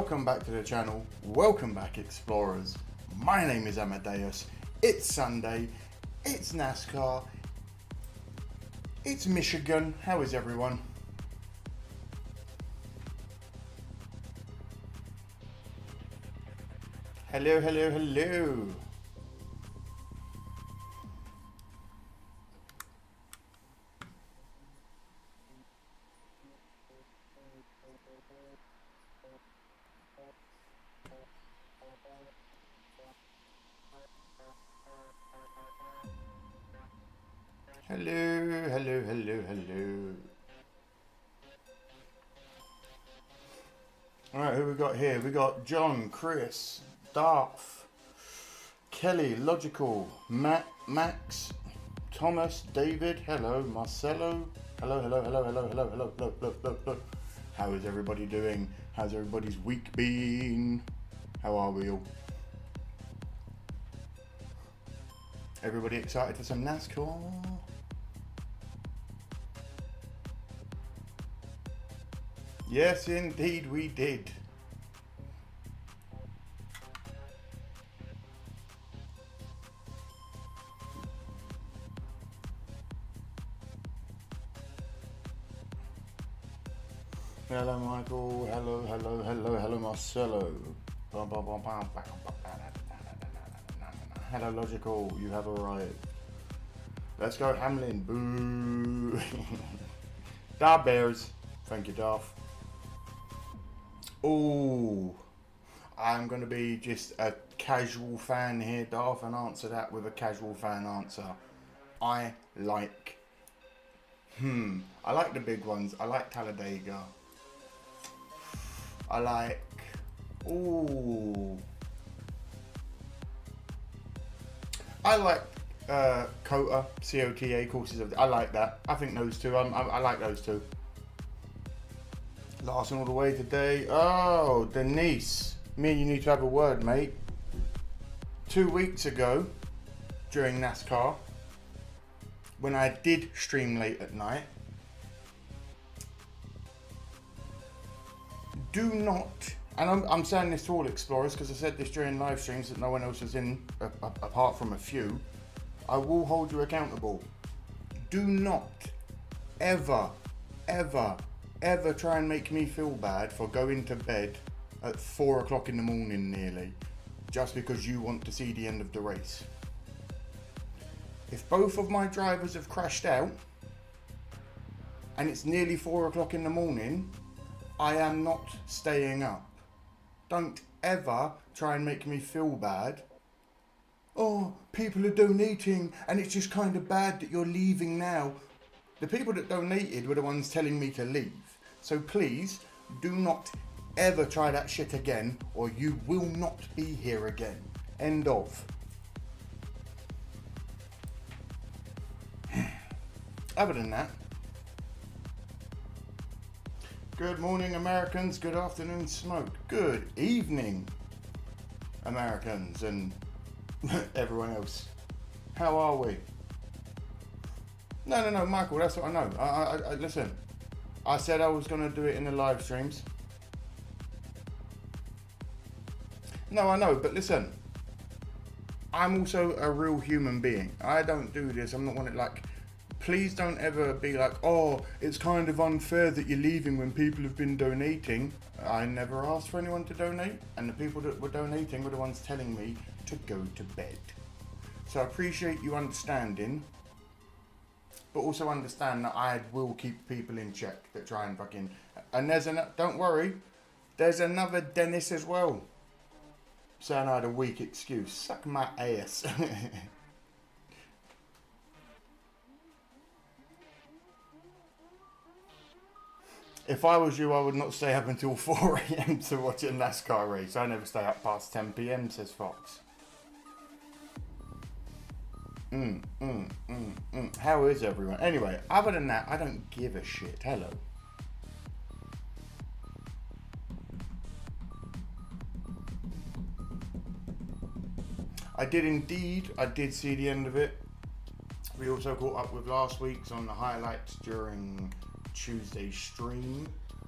welcome back to the channel, welcome back Explorers. My name is Amadeus, it's Sunday, it's Nascar, it's Michigan. How is everyone? Hello, hello, hello. Hello, hello, hello, hello. Alright, who we got here? We got John, Chris, Darth, Kelly, Logical, Matt, Max, Thomas, David, hello, Marcelo, hello, hello, hello, hello, hello, hello, hello, hello, hello, hello. How is everybody doing? How's everybody's week been? How are we all? Everybody excited for some Nascar? Yes, indeed we did. Hello, Michael. Hello, hello, hello, hello, Marcelo. Hello, Logical. You have arrived. Let's go, Hamlin. Boo. Dar Bears. Thank you, Darth. Oh, I'm going to be just a casual fan here, Darth, and answer that with a casual fan answer. I like the big ones. I like Talladega. I like, I like COTA, COTA courses of, I like that. I think those two, I like those two. Larson all the way today. Oh, Denise, me and you need to have a word, mate. 2 weeks ago, during NASCAR, when I did stream late at night, do not, and I'm saying this to all Explorers because I said this during live streams that no one else is in, apart from a few, I will hold you accountable. Do not ever, ever, ever try and make me feel bad for going to bed at 4 o'clock in the morning nearly, just because you want to see the end of the race. If both of my drivers have crashed out and it's nearly 4 o'clock in the morning, I am not staying up. Don't ever try and make me feel bad. Oh, people are donating and it's just kind of bad that you're leaving now. The people that donated were the ones telling me to leave. So please, do not ever try that shit again or you will not be here again. End of. Other than that, good morning, Americans. Good afternoon, Smoke. Good evening, Americans and everyone else. How are we? No, Michael, that's what I know. I listen, I said I was going to do it in the live streams. No, I know, but listen, I'm also a real human being. I don't do this. I'm not one that, like, please don't ever be like, oh, it's kind of unfair that you're leaving when people have been donating. I never asked for anyone to donate, and the people that were donating were the ones telling me to go to bed. So I appreciate you understanding, but also understand that I will keep people in check that try and fucking, and don't worry, there's another Dennis as well, saying I had a weak excuse. Suck my ass. If I was you, I would not stay up until 4 AM to watch a NASCAR race. I never stay up past 10 PM, says Fox. How is everyone? Anyway, other than that, I don't give a shit. Hello. I did indeed. I did see the end of it. We also caught up with last week's on the highlights during Tuesday's stream,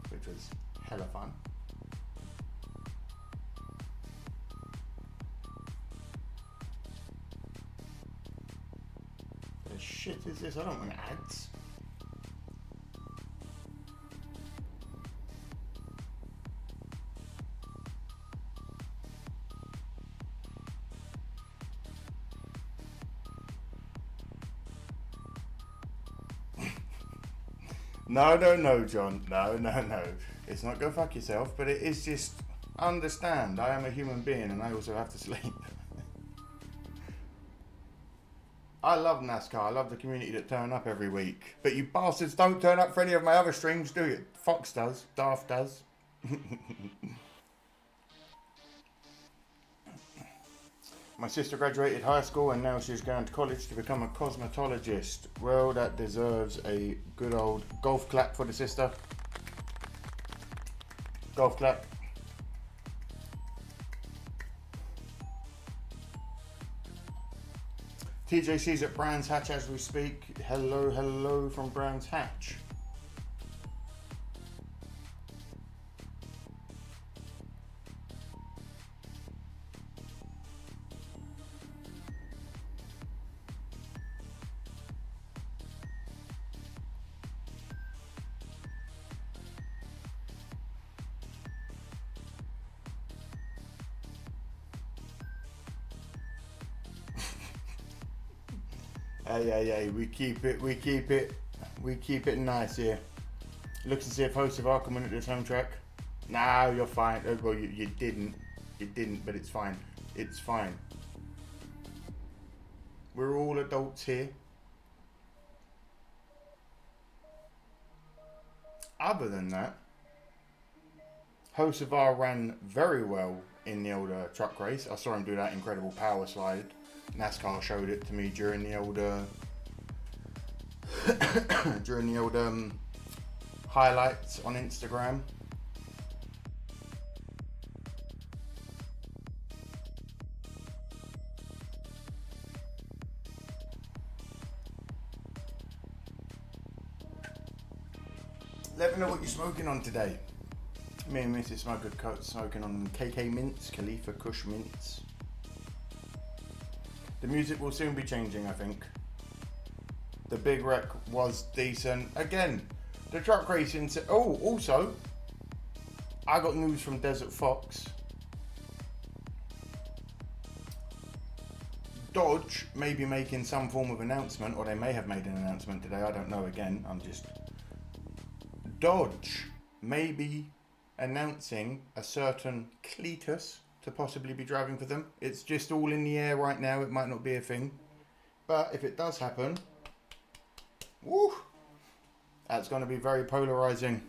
which was hella fun. the shit is this? I don't want ads. No, John. No. It's not go fuck yourself, but it is just understand. I am a human being and I also have to sleep. I love Nascar. I love the community that turn up every week. But you bastards don't turn up for any of my other streams, do you? Fox does. Daft does. My sister graduated high school and now she's going to college to become a cosmetologist. Well, that deserves a good old golf clap for the sister. Golf clap. TJC's at Brands Hatch as we speak. Hello from Brands Hatch. Hey, we keep it nice here. Look to see if hosts of Arkham went at this home track. No, you're fine. Well, you didn't, but it's fine. It's fine. We're all adults here. Other than that, Hocevar ran very well in the older truck race. I saw him do that incredible power slide. Nascar showed it to me during the old highlights on Instagram. Let me know what you're smoking on today. Me and Mrs. smoking on KK mints, Khalifa Kush mints. The music will soon be changing, I think. The big wreck was decent. Again, the truck racing. Oh, also, I got news from Desert Fox. Dodge may be making some form of announcement, or they may have made an announcement today. I don't know. Again, Dodge may be announcing a certain Cletus to possibly be driving for them. It's just all in the air right now. It might not be a thing, but if it does happen, woo, that's going to be very polarizing.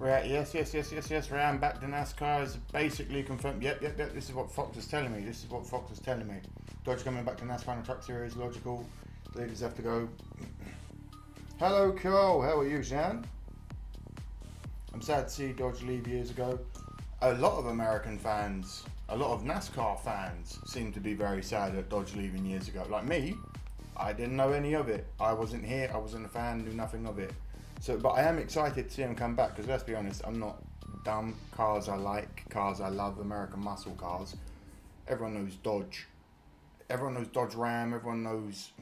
Right, yes. Round back to NASCAR is basically confirmed. Yep. This is what Fox was telling me. Dodge coming back to NASCAR in the truck series, logical. The leaders have to go. Hello, Cole. How are you, Jean? I'm sad to see Dodge leave years ago. A lot of American fans, a lot of NASCAR fans seem to be very sad at Dodge leaving years ago. Like me, I didn't know any of it. I wasn't here. I wasn't a fan. Knew nothing of it. So, but I am excited to see him come back because let's be honest, I'm not dumb. Cars I like, cars I love, American muscle cars. Everyone knows Dodge. Everyone knows Dodge Ram. Everyone knows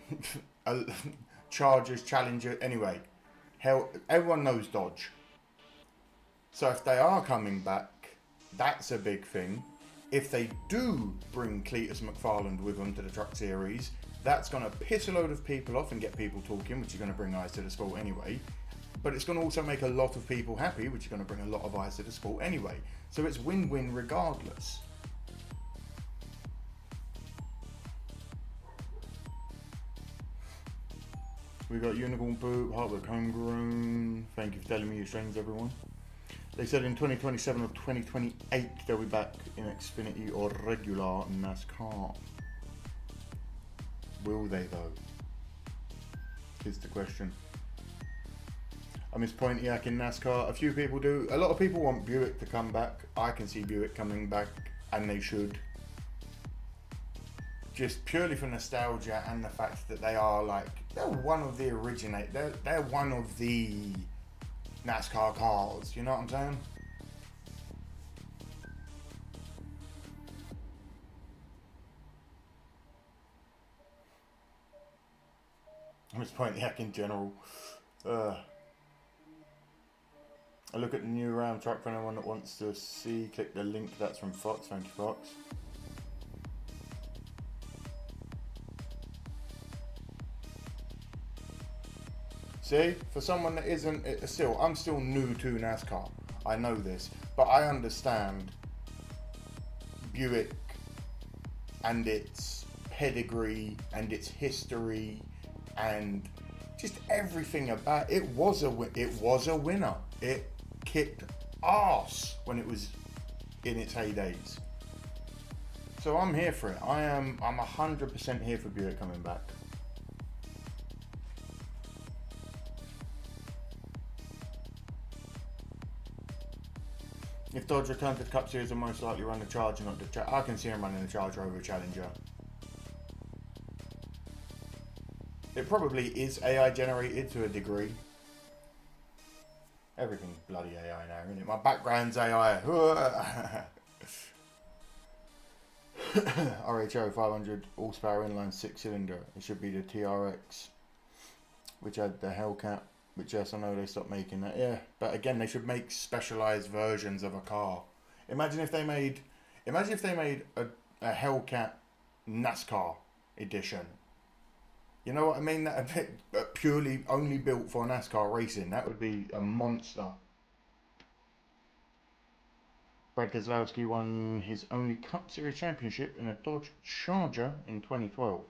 Chargers, Challenger. Anyway, hell, everyone knows Dodge. So if they are coming back, that's a big thing. If they do bring Cletus McFarland with them to the truck series, that's going to piss a load of people off and get people talking, which is going to bring eyes to the sport anyway. But it's going to also make a lot of people happy, which is going to bring a lot of eyes to the sport anyway. So it's win-win regardless. We got Unicorn Boot, Hardwick Homegrown, Thank you for telling me your strings, everyone. They said in 2027 or 2028 they'll be back in Xfinity or regular NASCAR. Will they though? Is the question. I miss Pontiac in NASCAR. A few people do. A lot of people want Buick to come back. I can see Buick coming back, and they should. Just purely for nostalgia and the fact that they are like, they're one of the they're one of the NASCAR cars, you know what I'm saying? I'm just pointing heck in general. I look at the new Ram truck for anyone that wants to see. Click the link. That's from Fox. Thank you, Fox. See, for someone that isn't, I'm still new to NASCAR. I know this, but I understand Buick and its pedigree and its history and just everything about it. Was a winner. It kicked ass when it was in its heydays. So I'm here for it. I'm 100% here for Buick coming back. If Dodge returns to the Cup Series, will most likely run the Charger, not the I can see him running the Charger over a Challenger. It probably is AI generated to a degree. Everything's bloody AI now, isn't it? My background's AI. RHO 500 horsepower inline 6-cylinder. It should be the TRX, which had the Hellcat. Which, yes, I know they stopped making that. Yeah, but again, they should make specialized versions of a car. Imagine if they made a Hellcat NASCAR edition. You know what I mean? That a bit purely only built for NASCAR racing. That would be a monster. Brad Keselowski won his only Cup Series championship in a Dodge Charger in 2012.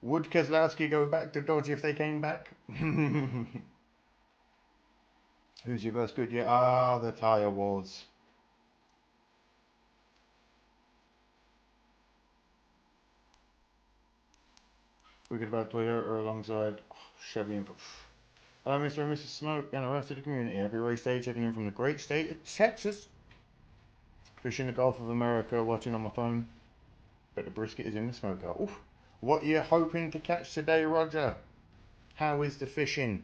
Would Keselowski go back to Dodge if they came back? Who's your best good? Yeah, the tyre wars. We could have Toyota alongside Chevy and. Hello, Mr. and Mrs. Smoke, and the rest of the community. Happy race day, checking in from the great state of Texas. Fishing the Gulf of America, watching on my phone. Bet the brisket is in the smoker. Oof. What are you hoping to catch today, Roger? How is the fishing?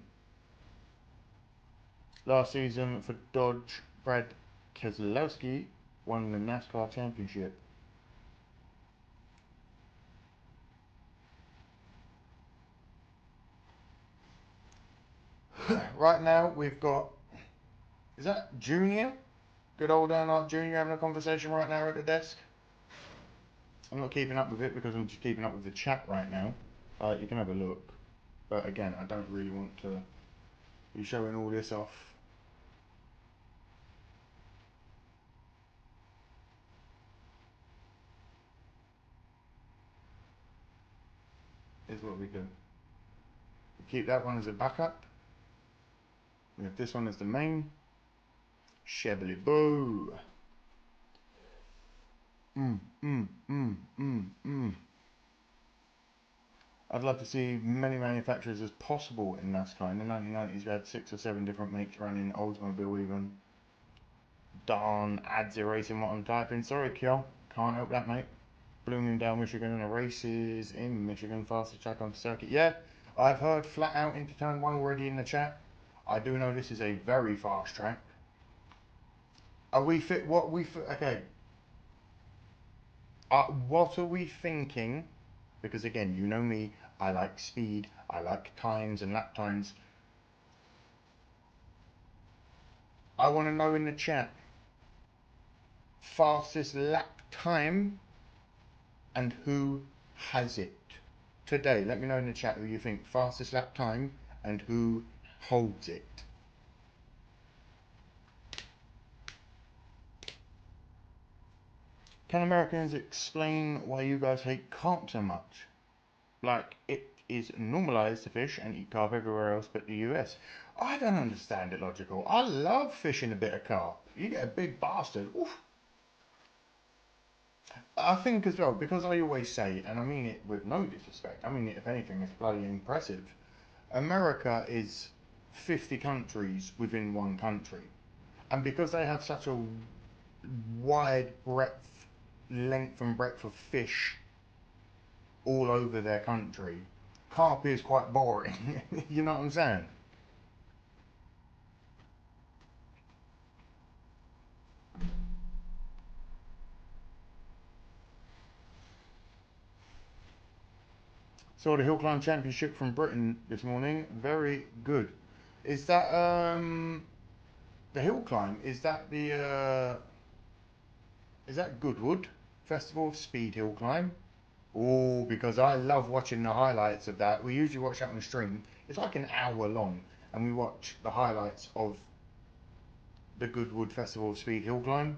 Last season for Dodge, Brad Keselowski won the NASCAR championship. Right now we've got, is that Junior? Good old Earnhardt Junior having a conversation right now at the desk. I'm not keeping up with it because I'm just keeping up with the chat right now. You can have a look. But again, I don't really want to be showing all this off. Here's what we do. We keep that one as a backup. We have this one as the main. Chevrolet Boo. I'd love to see many manufacturers as possible in NASCAR. In the 1990s, we had 6 or 7 different makes running, Oldsmobile even. Darn, ads erasing what I'm typing. Sorry, Kyo. Can't help that, mate. Bloomingdale, Michigan, and the races in Michigan, fastest track on the circuit. Yeah, I've heard flat out into turn 1 already in the chat. I do know this is a very fast track. Are we fit? What we fit? Okay. What are we thinking? Because again, you know me, I like speed, I like times and lap times. I want to know in the chat, fastest lap time and who has it today. Let me know in the chat who you think fastest lap time and who holds it. Can Americans explain why you guys hate CART so much? Like, is normalised to fish and eat carp everywhere else but the US. I don't understand it, Logical. I love fishing a bit of carp. You get a big bastard. Oof. I think as well, because I always say, and I mean it with no disrespect, I mean it if anything, it's bloody impressive. America is 50 countries within one country. And because they have such a wide breadth, length and breadth of fish all over their country, carp is quite boring. You know what I'm saying? Saw the hill climb championship from Britain this morning. Very good. Is that the hill climb? Is that Goodwood Festival of Speed Hill Climb? Oh, because I love watching the highlights of that. We usually watch that on stream. It's like an hour long, and we watch the highlights of the Goodwood Festival of Speed Hill Climb.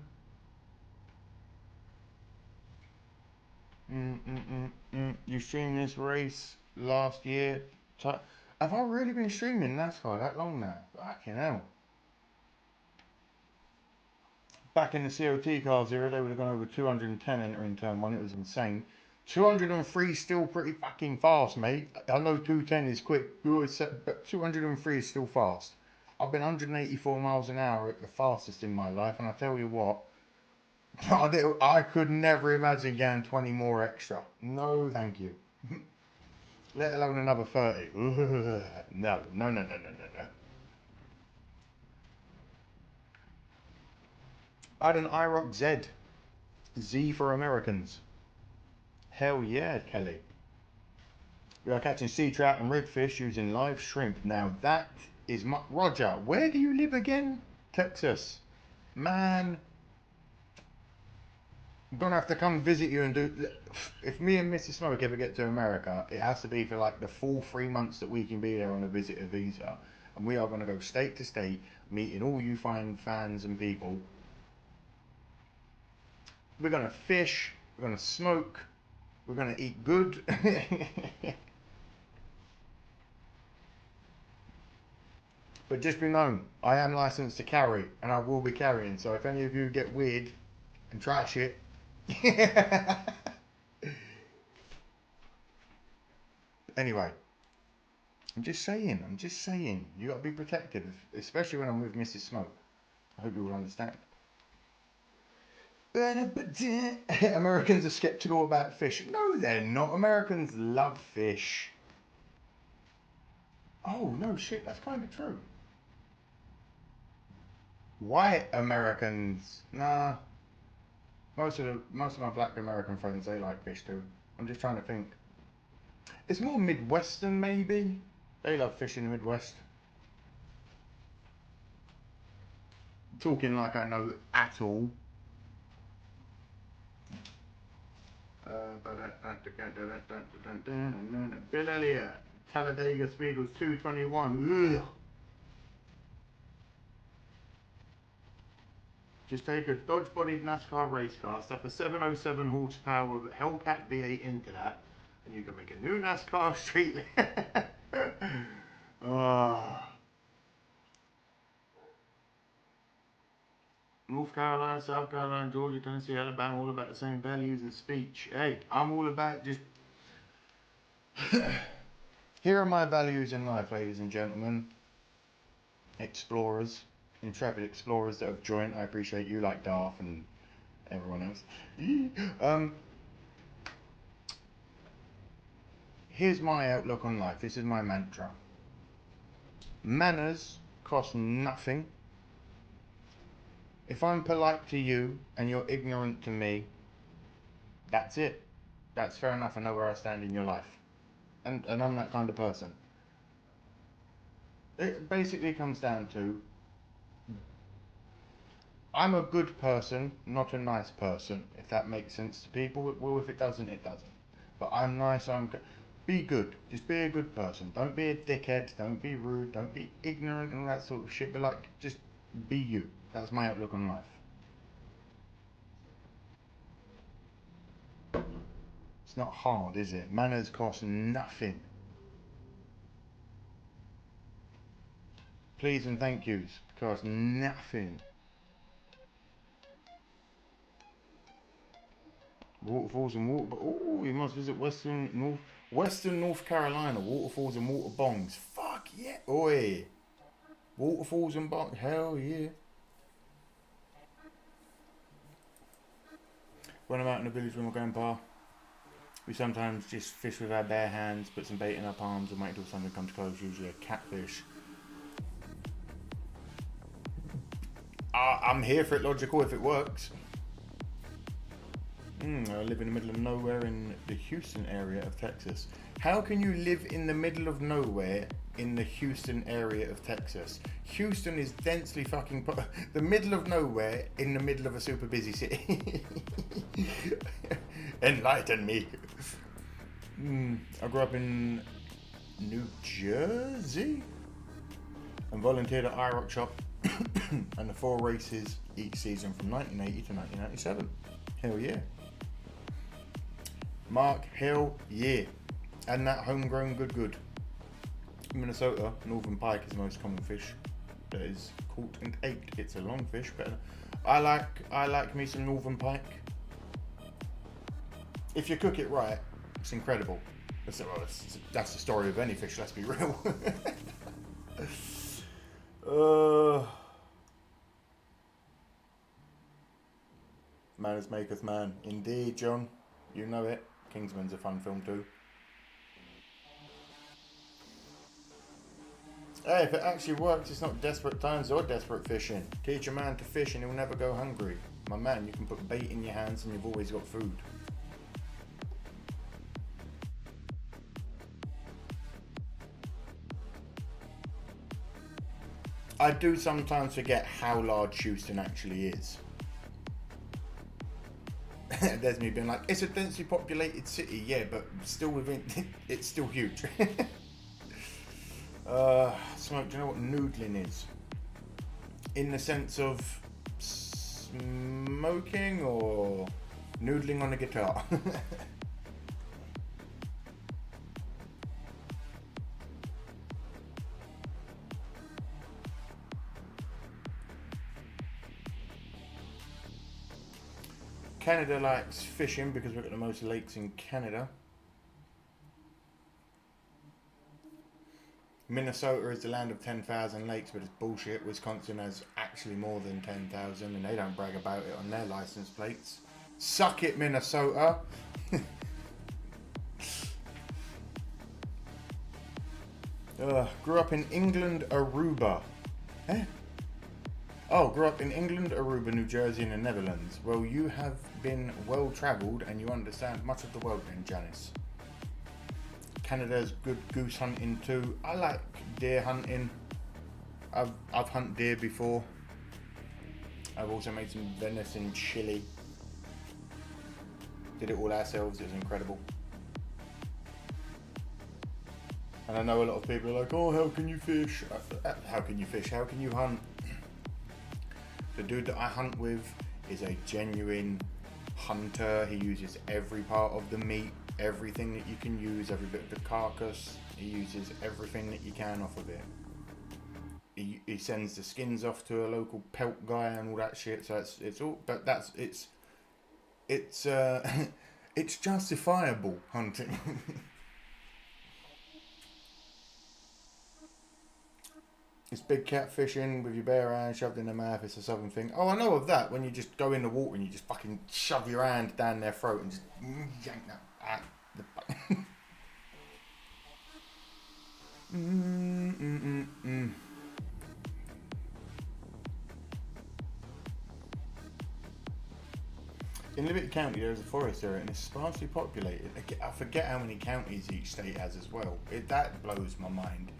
You streamed this race last year. Have I really been streaming NASCAR that long now? Fucking hell. Back in the COT cars era, they would have gone over 210 entering turn one. It was insane. 203 is still pretty fucking fast, mate. I know 210 is quick, but 203 is still fast. I've been 184 miles an hour at the fastest in my life, and I tell you what, I could never imagine getting 20 more extra. No, thank you. Let alone another 30. No. I had an IROC Z. Z for Americans. Hell yeah, Kelly. We are catching sea trout and redfish using live shrimp. Now that is my... Roger, where do you live again? Texas. Man, I'm gonna have to come visit you and do... If me and Mrs. Smoke ever get to America, it has to be for like the full 3 months that we can be there on a visitor visa. And we are gonna go state to state, meeting all you fine fans and people. We're gonna fish, we're gonna smoke, we're gonna eat good. But just be known, I am licensed to carry, and I will be carrying. So if any of you get weird and try shit, anyway, I'm just saying, you gotta be protective, especially when I'm with Mrs. Smoke. I hope you will understand. Americans are skeptical about fish. No, they're not. Americans love fish. Oh no, shit, that's kind of true. White Americans, nah. Most of my black American friends, they like fish too. I'm just trying to think. It's more Midwestern maybe. They love fish in the Midwest. Talking like I know at all. Bill Elliott, Talladega speed was 221. Ugh. Just take a Dodge-bodied NASCAR race car, stuff a 707 horsepower Hellcat V8 into that, and you can make a new NASCAR street. North Carolina, South Carolina, Georgia, Tennessee, Alabama, all about the same values and speech. Hey, I'm all about just... Here are my values in life, ladies and gentlemen. Explorers, intrepid explorers that have joined. I appreciate you, like Darth and everyone else. Here's my outlook on life. This is my mantra. Manners cost nothing. If I'm polite to you and you're ignorant to me, that's it. That's fair enough. I know where I stand in your life. And I'm that kind of person. It basically comes down to, I'm a good person, not a nice person, if that makes sense to people. Well, if it doesn't, it doesn't. But I'm nice, be good. Just be a good person. Don't be a dickhead, don't be rude, don't be ignorant and that sort of shit, but like, just be you. That's my outlook on life. It's not hard, is it? Manners cost nothing. please and thank yous. Because nothing. Waterfalls and water. Oh, you must visit Western North Carolina. Waterfalls and water bongs. Fuck yeah, oi. Waterfalls and bongs. Hell yeah. When I'm out in the village with my grandpa, we sometimes just fish with our bare hands, put some bait in our palms, and wait until something comes close. Usually a catfish. I'm here for it. Logical if it works. I live in the middle of nowhere in the Houston area of Texas. How can you live in the middle of nowhere in the Houston area of Texas? Houston is densely fucking the middle of nowhere in the middle of a super busy city. Enlighten me. I grew up in New Jersey and volunteered at IROC Shop and the 4 races each season from 1980 to 1997. Hell yeah. Mark, hell yeah. And that homegrown good. Minnesota, northern pike is the most common fish that is caught and ate. It's a long fish, but I like me some northern pike. If you cook it right, it's incredible. That's the story of any fish, let's be real. Man is maketh man. Indeed, John. You know it. Kingsman's a fun film too. Hey, if it actually works, it's not desperate times or desperate fishing. Teach a man to fish and he'll never go hungry. My man, you can put bait in your hands and you've always got food. I do sometimes forget how large Houston actually is. There's me being like, it's a densely populated city, yeah, but still within, it's still huge. Smoke, do you know what noodling is? In the sense of smoking or noodling on a guitar? Canada likes fishing because we've got the most lakes in Canada. Minnesota is the land of 10,000 lakes, but it's bullshit. Wisconsin has actually more than 10,000 and they don't brag about it on their license plates. Suck it, Minnesota. Grew up in England, Aruba. Grew up in England, Aruba, New Jersey and the Netherlands. Well, you have been well travelled and you understand much of the world then, Janice. Canada's good goose hunting too. I like deer hunting. I've hunted deer before. I've also made some venison chili. Did it all ourselves, it was incredible. And I know a lot of people are like, oh, how can you fish? How can you fish? How can you hunt? The dude that I hunt with is a genuine hunter. He uses every part of the meat, everything that you can use, every bit of the carcass. He uses everything that you can off of it. He sends the skins off to a local pelt guy and all that shit. So it's all, but it's it's justifiable hunting. It's big cat fishing with your bare hand shoved in their mouth. It's a southern thing. Oh, I know of that. When you just go in the water and you just fucking shove your hand down their throat and just yank that out the In Liberty County, there's a forest area and it's sparsely populated. I forget how many counties each state has as well. That blows my mind.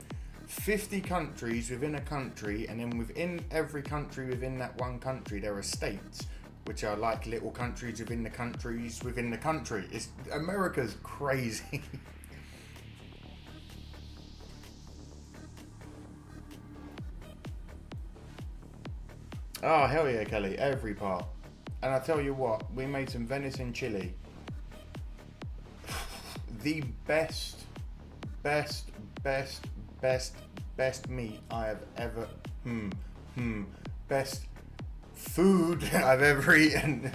50 countries within a country, and then within every country within that one country there are states which are like little countries within the countries within the country. America's crazy. Oh hell yeah, Kelly, every part. And I tell you what, we made some venison chili. The best best meat I have ever, best food I've ever eaten.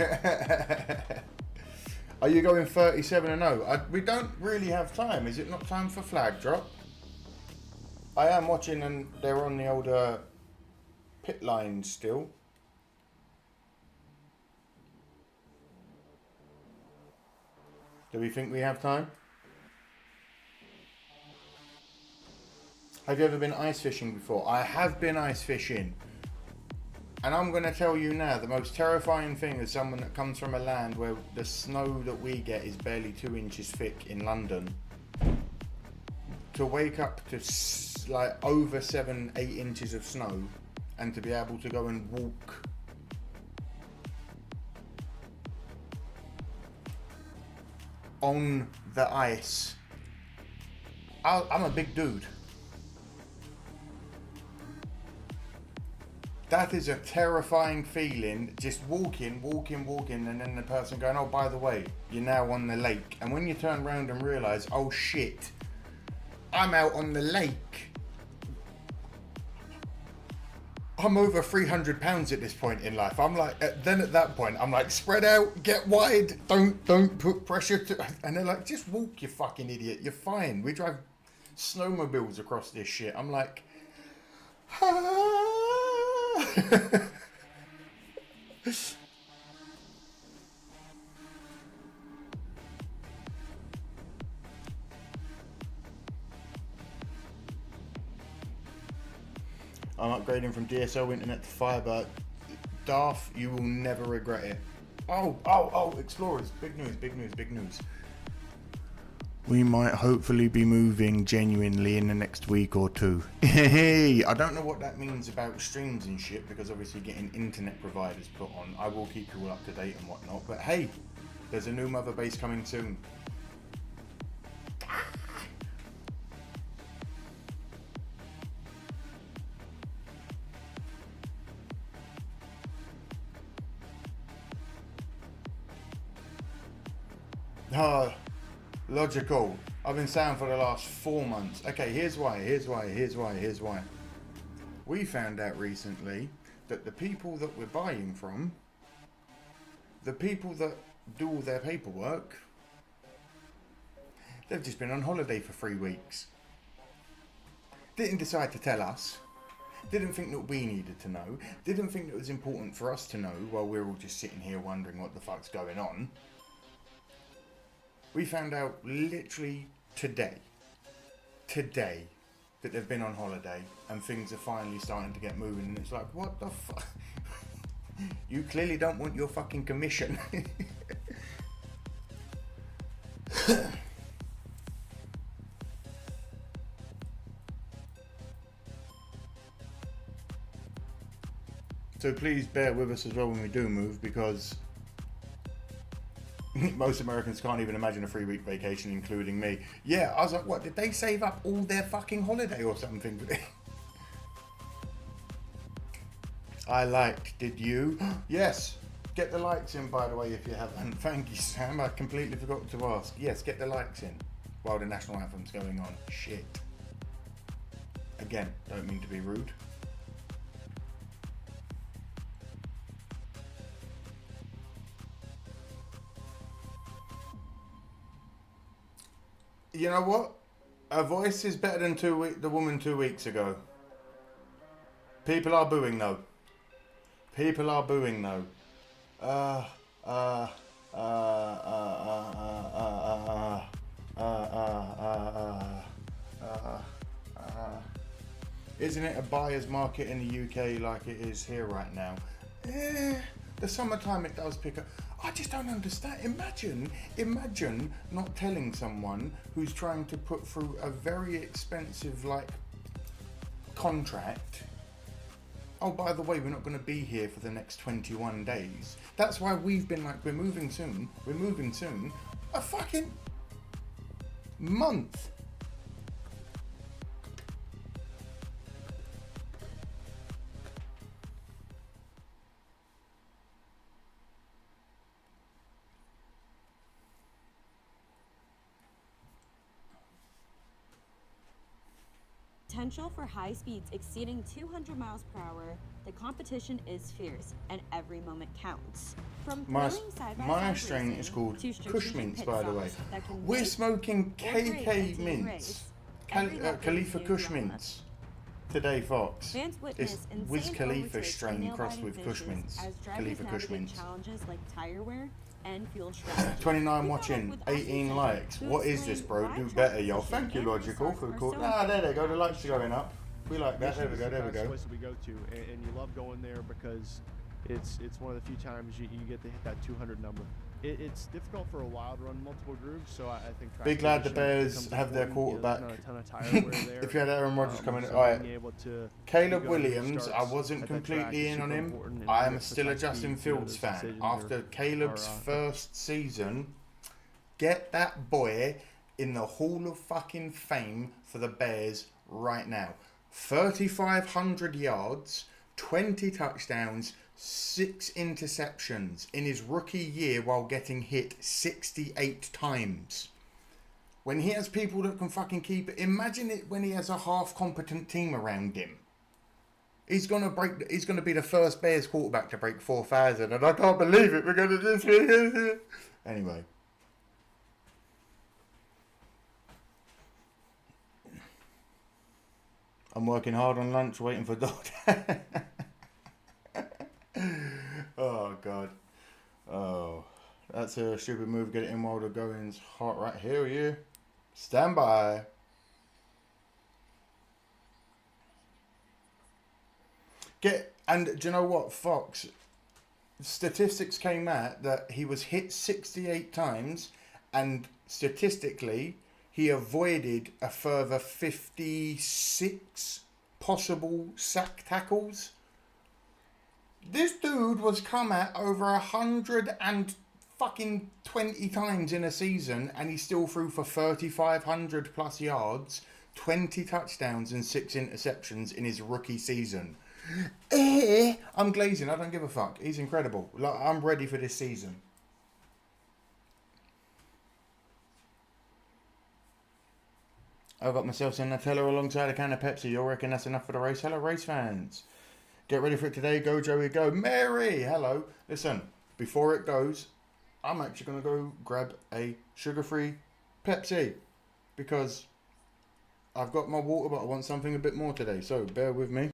Are you going 37 and 0? We don't really have time. Is it not time for flag drop? I am watching, and they're on the older pit line still. Do we think we have time? Have you ever been ice fishing before? I have been ice fishing. And I'm going to tell you now, the most terrifying thing as someone that comes from a land where the snow that we get is barely 2 inches thick in London, to wake up to like over 7-8 inches of snow and to be able to go and walk on the ice. I'm a big dude. That is a terrifying feeling, just walking, and then the person going, oh, by the way, you're now on the lake. And when you turn around and realise, oh shit, I'm out on the lake. I'm over 300 pounds at this point in life. I'm like, then at that point, I'm like, spread out, get wide, don't put pressure to, and they're like, just walk, you fucking idiot, you're fine. We drive snowmobiles across this shit. I'm like, I'm upgrading from DSL internet to fibre. Darth, you will never regret it. Oh, Explorers, big news. We might hopefully be moving genuinely in the next week or two. Hey, I don't know what that means about streams and shit, because obviously getting internet providers put on, I will keep you all up to date and whatnot, but hey, there's a new mother base coming soon. Logical. I've been saying for the last 4 months. Okay, here's why. We found out recently that the people that we're buying from, the people that do all their paperwork, they've just been on holiday for 3 weeks. Didn't decide to tell us. Didn't think that we needed to know. Didn't think that it was important for us to know while we're all just sitting here wondering what the fuck's going on. We found out literally today, that they've been on holiday and things are finally starting to get moving, and it's like, what the fuck? You clearly don't want your fucking commission. So please bear with us as well when we do move, because most Americans can't even imagine a 3-week vacation, including me. Yeah, I was like, what, did they save up all their fucking holiday or something? I liked, did you? Yes, get the likes in, by the way, if you haven't. Thank you, Sam, I completely forgot to ask. Yes, get the likes in while the national anthem's going on. Shit. Again, don't mean to be rude. You know what? Her voice is better than the woman 2 weeks ago. People are booing though. Isn't it a buyer's market in the UK like it is here right now? The summertime it does pick up. I just don't understand. Imagine not telling someone who's trying to put through a very expensive contract, oh, by the way, we're not going to be here for the next 21 days. That's why we've been like, we're moving soon. A fucking month. potential for high speeds exceeding 200 miles per hour, the competition is fierce and every moment counts. From My strain is called Kush Mints, by the way. We're smoking KK Mints, Khalifa Kush Mints today, Fox. It's Wiz Khalifa strain crossed with Kush Mints. Khalifa Kush Mints. Challenges like tire wear and fuel strategy. 29 watching, 18 likes. What is this, bro? Do better, yo. Thank you, Logical, for cool. Ah, there they go. The likes are going up. We like that. There we go. There we go. Place that we go to, and you love going there because it's one of the few times you get to hit that 200 number. It's difficult for a while to run multiple grooves, so I think. Big glad the Bears have their quarterback. If you had Aaron Rodgers coming in, all right. Caleb Williams, I wasn't completely in on him. I am still a Justin Fields fan. After Caleb's first season, get that boy in the Hall of fucking Fame for the Bears right now. 3,500 yards, 20 touchdowns, 6 interceptions in his rookie year while getting hit 68 times. When he has people that can fucking keep it, imagine it when he has a half competent team around him. He's gonna be the first Bears quarterback to break 4,000, and I can't believe it. We're gonna do this. Anyway. I'm working hard on lunch, waiting for Doctor. Oh, God. Oh, that's a stupid move. Get it in while the going's hot. Right here, you. Stand by. And do you know what, Fox? Statistics came out that he was hit 68 times, and statistically, he avoided a further 56 possible sack tackles. This dude was come at over 120 times in a season, and he still threw for 3,500 plus yards, 20 touchdowns, and 6 interceptions in his rookie season. I'm glazing. I don't give a fuck. He's incredible. Like, I'm ready for this season. I've got myself some Nutella alongside a can of Pepsi. You reckon that's enough for the race? Hello, race fans. Get ready for it today. Go, Joey, go. Mary, hello. Listen, before it goes, I'm actually going to go grab a sugar-free Pepsi because I've got my water, but I want something a bit more today. So bear with me.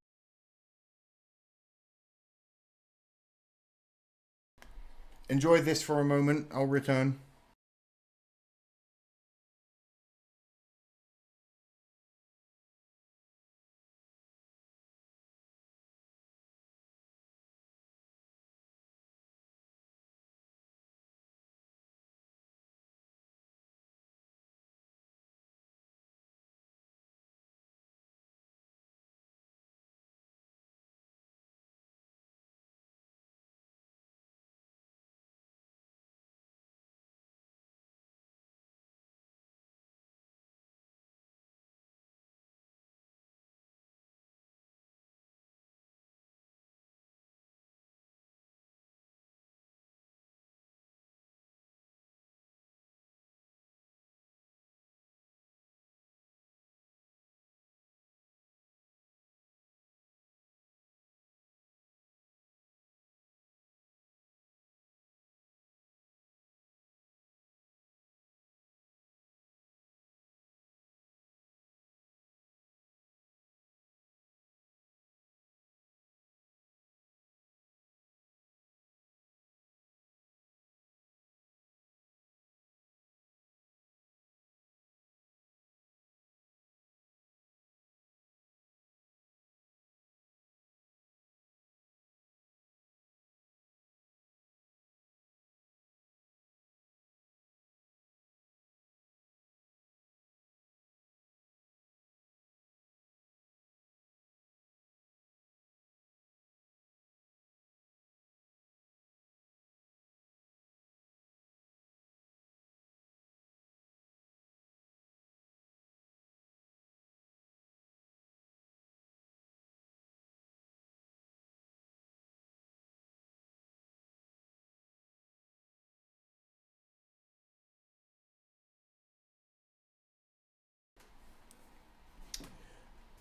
Enjoy this for a moment. I'll return.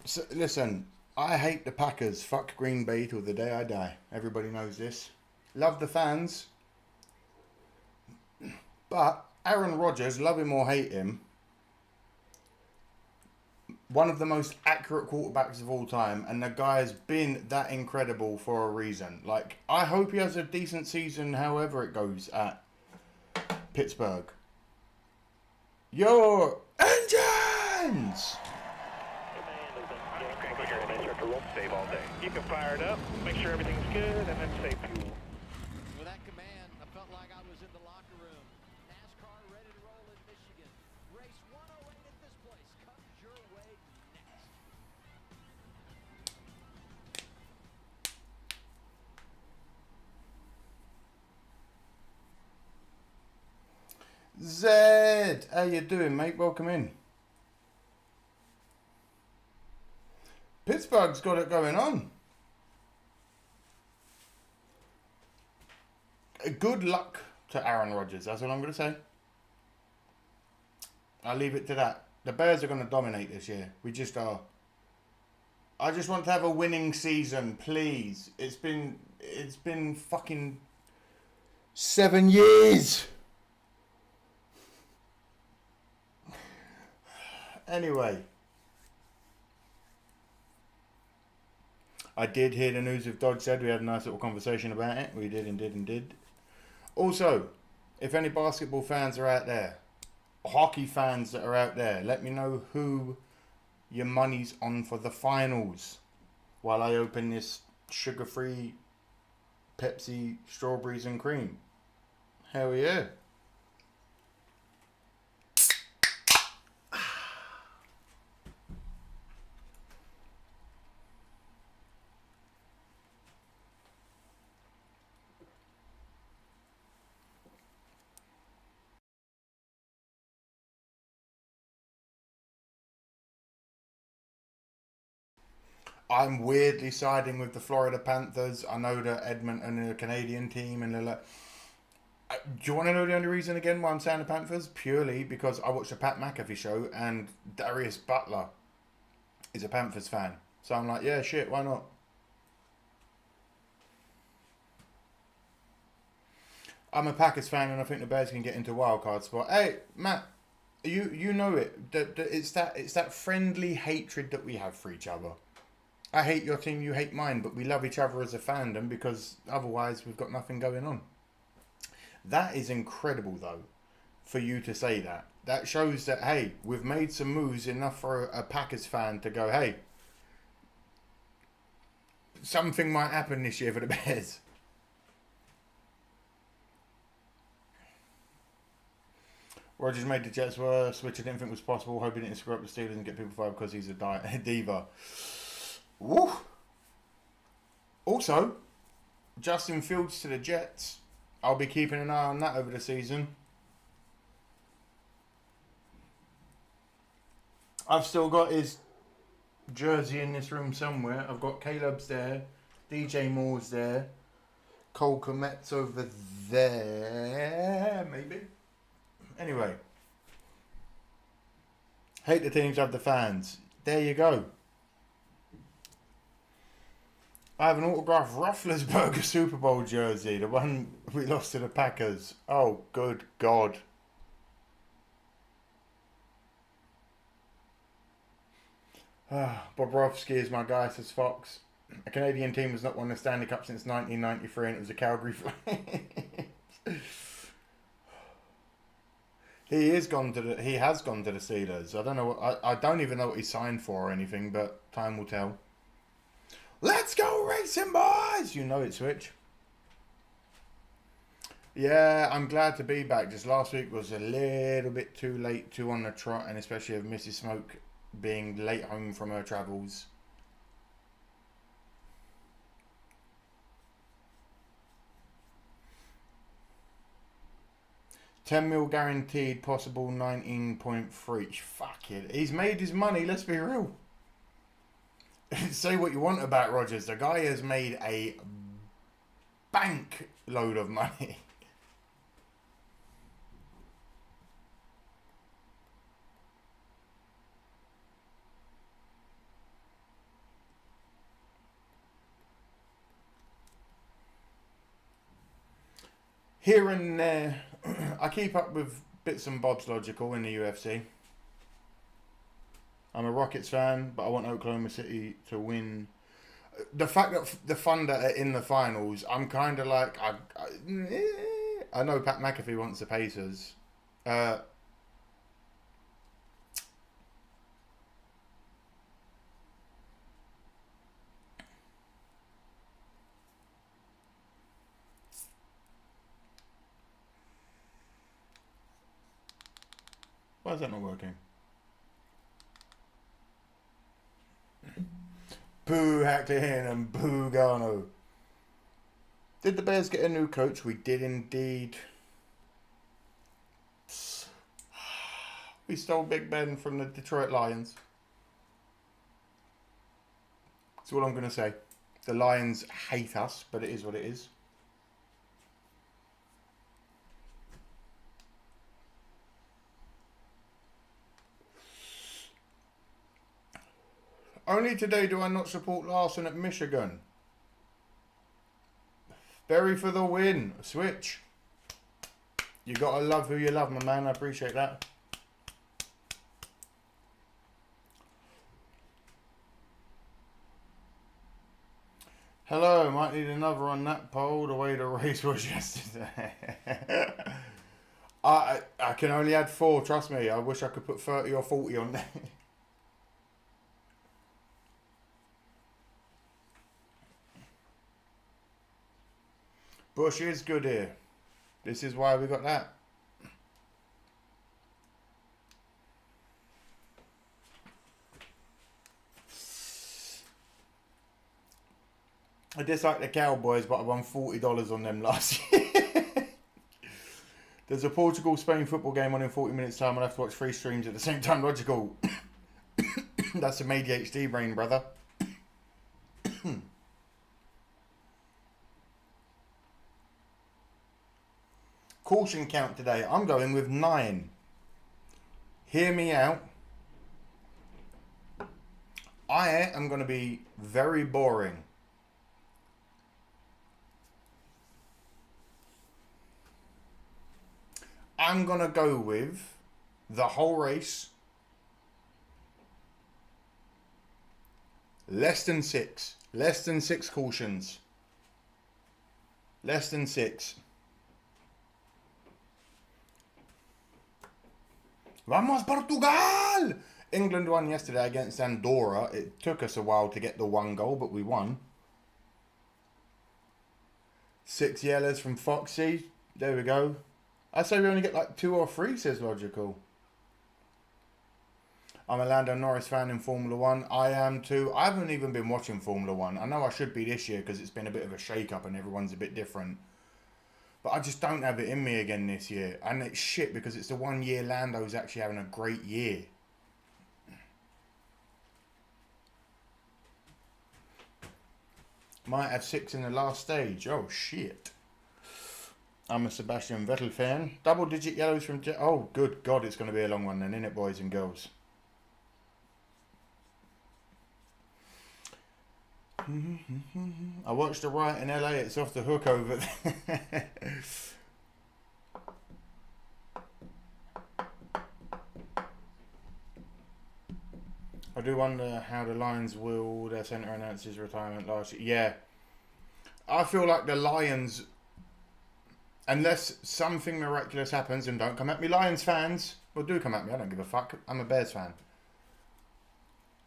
So, listen, I hate the Packers. Fuck Green Bay till the day I die. Everybody knows this. Love the fans. But Aaron Rodgers, love him or hate him, one of the most accurate quarterbacks of all time, and the guy's been that incredible for a reason. Like, I hope he has a decent season however it goes at Pittsburgh. Your engines! Save all day. You can fire it up, make sure everything's good, and then save fuel. With that command, I felt like I was in the locker room. Nascar ready to roll in Michigan. Race 108 at this place comes your way next. Zed, how you doing, mate? Welcome in. Pittsburgh's got it going on. Good luck to Aaron Rodgers. That's all I'm going to say. I'll leave it to that. The Bears are going to dominate this year. We just are. I just want to have a winning season, please. It's been fucking 7 years. Anyway. I did hear the news of Dodge said. We had a nice little conversation about it. We did and did and did. Also, if any basketball fans are out there, hockey fans that are out there, let me know who your money's on for the finals while I open this sugar-free Pepsi strawberries and cream. Hell yeah. I'm weirdly siding with the Florida Panthers. I know that Edmonton are a Canadian team, and they're like. Do you want to know the only reason again why I'm saying the Panthers? Purely because I watched the Pat McAfee show, and Darius Butler is a Panthers fan. So I'm like, yeah, shit, why not? I'm a Packers fan, and I think the Bears can get into a wild card spot. Hey, Matt, you know it. It's that friendly hatred that we have for each other. I hate your team, you hate mine, but we love each other as a fandom because otherwise we've got nothing going on. That is incredible, though, for you to say that. That shows that, hey, we've made some moves enough for a Packers fan to go, hey, something might happen this year for the Bears. Rodgers made the Jets worse, which I didn't think was possible. Hope he didn't screw up the Steelers and get people fired because he's a diva. Woo! Also, Justin Fields to the Jets. I'll be keeping an eye on that over the season. I've still got his jersey in this room somewhere. I've got Caleb's there. DJ Moore's there. Cole Kmet's over there, maybe. Anyway. Hate the teams, have the fans. There you go. I have an autographed Roethlisberger Super Bowl jersey, the one we lost to the Packers. Oh, good God. Bobrovsky is my guy, says Fox. A Canadian team has not won the Stanley Cup since 1993, and it was the Calgary Flames. He has gone to the Steelers. I don't know. I don't even know what he signed for or anything, but time will tell. Let's go racing, boys! You know it, Switch. Yeah, I'm glad to be back. Just last week was a little bit too late, too on the trot, and especially of Mrs. Smoke being late home from her travels. $10 million guaranteed, possible 19.3. Fuck it. He's made his money, let's be real. Say what you want about Rodgers. The guy has made a bank load of money. Here and there, I keep up with bits and bobs logical in the UFC. I'm a Rockets fan, but I want Oklahoma City to win. The fact that the Thunder are in the finals, I'm kind of like, I know Pat McAfee wants the Pacers. Why is that not working? Boo Hacklin and boo Garno. Did the Bears get a new coach? We did indeed. We stole Big Ben from the Detroit Lions. That's all I'm going to say. The Lions hate us, but it is what it is. Only today do I not support Larson at Michigan. Berry for the win. Switch. You gotta love who you love, my man. I appreciate that. Hello, might need another on that poll. The way the race was yesterday. I can only add 4. Trust me. I wish I could put 30 or 40 on there. Bush is good here. This is why we got that. I dislike the Cowboys, but I won $40 on them last year. There's a Portugal-Spain football game on in 40 minutes time. I'll have to watch 3 streams at the same time. Logical. That's some ADHD brain, brother. Caution count today. I'm going with 9. Hear me out. I am going to be very boring. I'm going to go with the whole race. Less than 6. Less than 6 cautions. Less than 6. Vamos Portugal! England won yesterday against Andorra. It took us a while to get the 1 goal, but we won. 6 yellows from Foxy. There we go. I say we only get like 2 or 3, says Logical. I'm a Lando Norris fan in Formula 1. I am too. I haven't even been watching Formula 1. I know I should be this year because it's been a bit of a shake-up and everyone's a bit different. But I just don't have it in me again this year. And it's shit because it's the 1 year Lando's actually having a great year. Might have 6 in the last stage. Oh, shit. I'm a Sebastian Vettel fan. Double digit yellows from... Oh, good God, it's going to be a long one then, isn't it, boys and girls? I watched the riot in LA. It's off the hook over there. I do wonder how the Lions will their centre announce his retirement last year. Yeah. I feel like the Lions, unless something miraculous happens, and don't come at me Lions fans, well, do come at me, I don't give a fuck. I'm a Bears fan.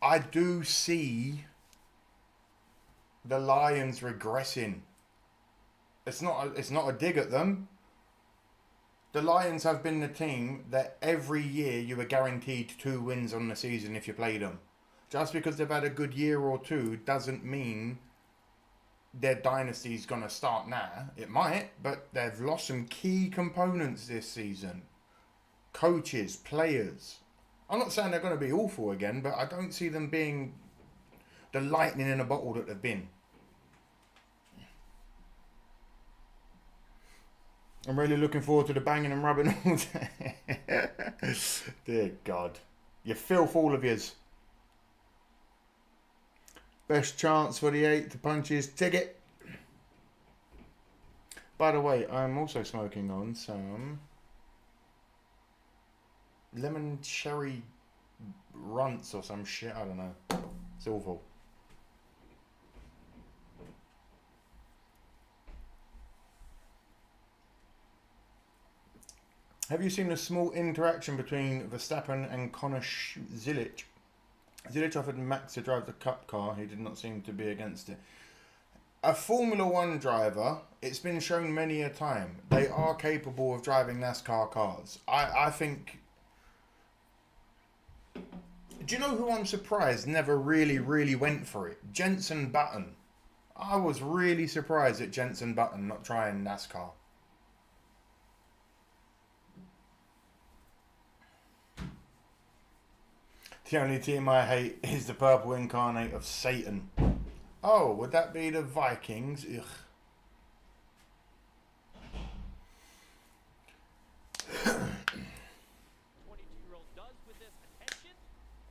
I do see the Lions regressing. It's not a dig at them. The Lions have been the team that every year you were guaranteed 2 wins on the season if you played them. Just because they've had a good year or 2 doesn't mean their dynasty's going to start now. It might, but they've lost some key components this season. Coaches, players. I'm not saying they're going to be awful again, but I don't see them being the lightning in a bottle that they've been. I'm really looking forward to the banging and rubbing all day. Dear God. You filth, all of yous. Best chance for the 8th to punch his ticket. By the way, I'm also smoking on some lemon cherry runts or some shit. I don't know. It's awful. Have you seen a small interaction between Verstappen and Connor Zilic? Zilic offered Max to drive the Cup car. He did not seem to be against it. A Formula One driver, it's been shown many a time, they are capable of driving NASCAR cars. I think... Do you know who I'm surprised never really went for it? Jenson Button. I was really surprised at Jenson Button not trying NASCAR. The only team I hate is the purple incarnate of Satan. Oh, would that be the Vikings? Ugh. 22-year-old does with this attention?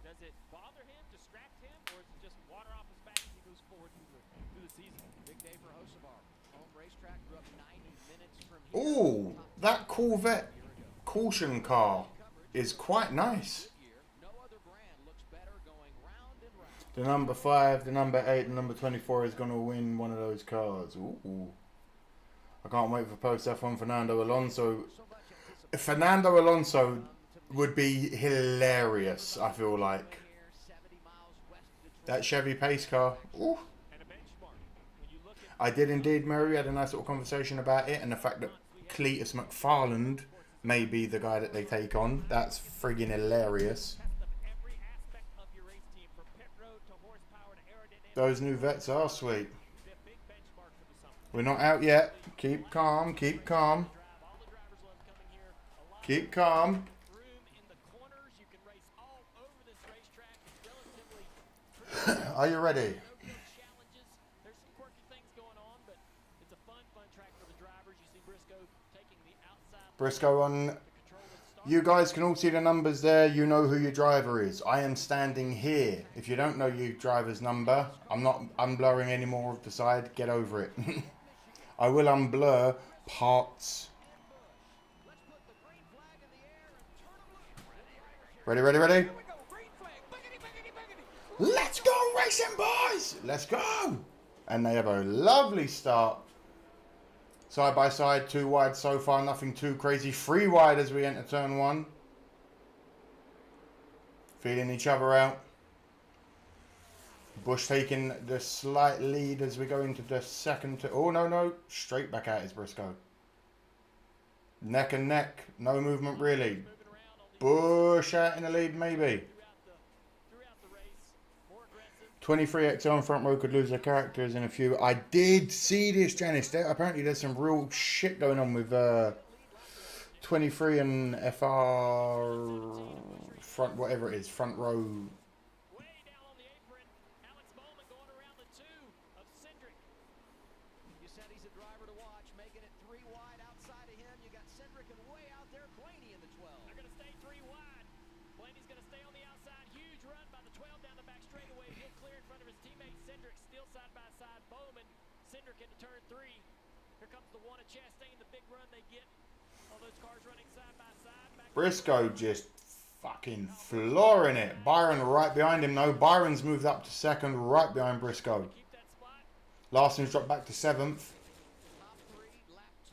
Does it bother him, distract him, or is it just water off his back as he goes forward through the season? Big day for Hocevar. Home racetrack grew up 90 minutes from here. Ooh, that Corvette caution car is quite nice. No other brand looks better going round and round. The number 5, the number 8, and number 24 is going to win one of those cars. Ooh. I can't wait for post-F on Fernando Alonso. Fernando Alonso would be hilarious, I feel like. That Chevy pace car. Ooh. I did indeed, Mary. We had a nice little conversation about it and the fact that Cletus McFarland may be the guy that they take on. That's friggin' hilarious. Those new vets are sweet. We're not out yet. Keep calm, keep calm. Keep calm. Are you ready? Briscoe on. You guys can all see the numbers there. You know who your driver is. I am standing here. If you don't know your driver's number, I'm not unblurring any more of the side. Get over it. I will unblur parts. Ready, ready, ready? Let's go racing, boys! Let's go! And they have a lovely start. Side by side, 2 wide so far, nothing too crazy. 3 wide as we enter turn 1. Feeling each other out. Bush taking the slight lead as we go into the second. Oh, no. Straight back out is Briscoe. Neck and neck. No movement really. Bush out in the lead maybe. 23XL on front row could lose their characters in a few. I did see this, Janice. Apparently there's some real shit going on with 23 and FR front, whatever it is, front row. You said he's a driver to watch, making it 3 wide outside of him. You got Cindric and way out there, Blaney in the 12. They're going to stay 3 wide. Blaney's going to stay on the outside. Huge run by the 12 down the back straightaway. He'll clear in front of his teammate Cindric. Still side by side. Bowman. Cindric into turn 3. Here comes the one at Chastain. The big run they get. All those cars running side by side. Briscoe just fucking flooring it. Byron right behind him though. Byron's moved up to second, right behind Briscoe. Larson's dropped back to 7th.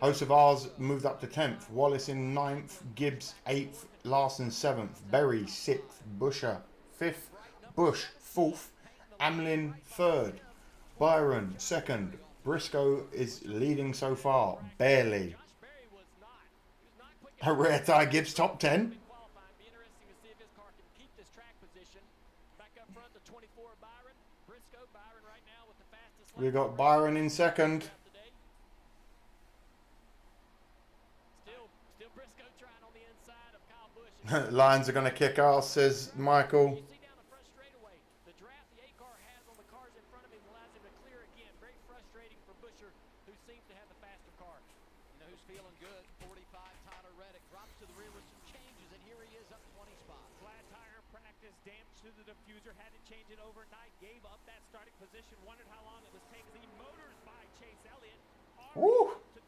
Hocevar's moved up to 10th. Wallace in 9th. Gibbs 8th. Larson 7th. Berry 6th. Busher 5th. Bush 4th. Amlin 3rd. Byron 2nd. Briscoe is leading so far. Barely. A rare tie. Gibbs top 10. We got Byron in 2nd. Lions are going to kick ass, says Michael.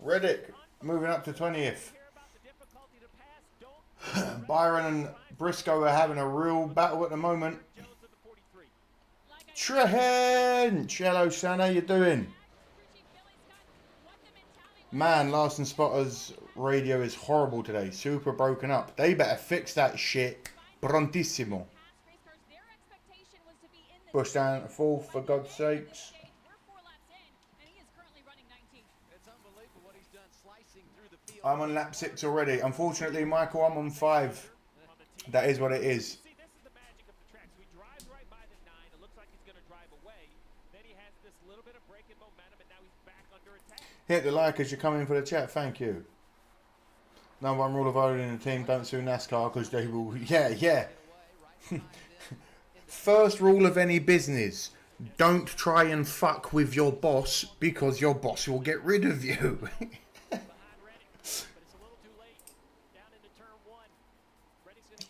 Reddick moving up to 20th. Byron and Briscoe are having a real battle at the moment. Trench! Hello, Shan, how you doing? Man, Larson Spotter's radio is horrible today. Super broken up. They better fix that shit prontissimo. Bush down at 4th, for God's sakes. I'm on lap 6 already. Unfortunately, Michael, I'm on 5. That is what it is. Hit the like as you're coming in for the chat. Thank you. Number one rule of order in the team: don't sue Nascar because they will. Yeah. First rule of any business: don't try and fuck with your boss because your boss will get rid of you.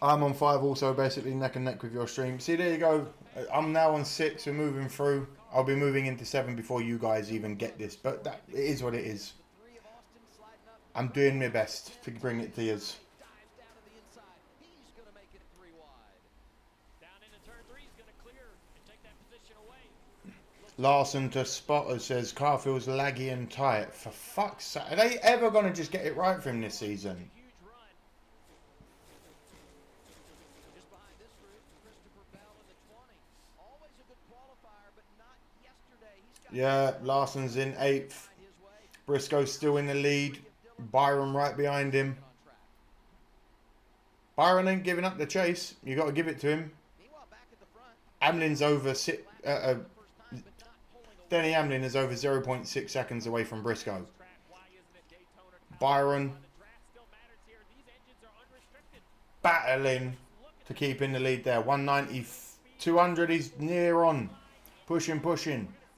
I'm on 5 also, basically neck and neck with your stream. See, there you go. I'm now on 6. We're moving through. I'll be moving into 7 before you guys even get this. But that it is what it is. I'm doing my best to bring it to you. Larson to Spotter says, car feels laggy and tight. For fuck's sake. Are they ever going to just get it right for him this season? Yeah, Larson's in 8th. Briscoe's still in the lead. Byron right behind him. Byron ain't giving up the chase. You got to give it to him. Hamlin's over Denny Hamlin is over 0.6 seconds away from Briscoe. Byron battling to keep in the lead there. 190, 200. He's near on. Pushing.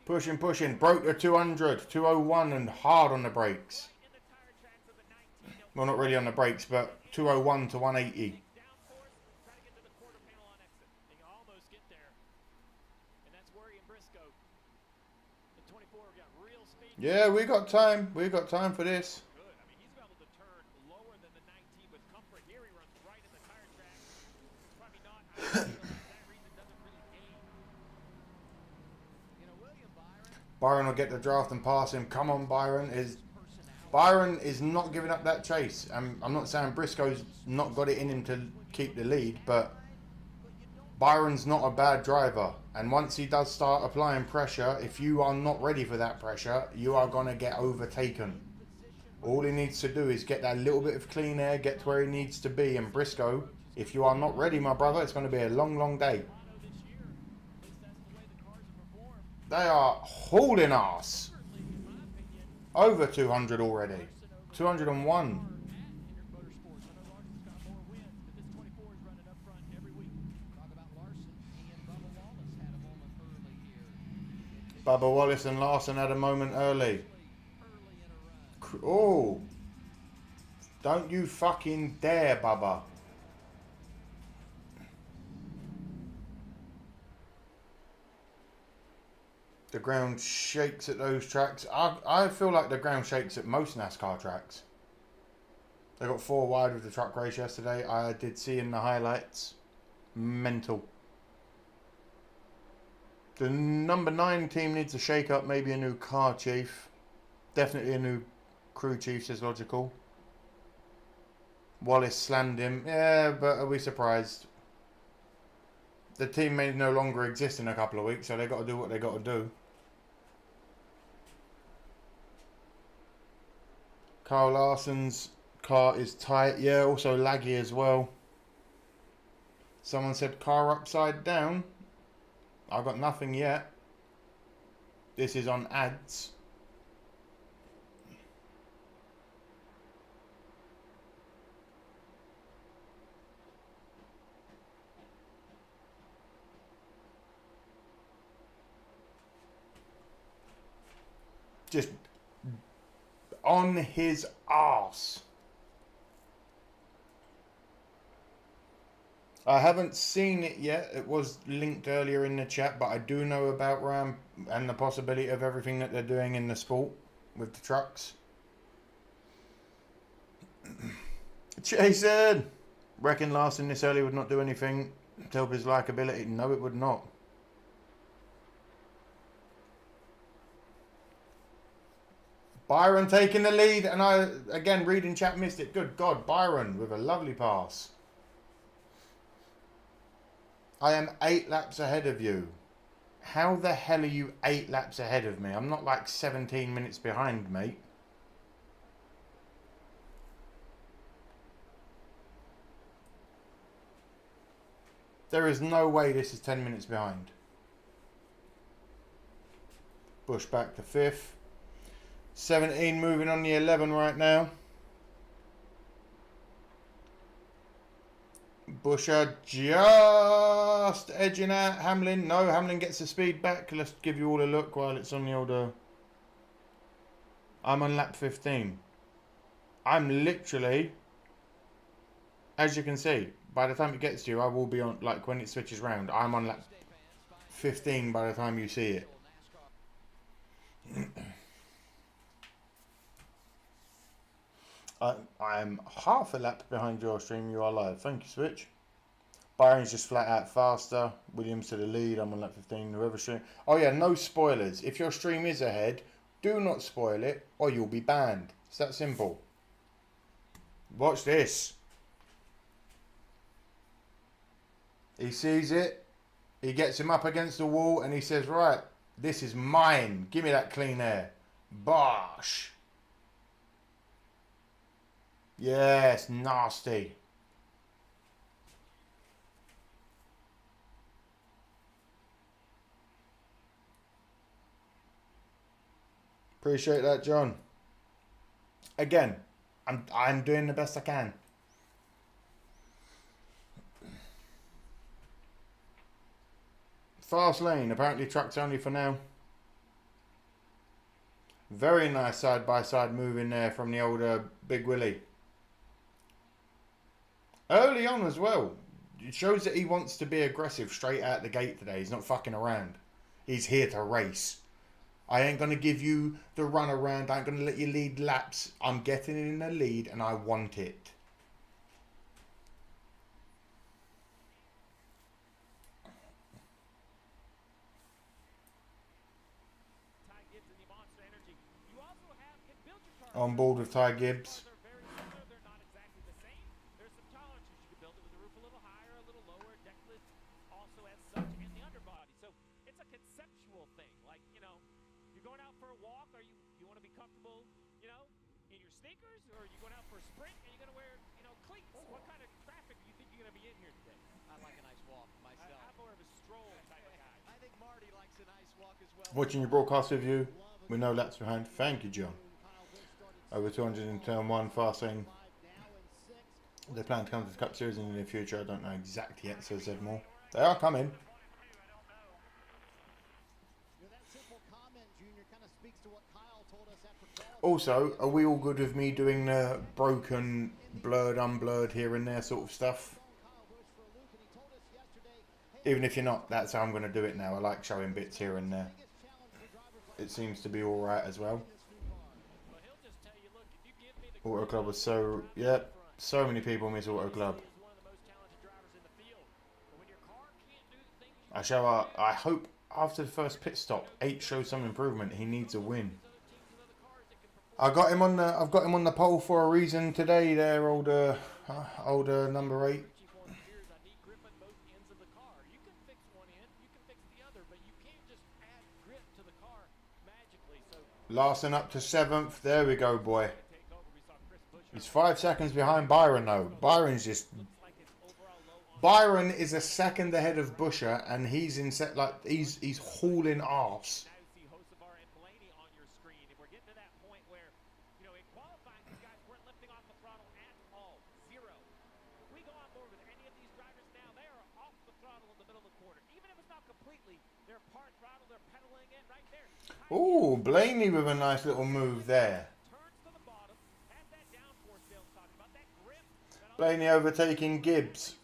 Broke the 200, 201 and hard on the brakes. Well, not really on the brakes, but 201 to 180. Yeah, we got time. We got time for this. Byron will get the draft and pass him. Come on, Byron. Byron is not giving up that chase. I'm not saying Briscoe's not got it in him to keep the lead, but Byron's not a bad driver. And once he does start applying pressure, if you are not ready for that pressure, you are going to get overtaken. All he needs to do is get that little bit of clean air, get to where he needs to be. And Briscoe, if you are not ready, my brother, it's going to be a long, long day. They are hauling ass. Over 200 already. 201. Bubba Wallace and Larson had a moment early. Oh. Don't you fucking dare, Bubba. The ground shakes at those tracks. I feel like the ground shakes at most NASCAR tracks. They got 4 wide with the truck race yesterday. I did see in the highlights. Mental. The number 9 team needs a shake-up. Maybe a new car chief. Definitely a new crew chief, says Logical. Wallace slammed him. Yeah, but are we surprised? The team may no longer exist in a couple of weeks, so they got to do what they got to do. Kyle Larson's car is tight. Yeah, also laggy as well. Someone said car upside down. I've got nothing yet. This is on ads. Just on his arse. I haven't seen it yet. It was linked earlier in the chat, but I do know about Ram and the possibility of everything that they're doing in the sport with the trucks. Jason! Reckon Larson this early would not do anything to help his likability. No, it would not. Byron taking the lead, and I, again, reading chat, missed it. Good God, Byron with a lovely pass. I am 8 laps ahead of you. How the hell are you 8 laps ahead of me? I'm not like 17 minutes behind, mate. There is no way this is 10 minutes behind. Bush back to 5th. 17 moving on the 11 right now. Busher just edging out Hamlin. No, Hamlin gets the speed back. Let's give you all a look while it's on the older. I'm on lap 15. I'm literally, as you can see, by the time it gets to you, I will be on, like when it switches round, I'm on lap 15 by the time you see it. I'm half a lap behind your stream. You are live. Thank you, Switch. Byron's just flat out faster. Williams to the lead. I'm on lap 15. Whoever stream. Oh yeah, no spoilers. If your stream is ahead, do not spoil it or you'll be banned. It's that simple. Watch this. He sees it. He gets him up against the wall and he says, right, this is mine. Give me that clean air. Bosh. Yes, nasty. Appreciate that, John. Again, I'm doing the best I can. Fast lane, apparently trucks only for now. Very nice side-by-side move in there from the older Big Willie. Early on as well. It shows that he wants to be aggressive straight out the gate today. He's not fucking around. He's here to race. I ain't going to give you the run around. I ain't going to let you lead laps. I'm getting in the lead and I want it. On board with Ty Gibbs. Watching your broadcast review with no laps behind. Thank you, John. Over 200 in turn 1, fast lane. They plan to come to the Cup Series in the near future. I don't know exactly yet, so said more. They are coming. Also, are we all good with me doing the broken, blurred, unblurred here and there sort of stuff? Even if you're not, that's how I'm going to do it now. I like showing bits here and there. It seems to be alright as well. Auto Club was so... Yep, so many people miss Auto Club. I hope after the first pit stop, 8 shows some improvement. He needs a win. I've got him on the pole for a reason today there, older number 8. Larson up to 7th. There we go, boy. He's 5 seconds behind Byron, though. Byron is a second ahead of Busher, and he's in set like he's hauling arse. Ooh, Blaney with a nice little move there. Blaney overtaking Gibbs.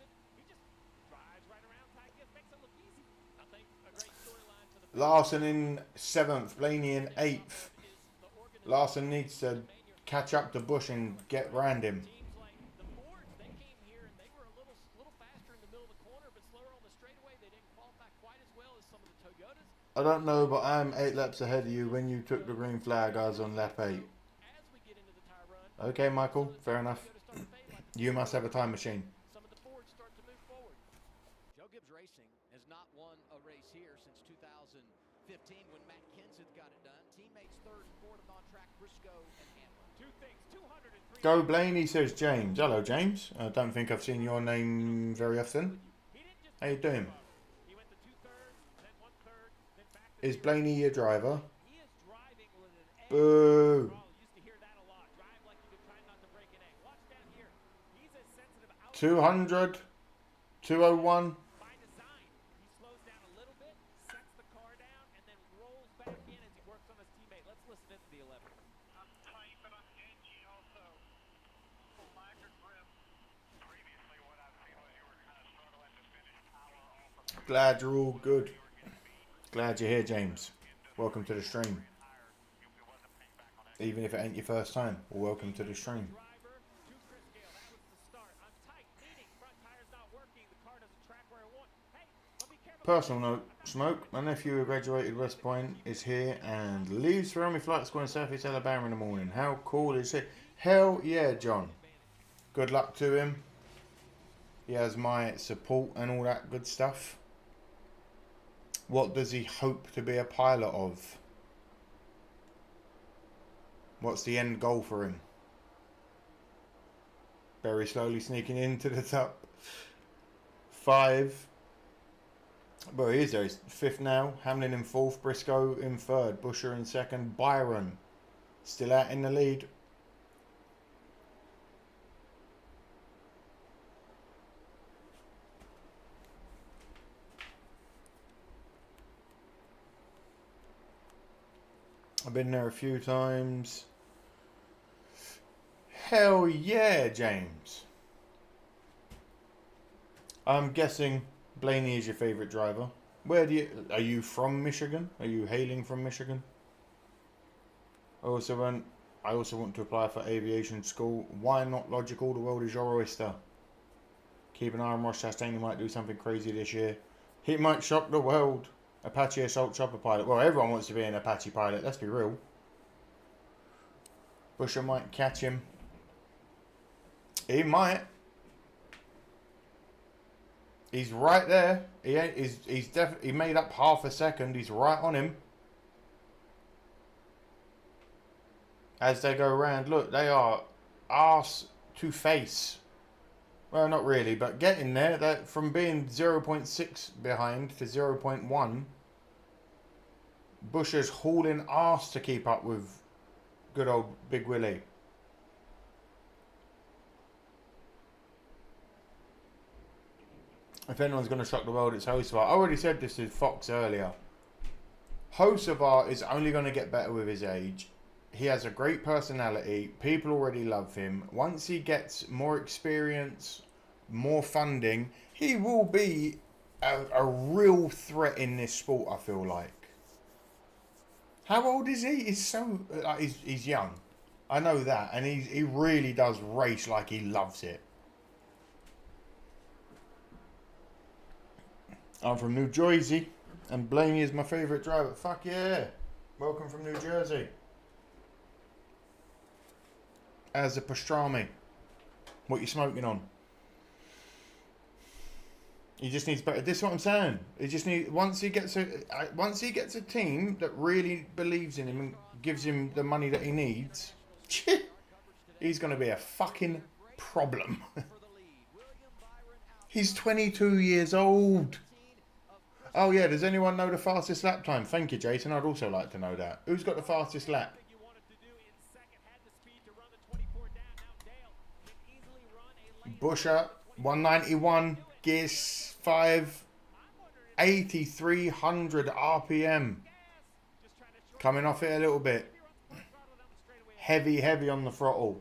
Larson in 7th, Blaney in 8th. Larson needs to catch up to Bush and get round him. Teams like the Fords, they came here and they were a little faster in the middle of the corner, but slower on the straightaway. They didn't qualify quite as well as some of the Toyotas. I don't know, but I'm 8 laps ahead of you. When you took the green flag, I was on lap 8. As we get into the tire run, Okay, Michael, fair enough. You must have a time machine. some of the Fords start to move forward. Joe Gibbs Racing has not won a race here since 2015 when Matt Kenseth got it done. Teammates third and fourth on track, Briscoe and Hamlin. Two things, 203. Go Blaney, says James. Hello, James. I don't think I've seen your name very often. He didn't just How you doing? He went to 2/3, then 1/3, then back to Is Blaney your driver? He is driving with an egg. Boo. Oh, used to hear that a lot. Drive like you've been trying not to break an egg. Watch down here. He's as sensitive out 200, 201. by design. He slows down a little bit, sets the car down, and then rolls back in as he works on his teammate. Let's listen into the 11. I'm tight, but I'm edgy also. Lack of grip. Previously, what I've seen was you were kind of struggling to finish power off of Glad you're all good. Glad you're here, James. Welcome to the stream. Even if it ain't your first time, well, welcome to the stream. Driver to Chris Gale. That was the start. I'm tight, meaning front tire's not working. The car doesn't track where I want. Hey, I'll be careful. Personal note, Smoke, my nephew who graduated West Point is here and leaves for Army Flight School in Southeast Alabama in the morning. How cool is it? Hell yeah, John. Good luck to him. He has my support and all that good stuff. What does he hope to be a pilot of? What's the end goal for him? Very slowly sneaking into the top 5. Well, he is there. He's 5th now. Hamlin in 4th. Briscoe in 3rd. Busher in 2nd. Byron still out in the lead. I've been there a few times. Hell yeah, James. I'm guessing Blaney is your favourite driver. Where do you... Are you from Michigan? Are you hailing from Michigan? I also want to apply for aviation school. Why not logical? The world is your oyster. Keep an eye on Ross Chastain. He might do something crazy this year. He might shock the world. Apache Assault Chopper Pilot. Well, everyone wants to be an Apache pilot. Let's be real. Busher might catch him. He might. He's right there. He's definitely made up half a second. He's right on him. As they go around, look, they are arse to face. Well, not really, but getting there. That from being 0.6 behind to 0.1, Busher's hauling arse to keep up with good old Big Willie. If anyone's going to shock the world, it's Hocevar. I already said this to Fox earlier. Hocevar is only going to get better with his age. He has a great personality. People already love him. Once he gets more experience, more funding, he will be a real threat in this sport, I feel like. How old is he? He's so... he's young. I know that. And he really does race like he loves it. I'm from New Jersey. And Blaney is my favourite driver. Fuck yeah. Welcome from New Jersey. As a pastrami. What you smoking on? He just needs better. This is what I'm saying. He just need once he gets a team that really believes in him and gives him the money that he needs, he's going to be a fucking problem. He's 22 years old. Oh yeah, does anyone know the fastest lap time? Thank you, Jason. I'd also like to know that. Who's got the fastest lap? Busher, 191, gears 5, 8,300 RPM. Coming off it a little bit. Heavy on the throttle.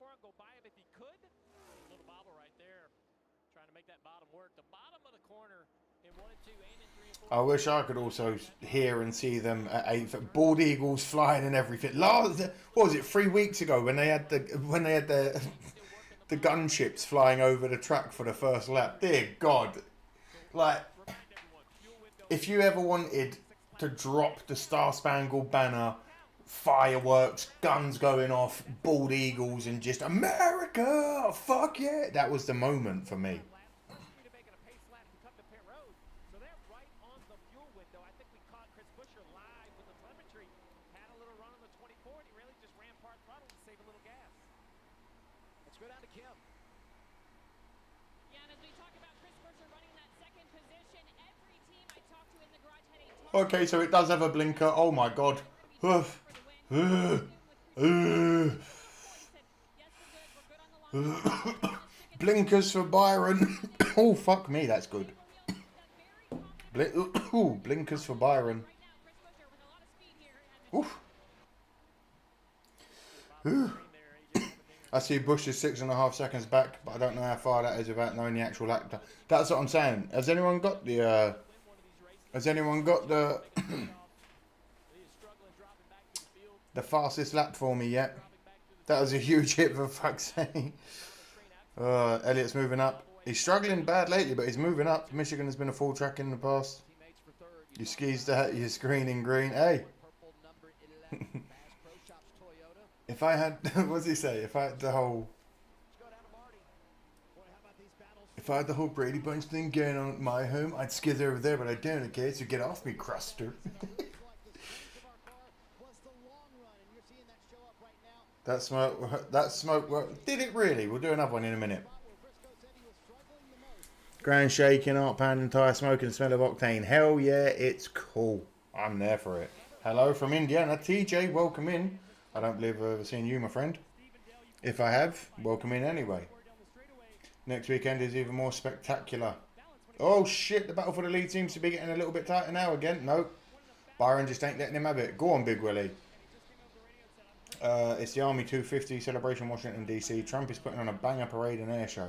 for him, go by him if he could. A little bobble right there, trying to make that bottom work. The bottom of the corner in 1 and 2 and in 3 and 4. I wish I could also hear and see them at 8. Bald eagles flying and everything. What was it? 3 weeks ago when they had the gunships flying over the track for the first lap. Dear God, like if you ever wanted to drop the Star Spangled Banner, fireworks, guns going off, bald eagles, and just America, fuck yeah, that was the moment for me. Okay, so it does have a blinker. Oh my God. Blinkers for Byron. Oh, fuck me, that's good. Blinkers for Byron. Oof. I see Bush is 6.5 seconds back, but I don't know how far that is without knowing the actual actor. That's what I'm saying. Has anyone got the the fastest lap for me yet? That was a huge hit for fuck's sake. Elliott's moving up. He's struggling bad lately, but he's moving up. Michigan has been a full track in the past. You skis that, you're screen in green. Hey. If I had, what does he say? If I had the whole Brady Bunch thing going on at my home, I'd skid over there, but I don't, okay? So get off me, Cruster. That smoke, did it really? We'll do another one in a minute. Ground shaking, heart pounding, tire smoking, the smell of octane. Hell yeah, it's cool. I'm there for it. Hello from Indiana. TJ, welcome in. I don't believe I've ever seen you, my friend. If I have, welcome in anyway. Next weekend is even more spectacular. Oh shit, the battle for the lead seems to be getting a little bit tighter now again. Nope. Byron just ain't letting him have it. Go on, Big Willie. It's the Army 250 celebration, Washington, D.C. Trump is putting on a banger parade and air show.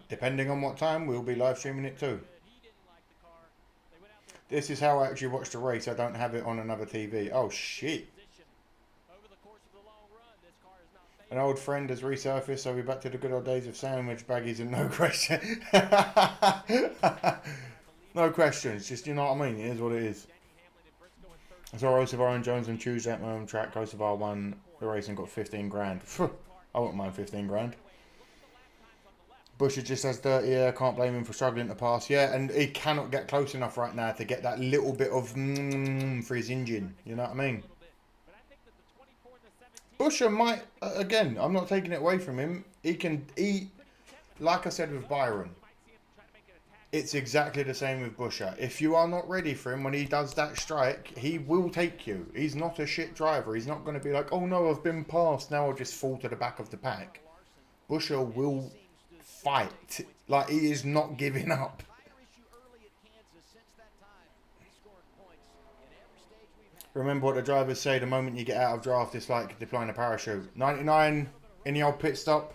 Depending on what time, we'll be live streaming it too. This is how I actually watch the race. I don't have it on another TV. Oh shit. An old friend has resurfaced, so we're back to the good old days of sandwich baggies and no question. No questions, just, you know what I mean? It is what it is. I saw Roosevelt and Jones on Tuesday at my own track. Roosevelt won the race and got 15 grand. I wouldn't mind 15 grand. Busher just has dirty air, can't blame him for struggling to pass. Yeah, and he cannot get close enough right now to get that little bit of for his engine. You know what I mean? Busher might, again, I'm not taking it away from him. He can eat, like I said with Byron. It's exactly the same with Busher. If you are not ready for him when he does that strike, he will take you. He's not a shit driver. He's not going to be like, oh no, I've been passed. Now I'll just fall to the back of the pack. Busher will fight. Like, he is not giving up. Remember what the drivers say, the moment you get out of draft, it's like deploying a parachute. 99 in the old pit stop.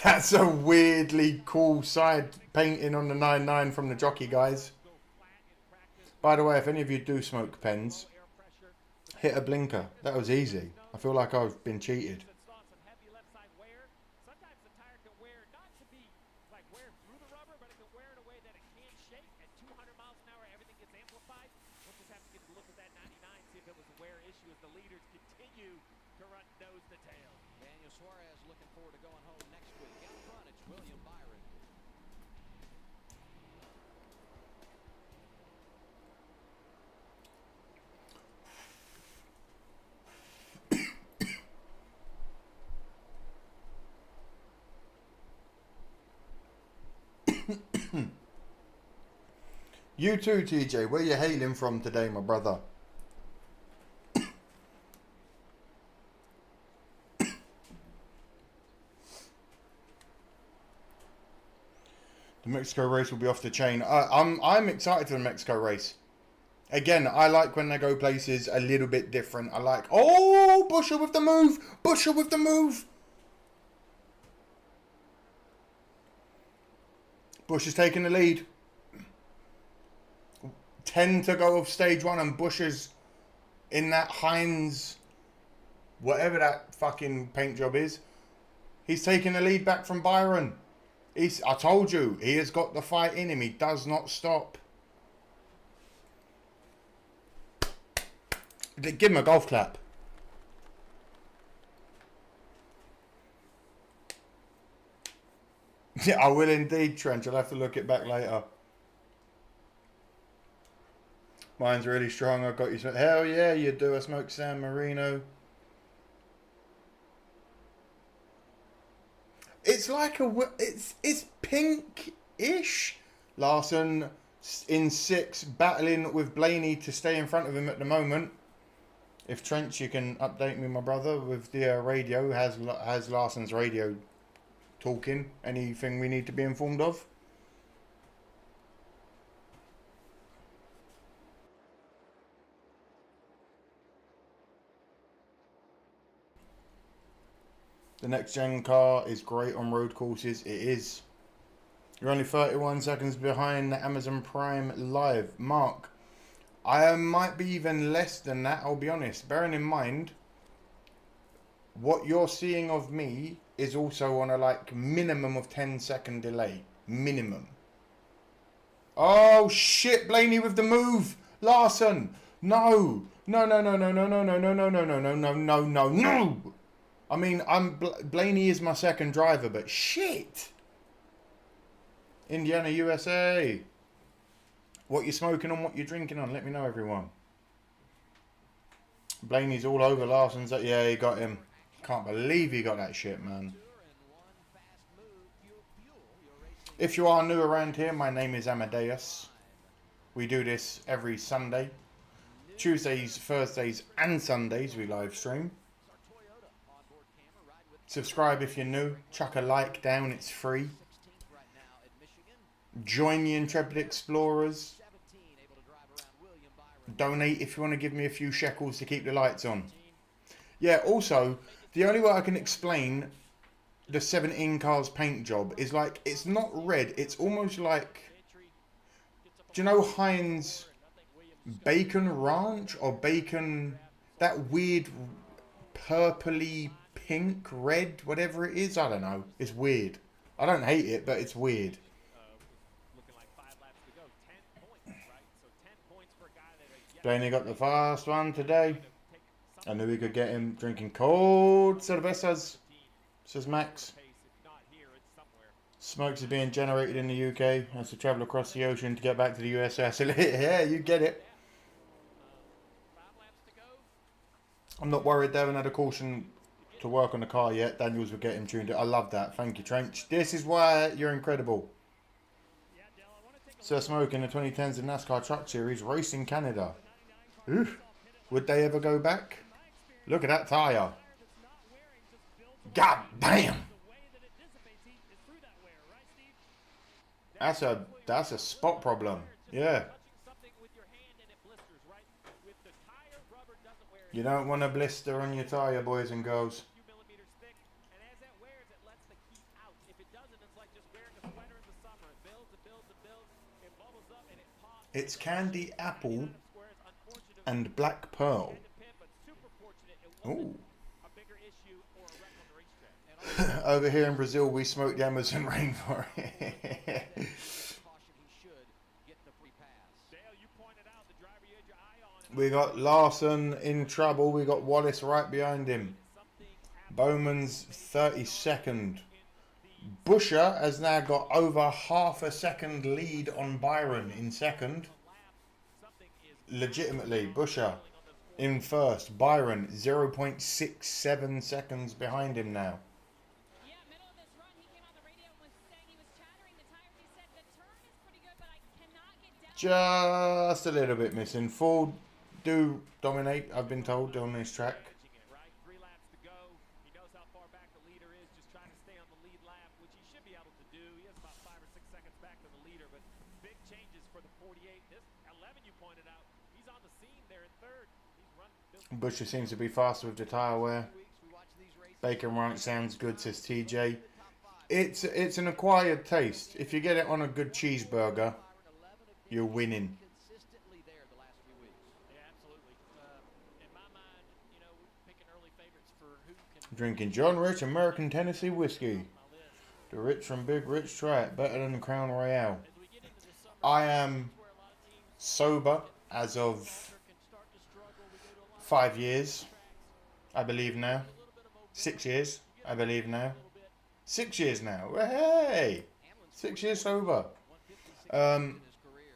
That's a weirdly cool side painting on the 99 from the jockey, guys. By the way, if any of you do smoke pens, hit a blinker. That was easy. I feel like I've been cheated. You too, TJ. Where you hailing from today, my brother? The Mexico race will be off the chain. I'm excited for the Mexico race. Again, I like when they go places a little bit different. I like, oh, Busher with the move. Busher with the move. Bush is taking the lead. 10 to go of stage 1 and Busher's in that Heinz, whatever that fucking paint job is. He's taking the lead back from Byron. I told you, he has got the fight in him. He does not stop. Give him a golf clap. Yeah, I will indeed, Trench. I'll have to look it back later. Mine's really strong. I got you. Hell yeah, you do. I smoke San Marino. It's like it's pink-ish. Larson in 6, battling with Blaney to stay in front of him at the moment. If Trench, you can update me, my brother, with the radio. Has Larson's radio talking? Anything we need to be informed of? The next gen car is great on road courses. It is. You're only 31 seconds behind the Amazon Prime Live. Mark, I might be even less than that, I'll be honest. Bearing in mind, what you're seeing of me is also on a like minimum of 10-second delay. Minimum. Oh shit, Blaney with the move. Larson. No. No, no, no, no, no, no, no, no, no, no, no, no, no, no, no, no. I mean, Blaney is my second driver, but shit. Indiana, USA. What you smoking on, what you drinking on, let me know, everyone. Blaney's all over Larson's. Yeah, he got him. Can't believe he got that shit, man. If you are new around here, my name is Amadeus. We do this every Sunday. Tuesdays, Thursdays and Sundays we live stream. Subscribe if you're new. Chuck a like down, it's free. Join the Intrepid Explorers. Donate if you want to give me a few shekels to keep the lights on. Yeah, also, the only way I can explain the 17 cars paint job is like, it's not red, it's almost like, do you know Heinz Bacon Ranch or Bacon, that weird purpley pink, red, whatever it is, I don't know. It's weird. I don't hate it, but it's weird. Blaney got the fast one today. I knew we could get him drinking cold cervezas, says Max. Smokes is being generated in the UK. Has to travel across the ocean to get back to the USA. So yeah, you get it. I'm not worried. They haven't had a caution to work on the car yet. Daniels will get him tuned. I love that. Thank you, Trench. This is why you're incredible. Sir Smoke in the 2010s Nascar Truck Series, racing Canada. Oof. Would they ever go back? Look at that tyre. God damn. That's a spot problem. Yeah. You don't want a blister on your tyre, boys and girls. It's candy apple and black pearl. Ooh. Over here in Brazil, we smoke the Amazon rainforest. We got Larson in trouble. We got Wallace right behind him. Bowman's 32nd. Busher has now got over half a second lead on Byron in second. Legitimately, Busher in first. Byron 0.67 seconds behind him now. Just a little bit missing. Ford do dominate, I've been told, on this track. Busher seems to be faster with the tyre wear. Bacon Ranch sounds good, says TJ. It's an acquired taste. If you get it on a good cheeseburger, you're winning. Consistently there the last few weeks. Yeah, absolutely. In my mind, you know, we're picking early favorites for who can Drinking John Rich American Tennessee whiskey. my list. The Rich from Big Rich, try it. Better than the Crown Royale. As we get into the summer, I am where a lot of teams sober as of can start to struggle, we go to a lot 5 years, I believe now. 6 years, I believe now. 6 years now. Hey! 6 years sober. In his career,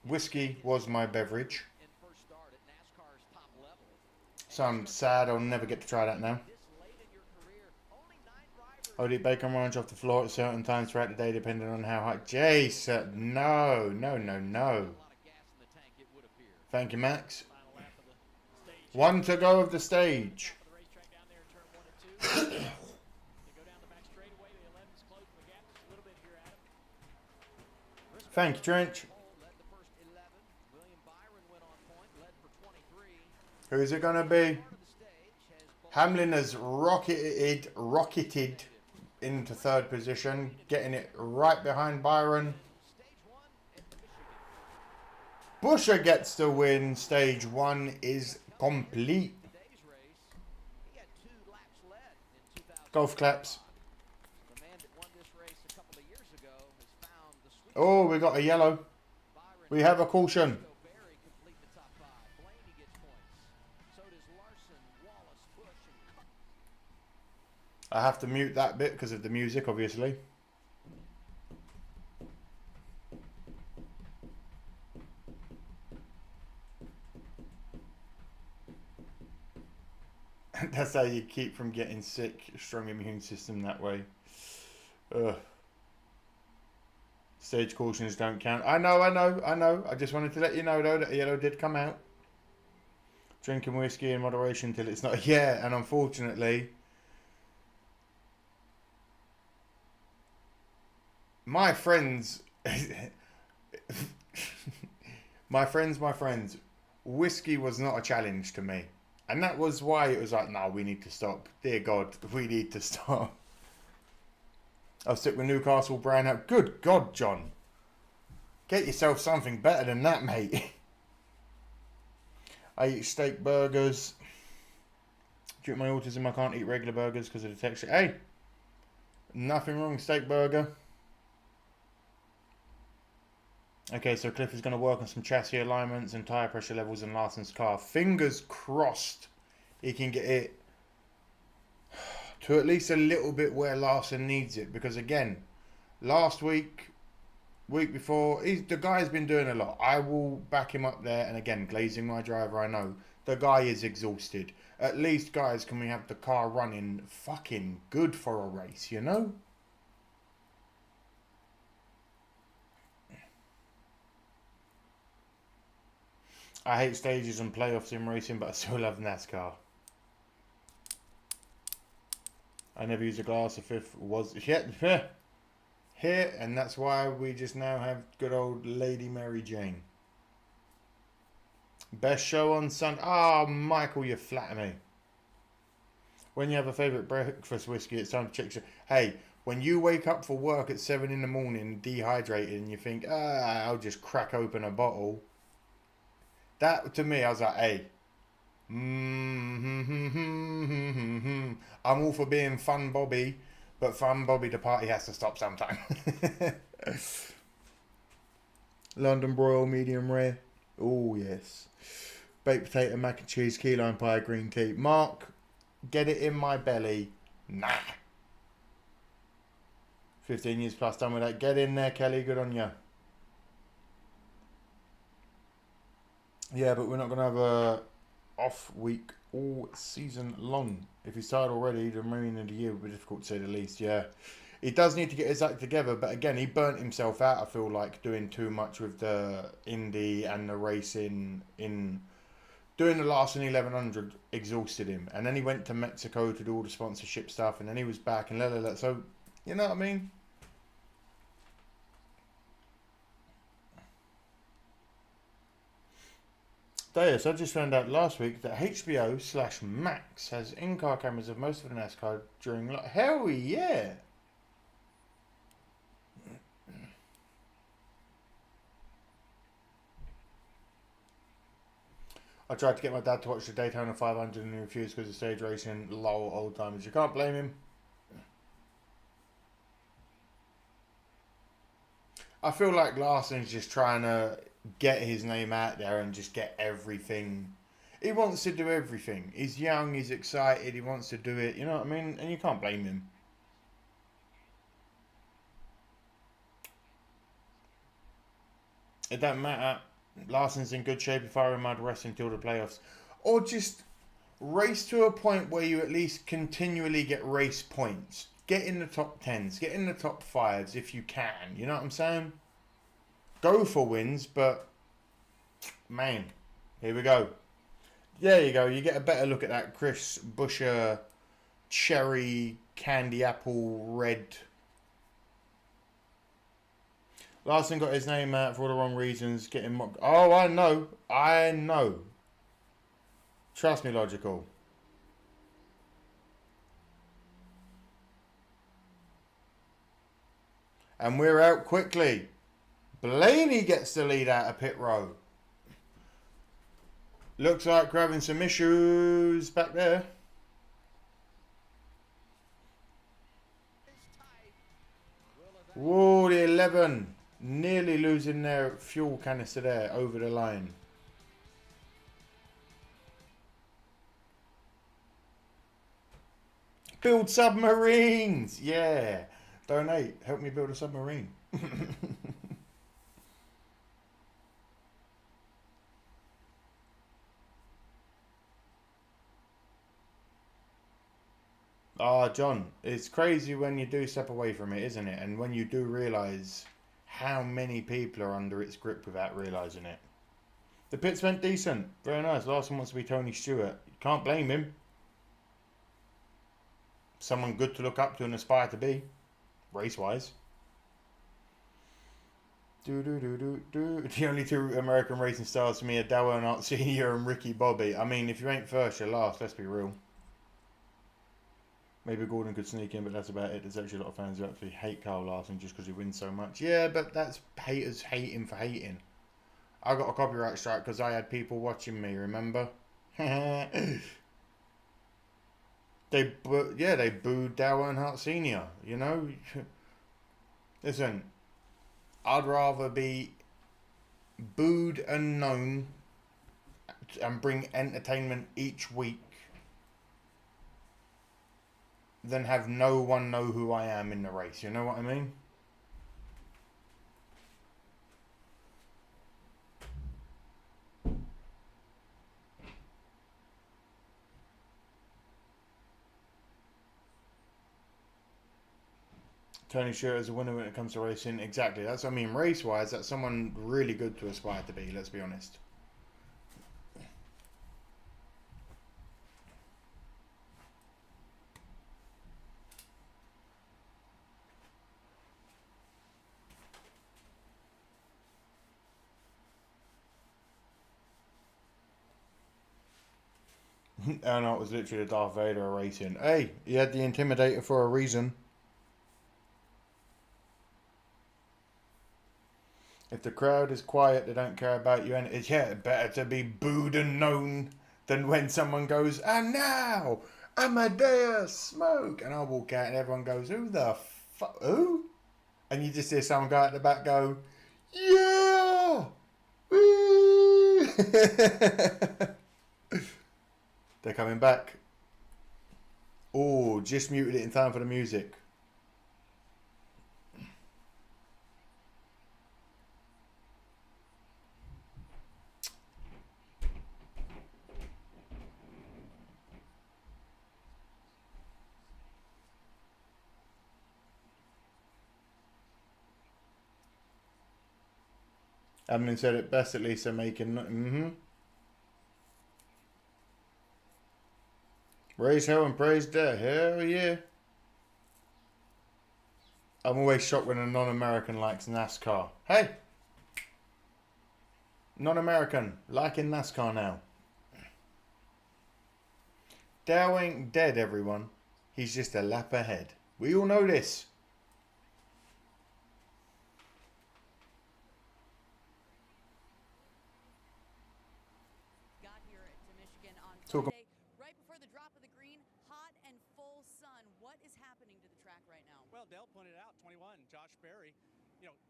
Whiskey was my beverage. and first start at NASCAR's top level. So I'm sad I'll never get to try that now. This late in your career, only 9 drivers. I'll eat bacon ranch off the floor at certain times throughout the day depending on how hot. Jason, no, no, no, no. A lot of gas in the tank, it would appear. Thank you, Max. final lap of the stage. One to go of the stage. For the racetrack down there in turn 1 and 2. They go down the back straightaway. The 11's closing the gap just a little bit here, Adam. Thank you, Trench. Led the first 11. William Byron went on point, led for 23. Who is it going to be? Part of the stage has Hamlin has rocketed into third position, getting it right behind Byron. stage 1 at Michigan. Busher gets the win. Stage 1 is complete. Today's race, he had 2 laps led in 2000. Golf claps. The man that won this race a couple of years ago has found the sweet Oh, we got a yellow. Byron. We have a caution. Barry complete the top 5. Blaney gets points. So does Larson, Wallace, Bush, and Cook. I have to mute that bit because of the music, obviously. That's how you keep from getting sick. Strong immune system that way. Ugh. Stage cautions don't count. I know. I just wanted to let you know though that yellow did come out. Drinking whiskey in moderation till it's not. Yeah, and unfortunately, my friends, my friends, whiskey was not a challenge to me. And that was why it was like, no, we need to stop. Dear God, we need to stop. I'll stick with Newcastle Brown out. Good God, John. Get yourself something better than that, mate. I eat steak burgers. Due to my autism, I can't eat regular burgers because of the texture. Hey, nothing wrong with steak burger. Okay, so Cliff is going to work on some chassis alignments and tyre pressure levels in Larson's car. Fingers crossed he can get it to at least a little bit where Larson needs it. Because again, last week, week before, the guy's been doing a lot. I will back him up there. And again, glazing my driver, I know. The guy is exhausted. At least, guys, can we have the car running fucking good for a race, you know? I hate stages and playoffs in racing, but I still love NASCAR. I never used a glass. A fifth was here, and that's why we just now have good old Lady Mary Jane. Best show on Sunday. Oh, Michael, you flatter me. When you have a favourite breakfast whiskey, it's time to check. Hey, when you wake up for work at 7 in the morning, dehydrated, and you think, I'll just crack open a bottle. That, to me, I was like, hey. I'm all for being fun Bobby, but fun Bobby, the party has to stop sometime. London broil, medium rare. Oh, yes. Baked potato, mac and cheese, key lime pie, green tea. Mark, get it in my belly. Nah. 15 years plus done with that. Get in there, Kelly. Good on you. Yeah, but we're not going to have a off week all season long. If he started already, the remaining of the year would be difficult to say the least, yeah. He does need to get his act together, but again, he burnt himself out, I feel like, doing too much with the Indy and the racing in... Doing the Larson 1100 exhausted him. And then he went to Mexico to do all the sponsorship stuff, and then he was back and So, you know what I mean? Deus, I just found out last week that HBO/Max has in-car cameras of most of the NASCAR during... Hell yeah! I tried to get my dad to watch the Daytona 500 and he refused because of stage racing. Lol, old timers. You can't blame him. I feel like Larson's just trying to get his name out there and just get everything. He wants to do everything. He's young, he's excited, he wants to do it. You know what I mean? And you can't blame him. It don't matter. Larson's in good shape. If I were him, I'd rest until the playoffs. Or just race to a point where you at least continually get race points. Get in the top 10s. Get in the top 5s if you can. You know what I'm saying? Go for wins, but... Man. Here we go. There you go. You get a better look at that Chris Buescher cherry candy apple red. Larson got his name out for all the wrong reasons. Getting mocked. Oh, I know. I know. Trust me, logical. And we're out quickly. Blaney gets the lead out of pit row. Looks like we're having some issues back there. Whoa, the 11. Nearly losing their fuel canister there over the line. Build submarines! Yeah. Donate. Help me build a submarine. Ah, John, it's crazy when you do step away from it, isn't it? And when you do realise how many people are under its grip without realising it. The pits went decent. Very nice. Last one wants to be Tony Stewart. Can't blame him. Someone good to look up to and aspire to be. Race-wise. The only two American racing stars for me are Dale Earnhardt Sr. and Ricky Bobby. I mean, if you ain't first, you're last. Let's be real. Maybe Gordon could sneak in, but that's about it. There's actually a lot of fans who actually hate Kyle Larson just because he wins so much. Yeah, but that's haters hating for hating. I got a copyright strike because I had people watching me, remember? They booed Dale Earnhardt Sr., you know? Listen, I'd rather be booed and known and bring entertainment each week than have no one know who I am in the race. You know what I mean? Tony Stewart is a winner when it comes to racing. Exactly. That's what I mean. Race-wise, that's someone really good to aspire to be. Let's be honest. Oh no, it was literally the Darth Vader of racing. Hey, he had the Intimidator for a reason. If the crowd is quiet, they don't care about you. And it's better to be booed and known than when someone goes, and now Amadeus Smoke, and I walk out and everyone goes, who the fuck? Who? And you just hear someone go out the back go, yeah, woo. They're coming back. Oh, just muted it in time for the music. Admin said it best, at least they're making... Raise hell and praise death. Hell yeah. I'm always shocked when a non-American likes NASCAR. Hey! Non-American, like in NASCAR now. Dale ain't dead, everyone. He's just a lap ahead. We all know this. Got here to Michigan on Talk Friday, right before the drop of the green, hot and full sun. What is happening to the track right now? Well, Dale pointed out, 21, Josh Berry,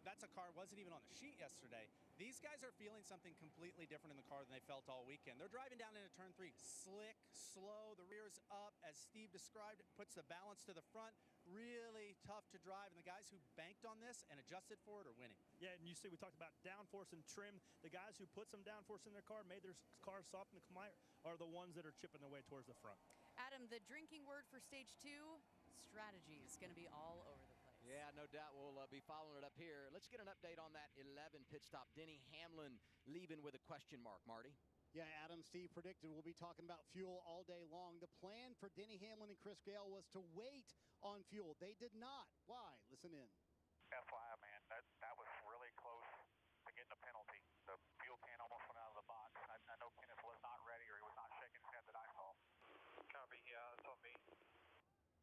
that's a car wasn't even on the sheet yesterday. These guys are feeling something completely different in the car than they felt all weekend. They're driving down into turn 3, slick, slow, the rear's up, as Steve described, it puts the balance to the front. Really tough to drive, and the guys who banked on this and adjusted for it are winning. Yeah, and you see we talked about downforce and trim. The guys who put some downforce in their car, made their car soft and quiet, are the ones that are chipping their way towards the front. Adam, the drinking word for stage 2, strategy, is going to be all over the place. Yeah, no doubt we'll be following it up here. Let's get an update on that 11 pit stop. Denny Hamlin leaving with a question mark, Marty. Yeah, Adam, Steve predicted we'll be talking about fuel all day long. The plan for Denny Hamlin and Chris Gale was to wait on fuel. They did not. Why? Listen in. FYI, man, that was really close to getting a penalty. The fuel can almost went out of the box. I know Kenneth was not ready, or he was not shaking his head that I saw. Copy, yeah, it's on me.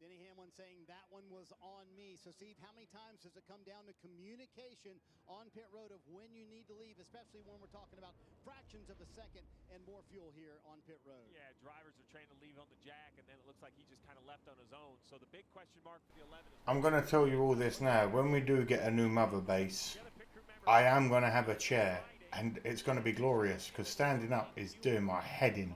Denny Hamlin saying that one was on me. So, Steve, how many times does it come down to communication on pit road of when you need to leave, especially when we're talking about fractions of a second and more fuel here on pit road? Yeah, drivers are trying to leave on the jack, and then it looks like he just kind of left on his own. So the big question mark for the 11 is... I'm going to tell you all this now. When we do get a new mother base, I am going to have a chair, and it's going to be glorious, because standing up is doing my head in.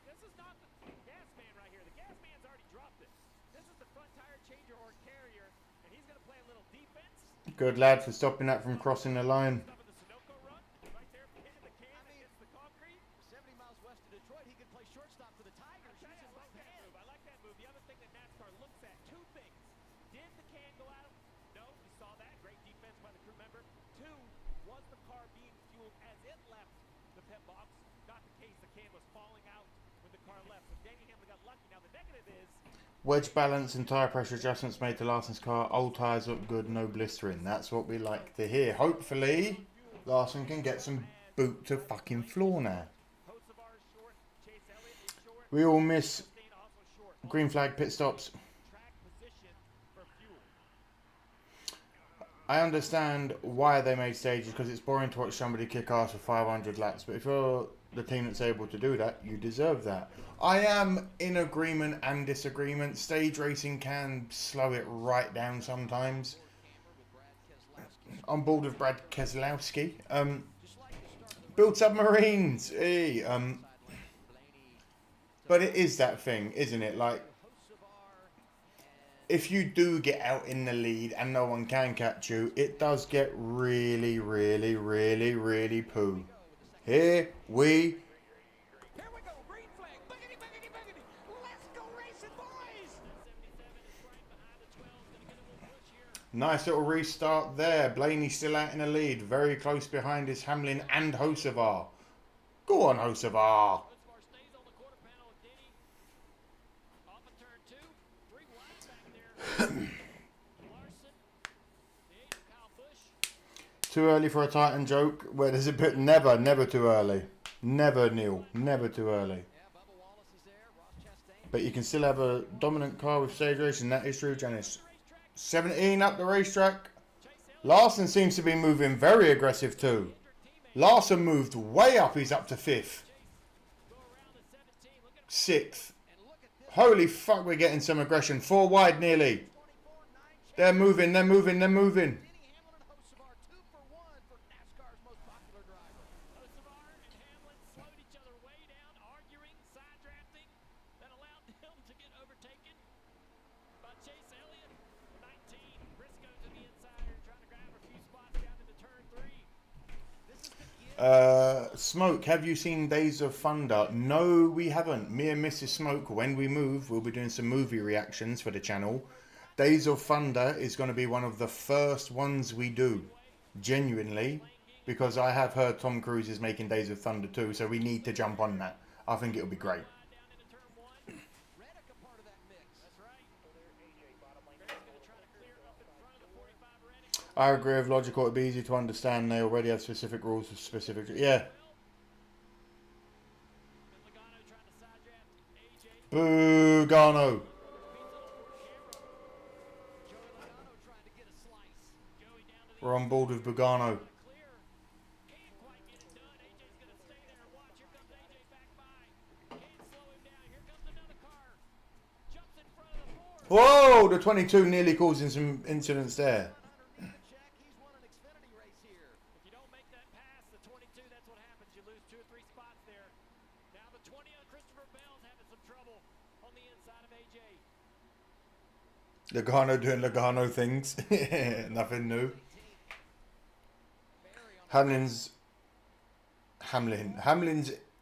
This is not the gas man right here. The gas man's already dropped it. This is the front tire changer or carrier, and he's going to play a little defense. Good lad for stopping that from crossing the line. Stuff in the Sunoco run, right there, hitting the can against the concrete. 70 miles west of Detroit, he could play shortstop for the Tigers. I like that move. I like that move. The other thing that NASCAR looks at, two things. Did the can go out? No, we saw that. Great defense by the crew member. Two, was the car being fueled as it left the pit box? Not the case. The can was falling out when the car left. So Denny Hamlin got lucky. Now the negative is... Wedge balance and tyre pressure adjustments made to Larson's car. Old tyres look good, no blistering. That's what we like to hear. Hopefully, Larson can get some boot to fucking floor now. We all miss green flag pit stops. I understand why they made stages, because it's boring to watch somebody kick ass for 500 laps. But if you're the team that's able to do that, you deserve that. I am in agreement and disagreement. Stage racing can slow it right down sometimes. On board with Brad Keselowski. Build submarines. Hey, but it is that thing, isn't it? Like, if you do get out in the lead and no one can catch you, it does get really, really, really, really poo. Here we go, green flag. Boogity, boogity, boogity. Let's go racing, boys. Nice little restart there. Blaney's still out in the lead. Very close behind is Hamlin and Hocevar. Go on, Hocevar. Too early for a Titan joke? Where does it put never, never too early. Never, Neil. Never too early. But you can still have a dominant car with stage racing. That is true, Janice. 17 up the racetrack. Larson seems to be moving very aggressive too. Larson moved way up. He's up to 5th. 6th. Holy fuck, we're getting some aggression. 4 wide nearly. They're moving, they're moving, they're moving. Smoke, have you seen Days of Thunder? No, we haven't. Me and Mrs. Smoke, when we move, we'll be doing some movie reactions for the channel. Days of Thunder is going to be one of the first ones we do. Genuinely. Because I have heard Tom Cruise is making Days of Thunder too, so we need to jump on that. I think it'll be great. I agree with logical. It'd be easy to understand. They already have specific rules for specific. Yeah. Bugano. We're on board with Bugano. Whoa, the 22 nearly causing some incidents there. If you don't make that pass, the 22, that's what happens. You lose 2 or 3 spots there. Now the 20 on Christopher Bell's having some trouble on the inside of AJ. Logano doing Logano things. Nothing new. Hamlin's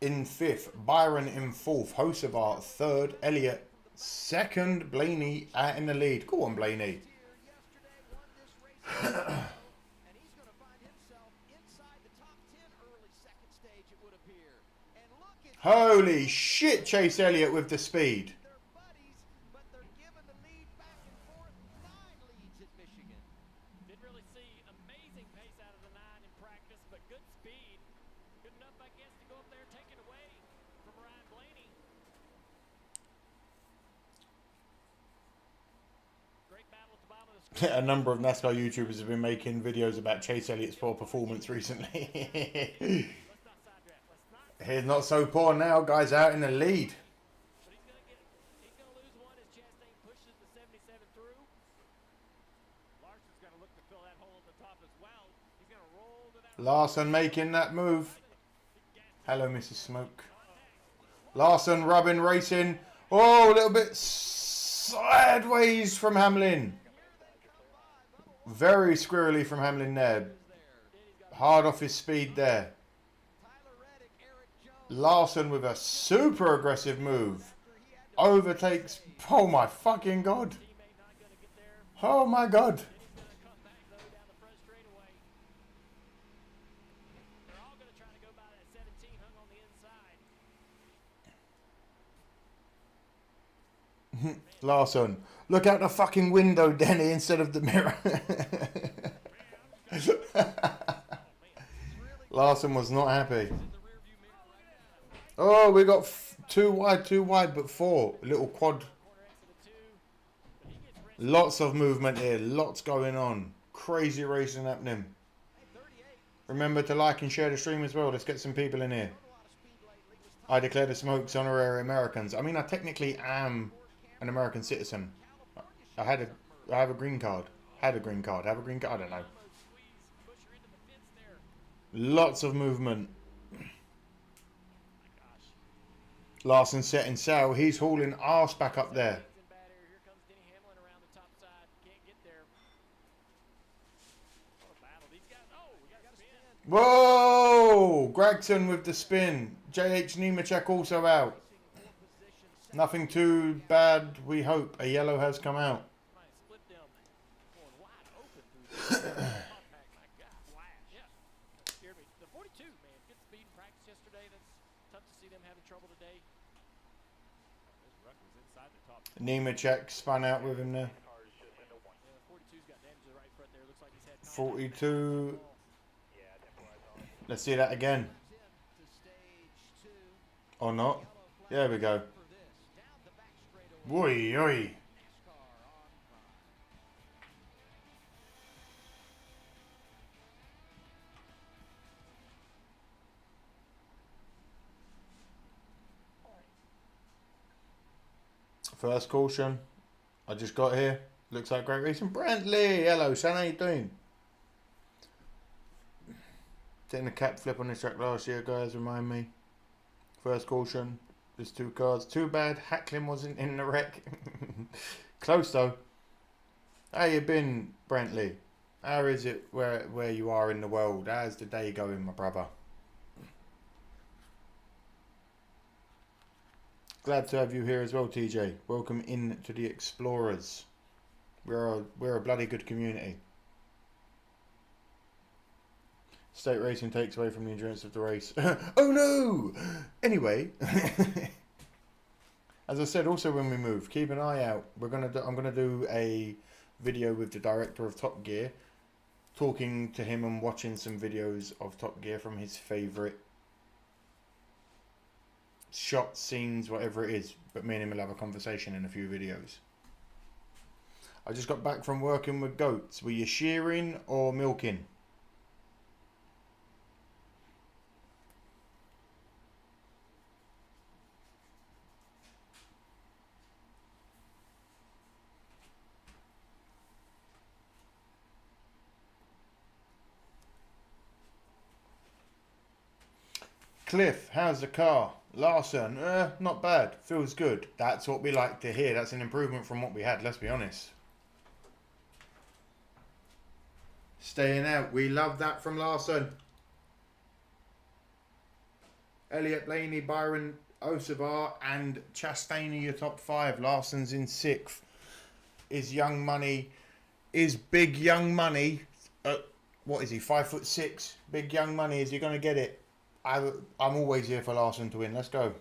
in 5th. Byron in 4th. Hosevart 3rd. Elliott 2nd. Blaney out in the lead. Go on, Blaney. Holy shit, Chase Elliott with the speed. Didn't really see amazing pace out of the 9 in practice, but good speed. Good enough, I guess, to go up there and take it away from Ryan Blaney. Great battle at the bottom of the screen. A number of NASCAR YouTubers have been making videos about Chase Elliott's poor performance recently. He's not so poor now, guys out in the lead. But he's gonna lose one as Chastain pushes the 77 through. Larson's gonna look to fill that hole at the top as well. He's gonna roll to that. Larson making that move. Hello, Mrs. Smoke. Larson rubbing, racing. Oh, a little bit sideways from Hamlin. Very squirrely from Hamlin there. Hard off his speed there. Larson with a super aggressive move. Overtakes. Oh my fucking god. Oh my god. Larson, look out the fucking window, Denny, instead of the mirror. Larson was not happy. Oh, we got two wide, but 4. A little quad. Lots of movement here. Lots going on. Crazy racing happening. Remember to like and share the stream as well. Let's get some people in here. I declare the Smokes honorary Americans. I mean, I technically am an American citizen. I have a green card. Had a green card. Have a green card. I don't know. Lots of movement. Larson setting sail. He's hauling arse back up there. Whoa! Gregson with the spin. JH Nemechek also out. Nothing too bad, we hope. A yellow has come out. Nemechek spun out with him there. 42. Let's see that again. Or not. There we go. Oi, oi. First caution. I just got here. Looks like great racing. Brantley, hello, son. How you doing? Taking a cap flip on this track last year, guys. Remind me. First caution. There's 2 cars. Too bad Hacklin wasn't in the wreck. Close though. How you been, Brantley? How is it where you are in the world? How's the day going, my brother? Glad to have you here as well, TJ. Welcome in to the Explorers. We're a bloody good community. State racing takes away from the endurance of the race. Oh no! Anyway, as I said, also when we move, keep an eye out. I'm gonna do a video with the director of Top Gear talking to him and watching some videos of Top Gear from his favourite shots, scenes, whatever it is. But me and him will have a conversation in a few videos. I just got back from working with goats. Were you shearing or milking? Cliff, how's the car? Larson, not bad. Feels good. That's what we like to hear. That's an improvement from what we had, let's be honest. Staying out. We love that from Larson. Elliot Blaney, Byron Osavar and Chastain are your top 5. Larson's in 6th. Is Young Money, is Big Young Money, what is he, 5'6"? Big Young Money, is he going to get it? I'm always here for Larson to win. Let's go.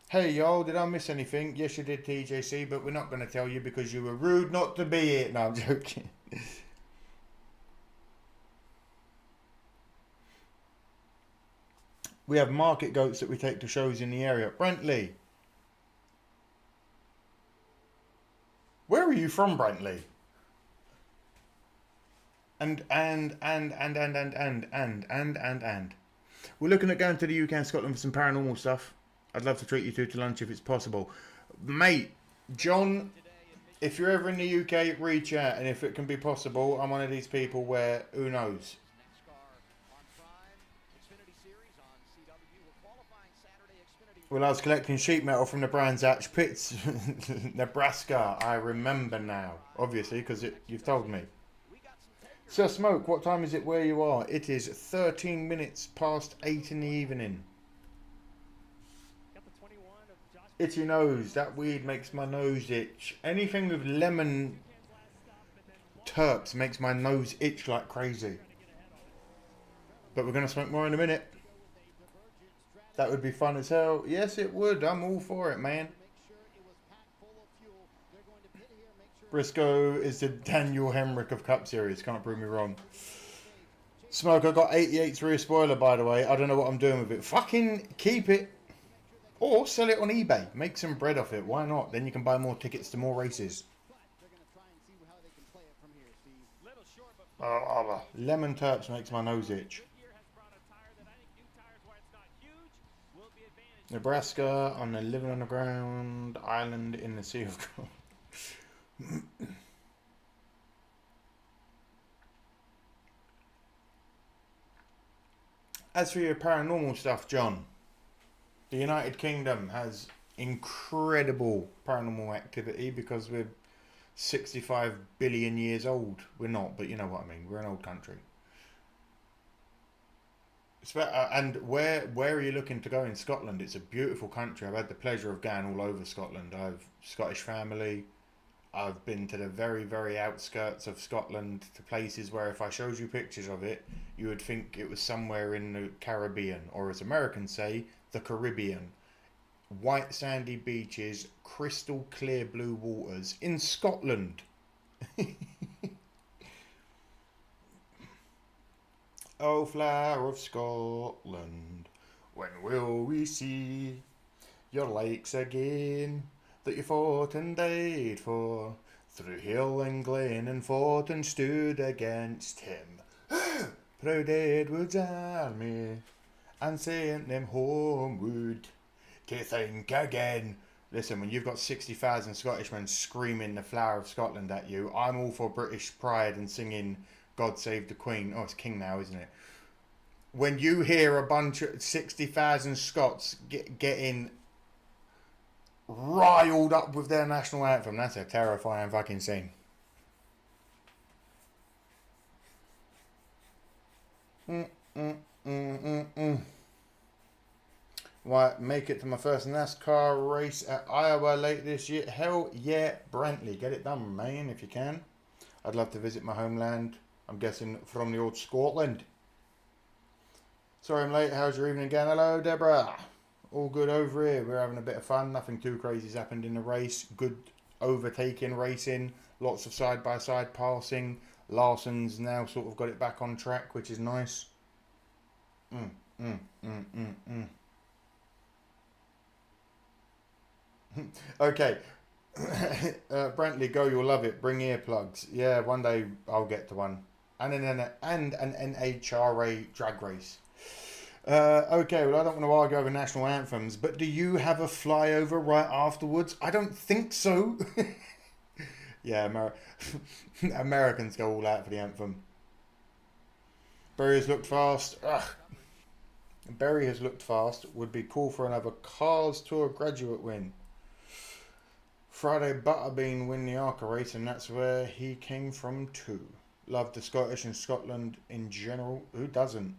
Hey, y'all, did I miss anything? Yes, you did, TJC, but we're not going to tell you because you were rude not to be here. No, I'm joking. We have market goats that we take to shows in the area. Brentley. Where are you from, Brentley? And. We're looking at going to the UK and Scotland for some paranormal stuff. I'd love to treat you two to lunch if it's possible. Mate, John, if you're ever in the UK, reach out. And if it can be possible, I'm one of these people where, who knows? Well, I was collecting sheet metal from the Brands Hatch pits, Nebraska. I remember now, obviously, because you've told me. Sir Smoke, what time is it where you are? It is 13 minutes past 8 in the evening. Itchy nose. That weed makes my nose itch. Anything with lemon terps makes my nose itch like crazy. But we're going to smoke more in a minute. That would be fun as hell. Yes, it would. I'm all for it, man. Briscoe is the Daniel Hemrick of Cup Series. Can't prove me wrong. Smoke, I got 88's rear spoiler, by the way. I don't know what I'm doing with it. Fucking keep it. Or sell it on eBay. Make some bread off it. Why not? Then you can buy more tickets to more races. Lemon terps makes my nose itch. Nebraska on a living on the ground island in the Sea of Gold. As for your paranormal stuff, John, the United Kingdom has incredible paranormal activity because we're 65 billion years old. We're not, but you know what I mean. We're an old country. And where are you looking to go in Scotland? It's a beautiful country. I've had the pleasure of going all over Scotland. I have Scottish family. I've been to the very, very outskirts of Scotland, to places where if I showed you pictures of it, you would think it was somewhere in the Caribbean, or as Americans say, the Caribbean. White sandy beaches, crystal clear blue waters in Scotland. Oh, flower of Scotland, when will we see your likes again, that you fought and died for, through hill and glen and fought and stood against him, proud Edward's army, and sent them homeward to think again. Listen, when you've got 60,000 Scottishmen screaming the flower of Scotland at you, I'm all for British pride and singing God Save the Queen. Oh, it's King now, isn't it? When you hear a bunch of 60,000 Scots getting riled up with their national anthem, that's a terrifying fucking scene. Right, make it to my first NASCAR race at Iowa late this year. Hell yeah, Brantley. Get it done, man, if you can. I'd love to visit my homeland. I'm guessing from the old Scotland. Sorry I'm late. How's your evening again? Hello, Deborah. All good over here. We're having a bit of fun. Nothing too crazy's happened in the race. Good overtaking racing. Lots of side-by-side passing. Larson's now sort of got it back on track, which is nice. Okay. Brantley, go, you'll love it. Bring earplugs. Yeah, one day I'll get to one. And an NHRA drag race. Okay, well, I don't want to argue over national anthems, but do you have a flyover right afterwards? I don't think so. Yeah, Americans go all out for the anthem. Berry has looked fast. Ugh. Berry has looked fast. Would be cool for another Cars Tour graduate win. Friday Butterbean win the ARCA race, and that's where he came from too. Love the Scottish and Scotland in general. Who doesn't?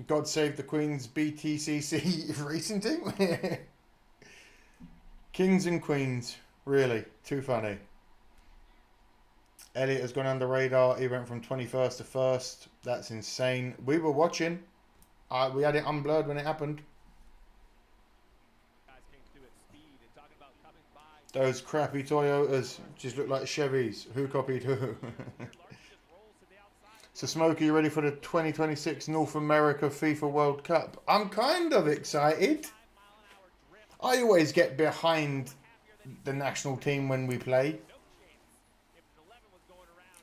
God save the Queen's BTCC racing team. Kings and Queens. Really. Too funny. Elliot has gone under radar. He went from 21st to 1st. That's insane. We were watching. We had it unblurred when it happened. Those crappy Toyotas just look like Chevys. Who copied who? So, Smokey, you ready for the 2026 North America FIFA World Cup? I'm kind of excited. I always get behind the national team when we play.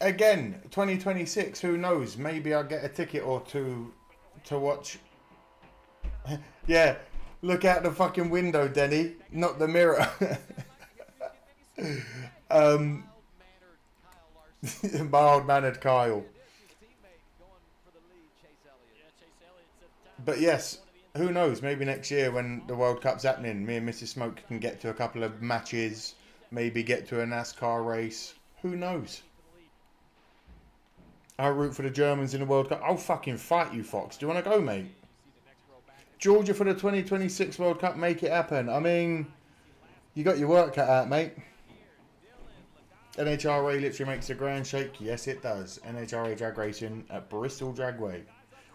Again, 2026, who knows? Maybe I'll get a ticket or two to watch. Yeah, look out the fucking window, Denny. Not the mirror. Mild-mannered Kyle. But yes, who knows? Maybe next year when the World Cup's happening, me and Mrs. Smoke can get to a couple of matches, maybe get to a NASCAR race. Who knows? I'll root for the Germans in the World Cup. I'll fucking fight you, Fox. Do you want to go, mate? Georgia for the 2026 World Cup. Make it happen. I mean, you got your work cut out, mate. NHRA literally makes a grand shake. Yes, it does. NHRA drag racing at Bristol Dragway,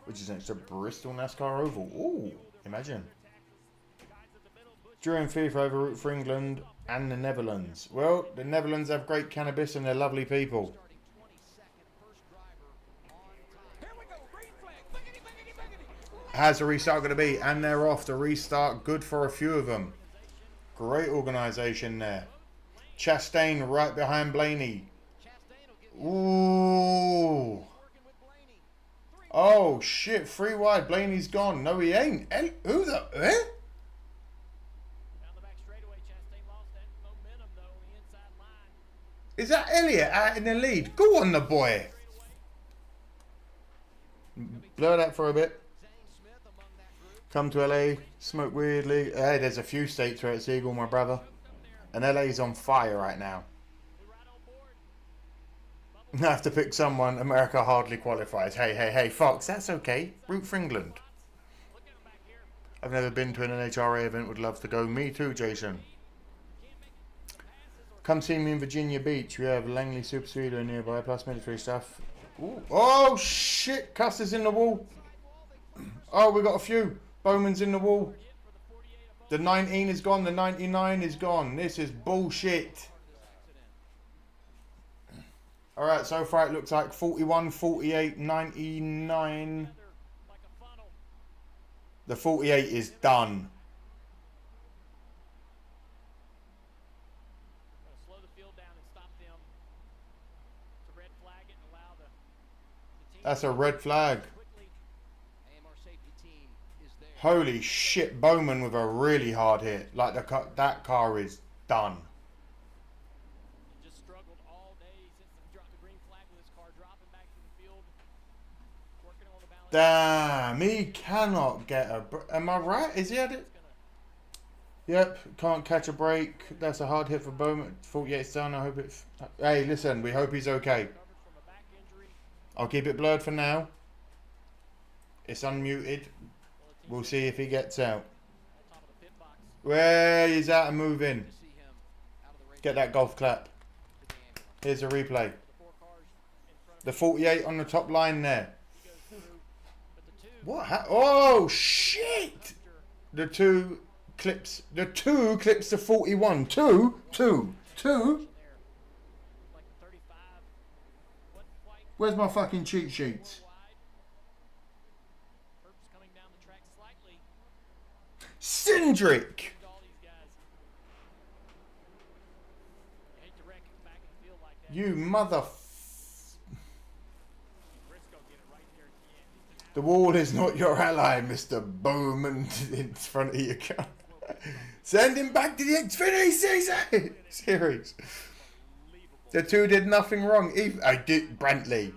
which is next to Bristol NASCAR Oval. Ooh, imagine. During FIFA, over route for England and the Netherlands. Well, the Netherlands have great cannabis and they're lovely people. How's the restart going to be? And they're off. The restart, good for a few of them. Great organisation there. Chastain right behind Blaney. Ooh. Oh, shit. 3 wide. Blaney's gone. No, he ain't. Who's up? Eh? Is that Elliot out in the lead? Go on, the boy. Blur that for a bit. Come to LA. Smoke weirdly. Hey, there's a few states where it's legal, my brother. And LA's on fire right now. I have to pick someone. America hardly qualifies. Hey, Fox, that's okay. Root for England. I've never been to an NHRA event. Would love to go. Me too, Jason. Come see me in Virginia Beach. We have Langley Super Speedway nearby, plus military stuff. Ooh. Oh, shit. Custer's in the wall. Oh, we got a few. Bowman's in the wall. The 19 is gone. The 99 is gone. This is bullshit. Alright, so far it looks like 41, 48, 99. The 48 is done. That's a red flag. Holy shit, Bowman with a really hard hit. Like that car is done. Damn, he cannot get a... Am I right? Is he at it? Yep, can't catch a break. That's a hard hit for Bowman. 48's done. I hope it's... Hey, listen, we hope he's okay. I'll keep it blurred for now. It's unmuted. We'll see if he gets out. Where he's out and moving. Get that golf clap. Here's a replay. The 48 on the top line there. What? Oh shit! The two clips the 41. Two. Where's my fucking cheat sheets? Herb's coming down the track slightly. Cindric! All these guys. You hate to wreck back in the field like that. You mother... Briscoe get it right there at the end. The wall is not your ally, Mr. Bowman, in front of your car. Send him back to the Xfinity series. The two did nothing wrong. I did, Brantley.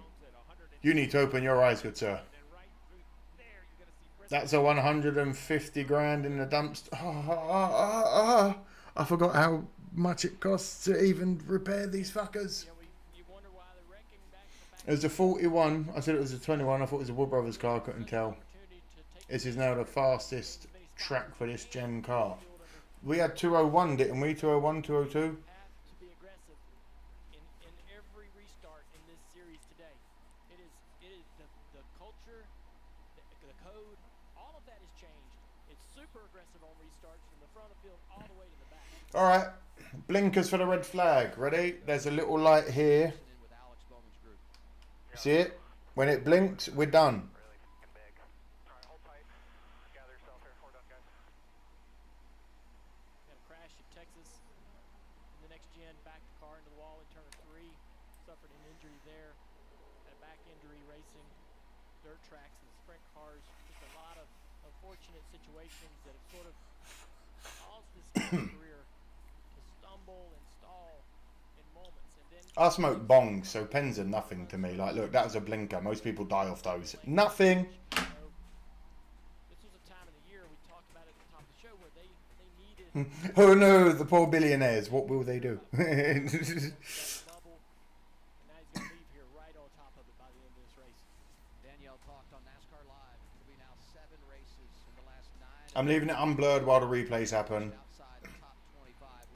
You need to open your eyes, good sir. That's a 150 grand in the dumpster. I forgot how much it costs to even repair these fuckers. It was a 41. I said it was a 21. I thought it was a Wood Brothers car. I couldn't tell. This is now the fastest track for this gen car. We had 201, didn't we? 201, 202. Alright, blinkers for the red flag. Ready? There's a little light here. See it? When it blinks, we're done. I smoke bongs, so pens are nothing to me. Like, look, that was a blinker. Most people die off those. Nothing. This was a time of the year we talked about it at the top of the show where they needed. Oh no, the poor billionaires. What will they do? I'm leaving it unblurred while the replays happen.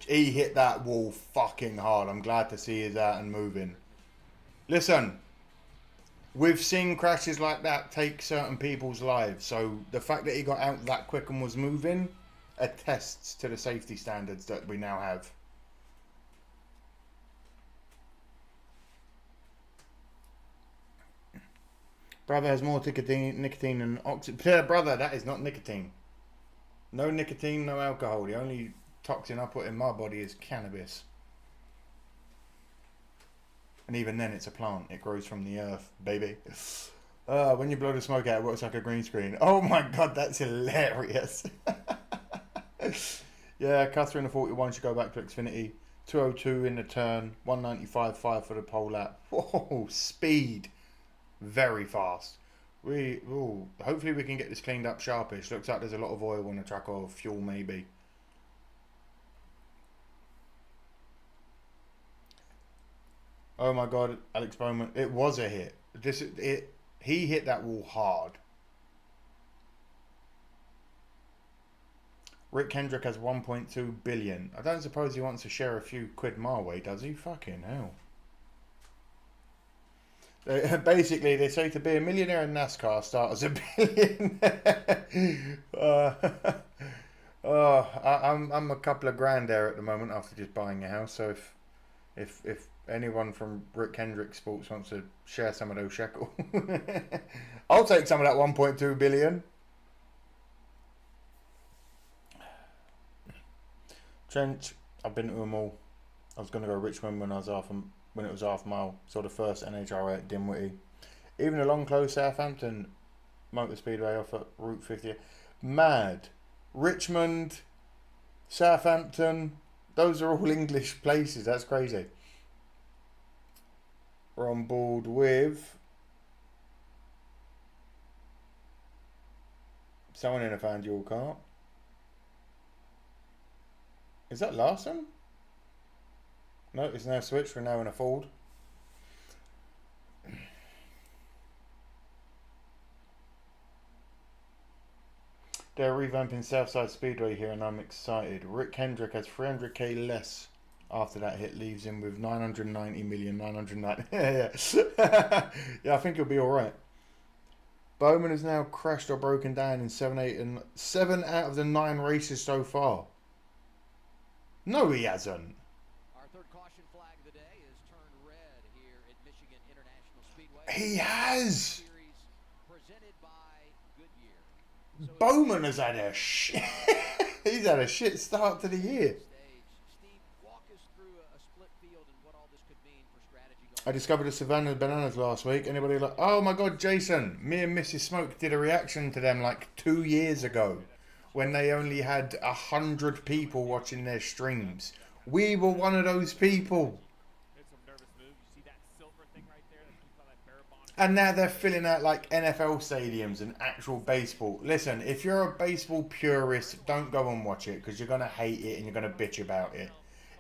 He hit that wall fucking hard. I'm glad to see he's out and moving. Listen, we've seen crashes like that take certain people's lives. So the fact that he got out that quick and was moving attests to the safety standards that we now have. Brother has more nicotine than oxygen. Brother, that is not nicotine. No nicotine, no alcohol. The only toxin I put in my body is cannabis. And even then it's a plant. It grows from the earth, baby. When you blow the smoke out, it works like a green screen. Oh my god, that's hilarious. Yeah, Custer in the 41 should go back to Xfinity. 202 in the turn. 195.5 for the pole lap. Whoa, speed. Very fast. Hopefully we can get this cleaned up sharpish. Looks like there's a lot of oil on the track, or fuel maybe. Oh my god, Alex Bowman. It was a hit. He hit that wall hard. Rick Kendrick has 1.2 billion. I don't suppose he wants to share a few quid my way, does he? Fucking hell. Basically, they say to be a millionaire in NASCAR, start as a billionaire. I'm a couple of grand there at the moment after just buying a house. So if anyone from Rick Kendrick Sports wants to share some of those shekel, I'll take some of that 1.2 billion. Trench, I've been to them all. I was going to go Richmond when it was half mile. Saw the first NHRA at Dinwiddie. Even along close Southampton Motor Speedway off at Route 50. Mad. Richmond, Southampton, those are all English places. That's crazy. We're on board with someone in a fan dual car. Is that Larson? No, it's now switched. We're now in a Ford. They're revamping Southside Speedway here and I'm excited. Rick Kendrick has 300k less after that hit, leaves him with 990 million, 990. Yeah. Yeah, I think he'll be alright. Bowman has now crashed or broken down in 7 out of the 9 races so far. No, he hasn't. Our third caution flag of the day is turned red here at Michigan International Speedway. He has. Series presented by Goodyear. Bowman has had a shit. He's had a shit start to the year. Steve, walk us through a split field and what all this could mean for strategy going I discovered the Savannah Bananas last week. Anybody like, oh my god, Jason, me and Mrs. Smoke did a reaction to them like 2 years ago when they only had 100 people watching their streams. We were one of those people. And now they're filling out like NFL stadiums and actual baseball. Listen, if you're a baseball purist, don't go and watch it because you're going to hate it and you're going to bitch about it.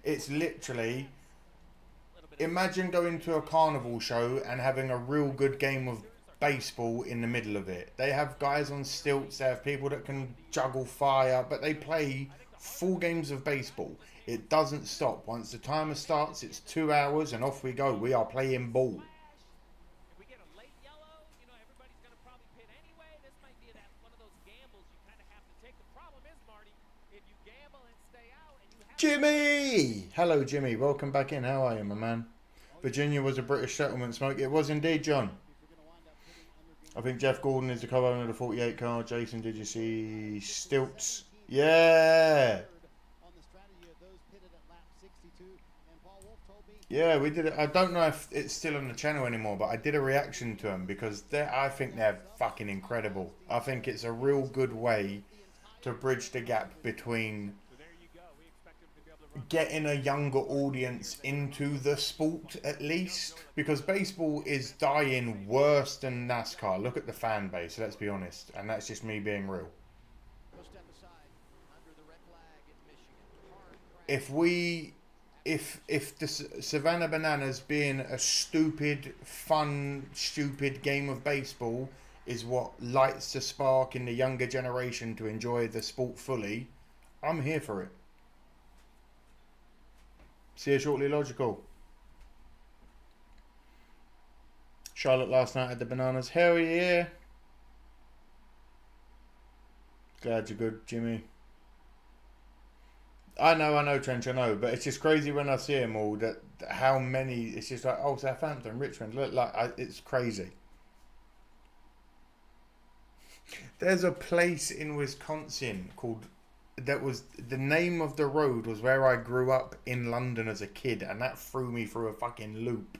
It's literally, imagine going to a carnival show and having a real good game of baseball in the middle of it. They have guys on stilts, they have people that can juggle fire, but they play full games of baseball. It doesn't stop. Once the timer starts, it's 2 hours and off we go. We are playing ball. If we get a late yellow, you know, everybody's going to probably pit anyway. This might be one of those gambles you kind of have to take. The problem is, Marty, if you gamble and stay out and you have... Jimmy! Hello, Jimmy. Welcome back in. How are you, my man? Virginia was a British settlement, Smoke. It was indeed, John. I think Jeff Gordon is the co-owner of the 48 car. Jason, did you see Stilts? Yeah! Yeah, we did it. I don't know if it's still on the channel anymore, but I did a reaction to them because I think they're fucking incredible. I think it's a real good way to bridge the gap between getting a younger audience into the sport, at least, because baseball is dying worse than NASCAR. Look at the fan base, let's be honest, and that's just me being real. If the Savannah Bananas being a stupid, fun, stupid game of baseball is what lights the spark in the younger generation to enjoy the sport fully, I'm here for it. See you shortly, Logical. Charlotte last night at the Bananas. Hell yeah. Glad you're good, Jimmy. I know, Trench, I know. But it's just crazy when I see them all, that how many, it's just like, oh, Southampton, Richmond, look, like, it's crazy. There's a place in Wisconsin called, that was, the name of the road was where I grew up in London as a kid, and that threw me through a fucking loop.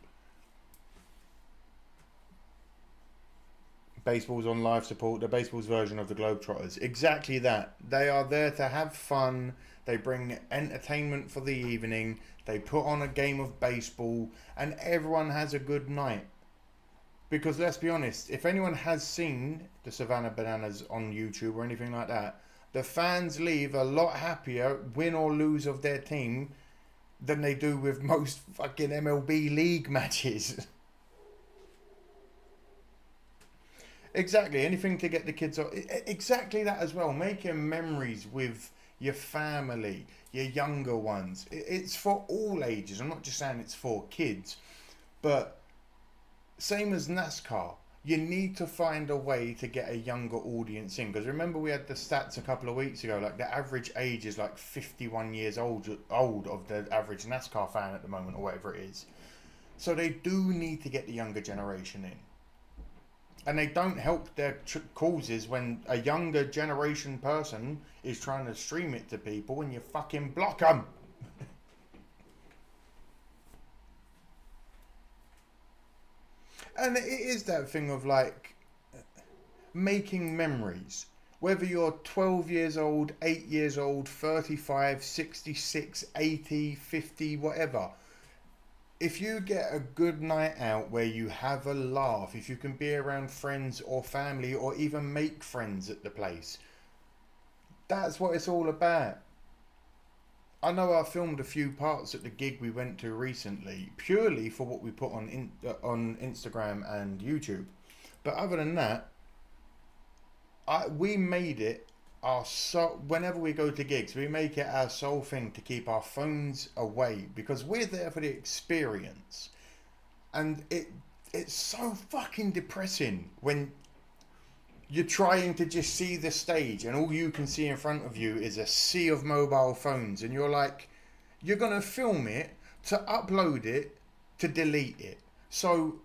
Baseball's on live support, the baseball's version of the Globetrotters. Exactly that. They are there to have fun. They bring entertainment for the evening. They put on a game of baseball, and everyone has a good night. Because let's be honest, if anyone has seen the Savannah Bananas on YouTube or anything like that, the fans leave a lot happier, win or lose of their team, than they do with most fucking MLB league matches. Exactly, anything to get the kids off. Exactly that as well. Making memories with your family, your younger ones. It's for all ages. I'm not just saying it's for kids, but same as NASCAR. You need to find a way to get a younger audience in. Because remember we had the stats a couple of weeks ago, like the average age is like 51 years old of the average NASCAR fan at the moment, or whatever it is. So they do need to get the younger generation in. And they don't help their causes when a younger generation person is trying to stream it to people and you fucking block them. And it is that thing of like making memories. Whether you're 12 years old, 8 years old, 35, 66, 80, 50, whatever. If you get a good night out where you have a laugh, if you can be around friends or family or even make friends at the place, that's what it's all about. I know I filmed a few parts at the gig we went to recently, purely for what we put on Instagram and YouTube. But other than that, we made it our whenever we go to gigs, we make it our sole thing to keep our phones away, because we're there for the experience. And it's so fucking depressing when you're trying to just see the stage and all you can see in front of you is a sea of mobile phones, and you're like, you're gonna film it to upload it to delete it. So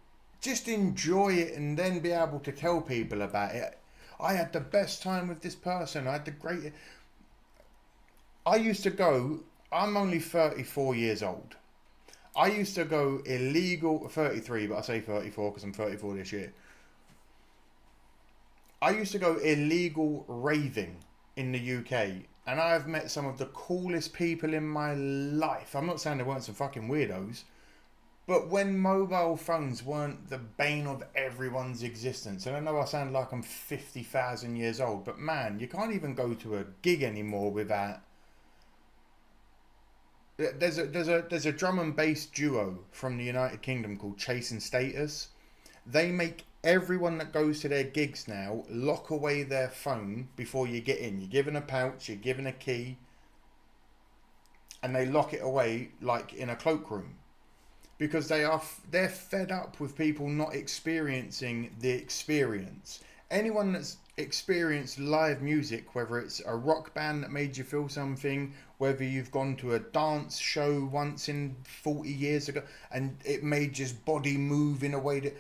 just enjoy it and then be able to tell people about it. I had the best time with this person. I had the great... I used to go... I'm only 34 years old. I used to go illegal... 33, but I say 34 because I'm 34 this year. I used to go illegal raving in the UK. And I've met some of the coolest people in my life. I'm not saying there weren't some fucking weirdos. But when mobile phones weren't the bane of everyone's existence, and I know I sound like I'm 50,000 years old, but man, you can't even go to a gig anymore without... There's a drum and bass duo from the United Kingdom called Chase and Status. They make everyone that goes to their gigs now lock away their phone before you get in. You're given a pouch, you're given a key, and they lock it away like in a cloakroom. Because they're fed up with people not experiencing the experience. Anyone that's experienced live music, whether it's a rock band that made you feel something, whether you've gone to a dance show once in 40 years ago and it made just body move in a way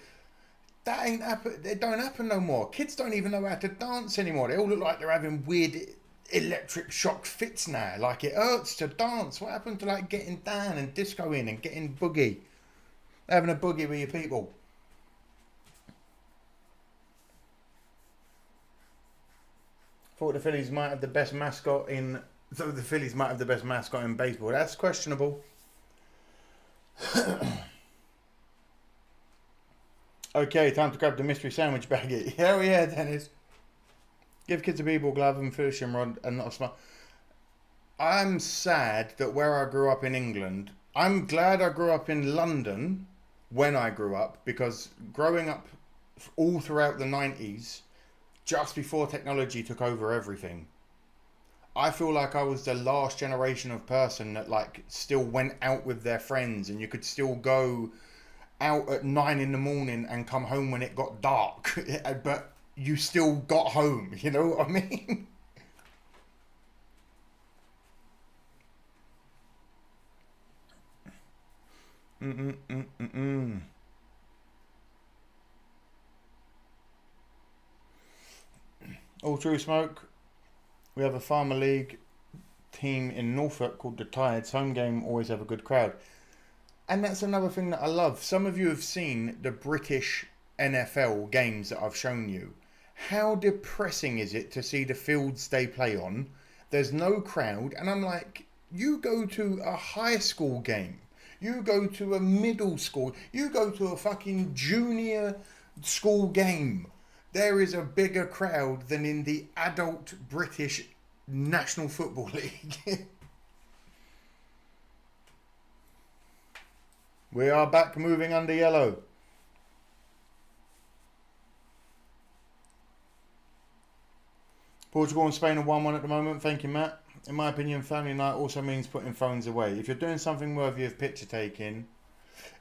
that ain't happen. It don't happen no more. Kids don't even know how to dance anymore. They all look like they're having weird electric shock fits now. Like it hurts to dance. What happened to like getting down and discoing and getting boogie? Having a boogie with your people. Thought the Phillies might have the best mascot in... So the Phillies might have the best mascot in baseball. That's questionable. Okay, time to grab the mystery sandwich baggie. Hell yeah, Dennis. Give kids a b-ball glove and fishing rod and not a smile. I'm sad that where I grew up in England... I'm glad I grew up in London when I grew up, because growing up all throughout the 90s, just before technology took over everything, I feel like I was the last generation of person that like still went out with their friends, and you could still go out at 9 in the morning and come home when it got dark, but you still got home, you know what I mean? All true smoke. We have a Farmer League team in Norfolk called the Tides. Home game always have a good crowd. And that's another thing that I love. Some of you have seen the British NFL games that I've shown you. How depressing is it to see the fields they play on? There's no crowd. And I'm like, you go to a high school game. You go to a middle school. You go to a fucking junior school game. There is a bigger crowd than in the adult British National Football League. We are back moving under yellow. Portugal and Spain are 1-1 at the moment. Thank you, Matt. In my opinion, family night also means putting phones away. If you're doing something worthy of picture taking,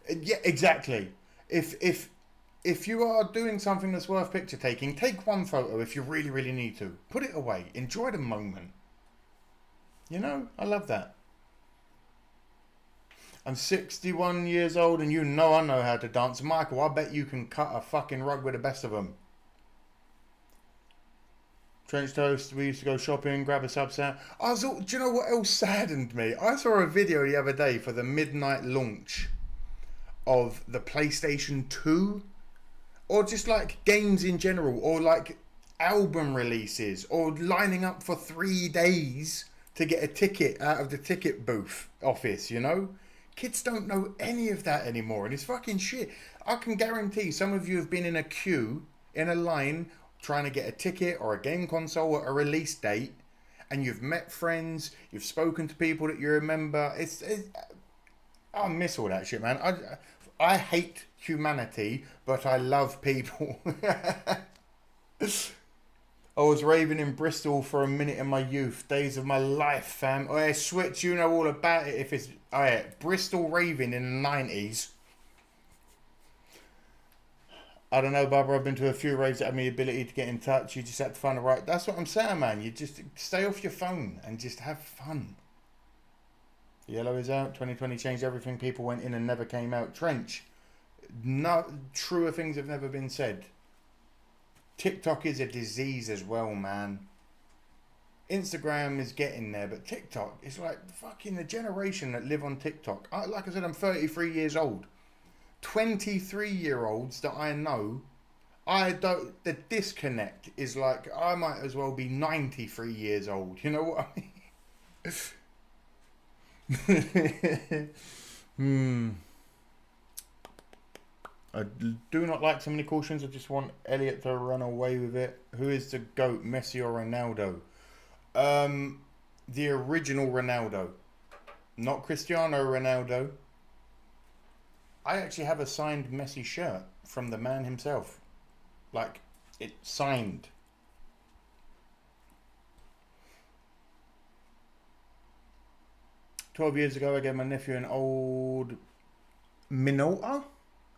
yeah, exactly. If you are doing something that's worth picture taking, take one photo if you really, really need to. Put it away. Enjoy the moment. You know, I love that. I'm 61 years old and you know I know how to dance. Michael, I bet you can cut a fucking rug with the best of them. Trench toast, we used to go shopping, grab a sub-sound. Do you know what else saddened me? I saw a video the other day for the midnight launch of the PlayStation 2. Or just like games in general. Or like album releases. Or lining up for 3 days to get a ticket out of the ticket booth office, you know? Kids don't know any of that anymore. And it's fucking shit. I can guarantee some of you have been in a queue, in a line, trying to get a ticket or a game console at a release date, and you've met friends, you've spoken to people that you remember. I miss all that shit, man. I hate humanity, but I love people. I was raving in Bristol for a minute in my youth. Days of my life, fam. Oh, yeah, Switch, you know all about it. If it's Bristol raving in the 90s. I don't know, Barbara. I've been to a few raves that had me ability to get in touch. You just have to find the right... That's what I'm saying, man. You just stay off your phone and just have fun. Yellow is out. 2020 changed everything. People went in and never came out. Trench. no truer things have never been said. TikTok is a disease as well, man. Instagram is getting there, but TikTok is like fucking the generation that live on TikTok. Like I said, I'm 33 years old. 23-year-olds that I know, the disconnect is like, I might as well be 93 years old. You know what I mean? I do not like so many cautions. I just want Elliot to run away with it. Who is the GOAT, Messi or Ronaldo? The original Ronaldo. Not Cristiano Ronaldo. I actually have a signed Messi shirt from the man himself. Like, it's signed. "12 years ago, I gave my nephew an old Minolta,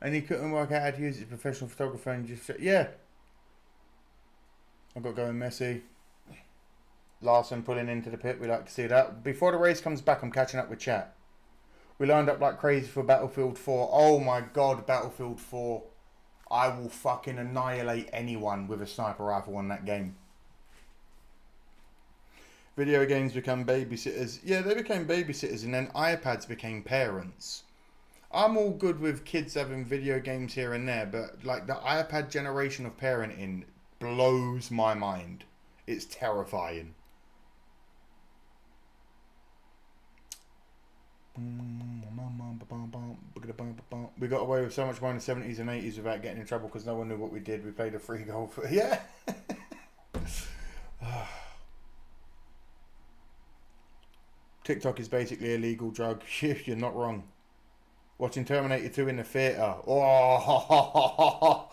and he couldn't work out how to use it as a professional photographer and just said, yeah. I've got going Messi. Larson pulling into the pit, we like to see that. Before the race comes back, I'm catching up with chat. We lined up like crazy for Battlefield 4. Oh my god, Battlefield 4. I will fucking annihilate anyone with a sniper rifle on that game. Video games become babysitters. Yeah, they became babysitters and then iPads became parents. I'm all good with kids having video games here and there, but like the iPad generation of parenting blows my mind. It's terrifying. We got away with so much more in the 70s and 80s without getting in trouble because no one knew what we did. We played a free goal for... Yeah! TikTok is basically a legal drug. You're not wrong. Watching Terminator 2 in the theatre. Oh,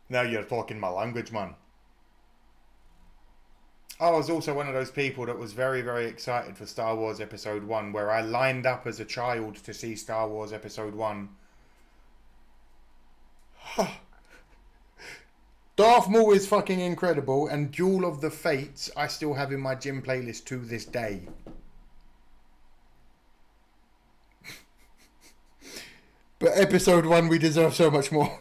now you're talking my language, man. I was also one of those people that was very, very excited for Star Wars Episode 1, where I lined up as a child to see Star Wars Episode 1. Darth Maul is fucking incredible, and Duel of the Fates I still have in my gym playlist to this day. But Episode 1, we deserve so much more.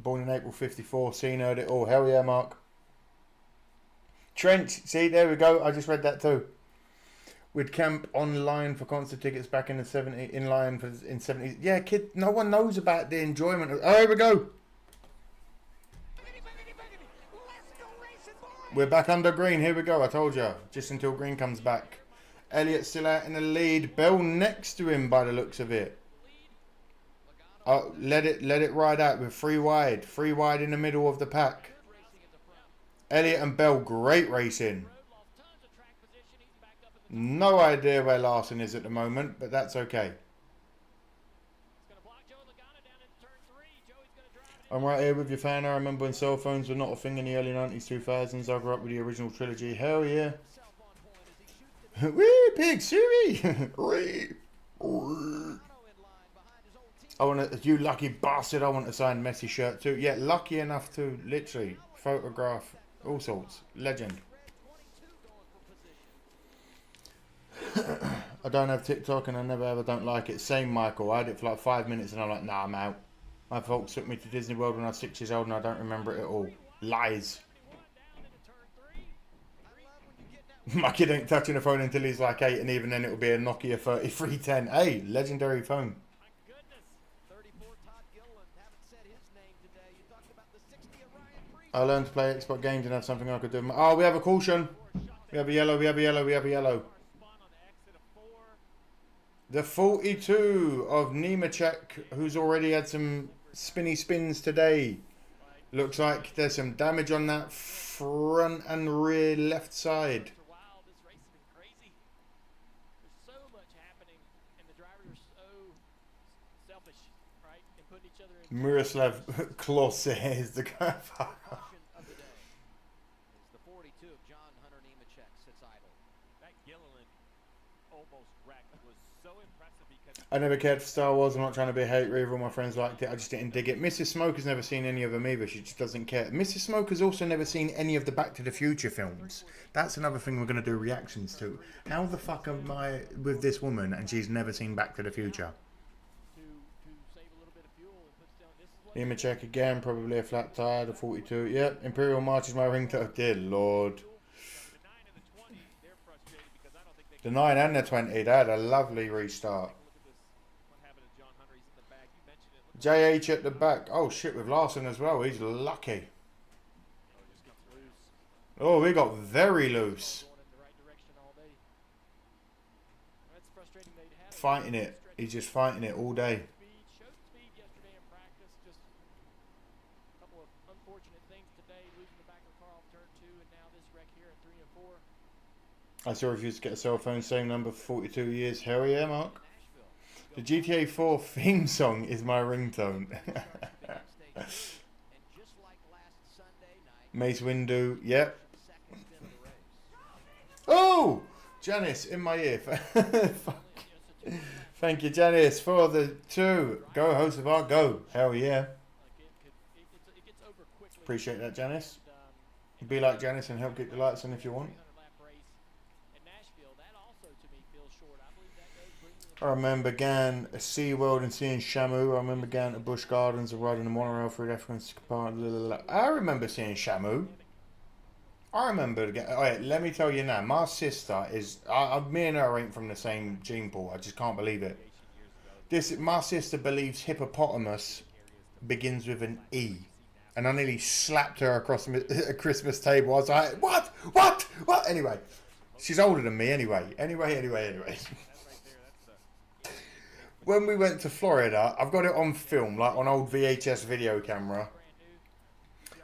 Born in April 54, seen, heard it all. Hell yeah, Mark. Trench, see, there we go. I just read that too. We'd camp online for concert tickets back in the 70s, in line for in 70s. Yeah, kid, no one knows about the enjoyment of... Oh, here we go. We're back under green. Here we go. I told you. Just until green comes back. Elliot still out in the lead. Bell next to him by the looks of it. Oh, let it ride out with three wide in the middle of the pack. Elliot and Bell, great racing. No idea where Larson is at the moment, but that's okay. I'm right here with your fan. I remember when cell phones were not a thing in the early 90s, 2000s. I grew up with the original trilogy. Hell yeah. Wee, pig, Siri. I want to, you lucky bastard, I want a signed Messi shirt too. Yeah, lucky enough to literally photograph all sorts. Legend. I don't have TikTok and I never ever don't like it. Same, Michael. I had it for like 5 minutes and I'm like, nah, I'm out. My folks took me to Disney World when I was 6 years old and I don't remember it at all. Lies. My kid ain't touching the phone until he's like 8, and even then it'll be a Nokia 3310. Hey, legendary phone. I learned to play Xbox games and have something I could do. Oh, we have a caution. We have a yellow, we have a yellow, we have a yellow. The 42 of Nemechek, who's already had some spinny spins today. Looks like there's some damage on that front and rear left side. Miroslav Klose is the guy. almost wrecked was so impressive because I never cared for Star Wars. I'm not trying to be a hater either. All my friends liked it. I just didn't dig it. Mrs. Smoker's never seen any of them either. She just doesn't care. Mrs. Smoker's also never seen any of the Back to the Future films. That's another thing we're going to do reactions to. How the fuck am I with this woman and she's never seen Back to the Future? to save a little bit of fuel and puts down. This is what Let me check again. Probably a flat tire. The 42. Yep. Imperial March is my ringtone. Dear Lord. the 9 and the 20. They're frustrated because I don't think they The 9 and the 20. They had a lovely restart. look at this. What happened to John Hunter? He's in the back. You mentioned it. Look JH at the back. Oh shit, with Larson as well. He's lucky. just comes loose. Oh, we got very loose. Going in the right direction all day. That's frustrating. They'd had Fighting it. He's just fighting it all day. speed, showed speed yesterday in practice. Just a couple of unfortunate things today, losing the back of the car off turn 2, and now this wreck here at 3 and 4. I still refuse to get a cell phone. Same number for 42 years. Hell yeah, Mark. The GTA 4 theme song is my ringtone. And just like last Sunday night, Mace Windu. Yep. second stint of the race. Oh! Janice, in my ear. Fuck. Thank you, Janice, for the 2. Go, host of our go. Hell yeah. It gets over quickly. Appreciate that, Janice. And, Be like Janice and help get the lights on if you want. 300-lap race in Nashville, that also to me feels short. I believe that goes bringing I remember going to SeaWorld and seeing Shamu. I remember going to Busch Gardens and riding the monorail through reference compartment. I remember seeing Shamu. I remember. Alright, let me tell you now. My sister is. Me and her ain't from the same gene pool. I just can't believe it. My sister believes hippopotamus begins with an E. And I nearly slapped her across a Christmas table. I was like, what? What? What? Anyway. She's older than me anyway. Anyway. When we went to Florida, I've got it on film, like on old VHS video camera.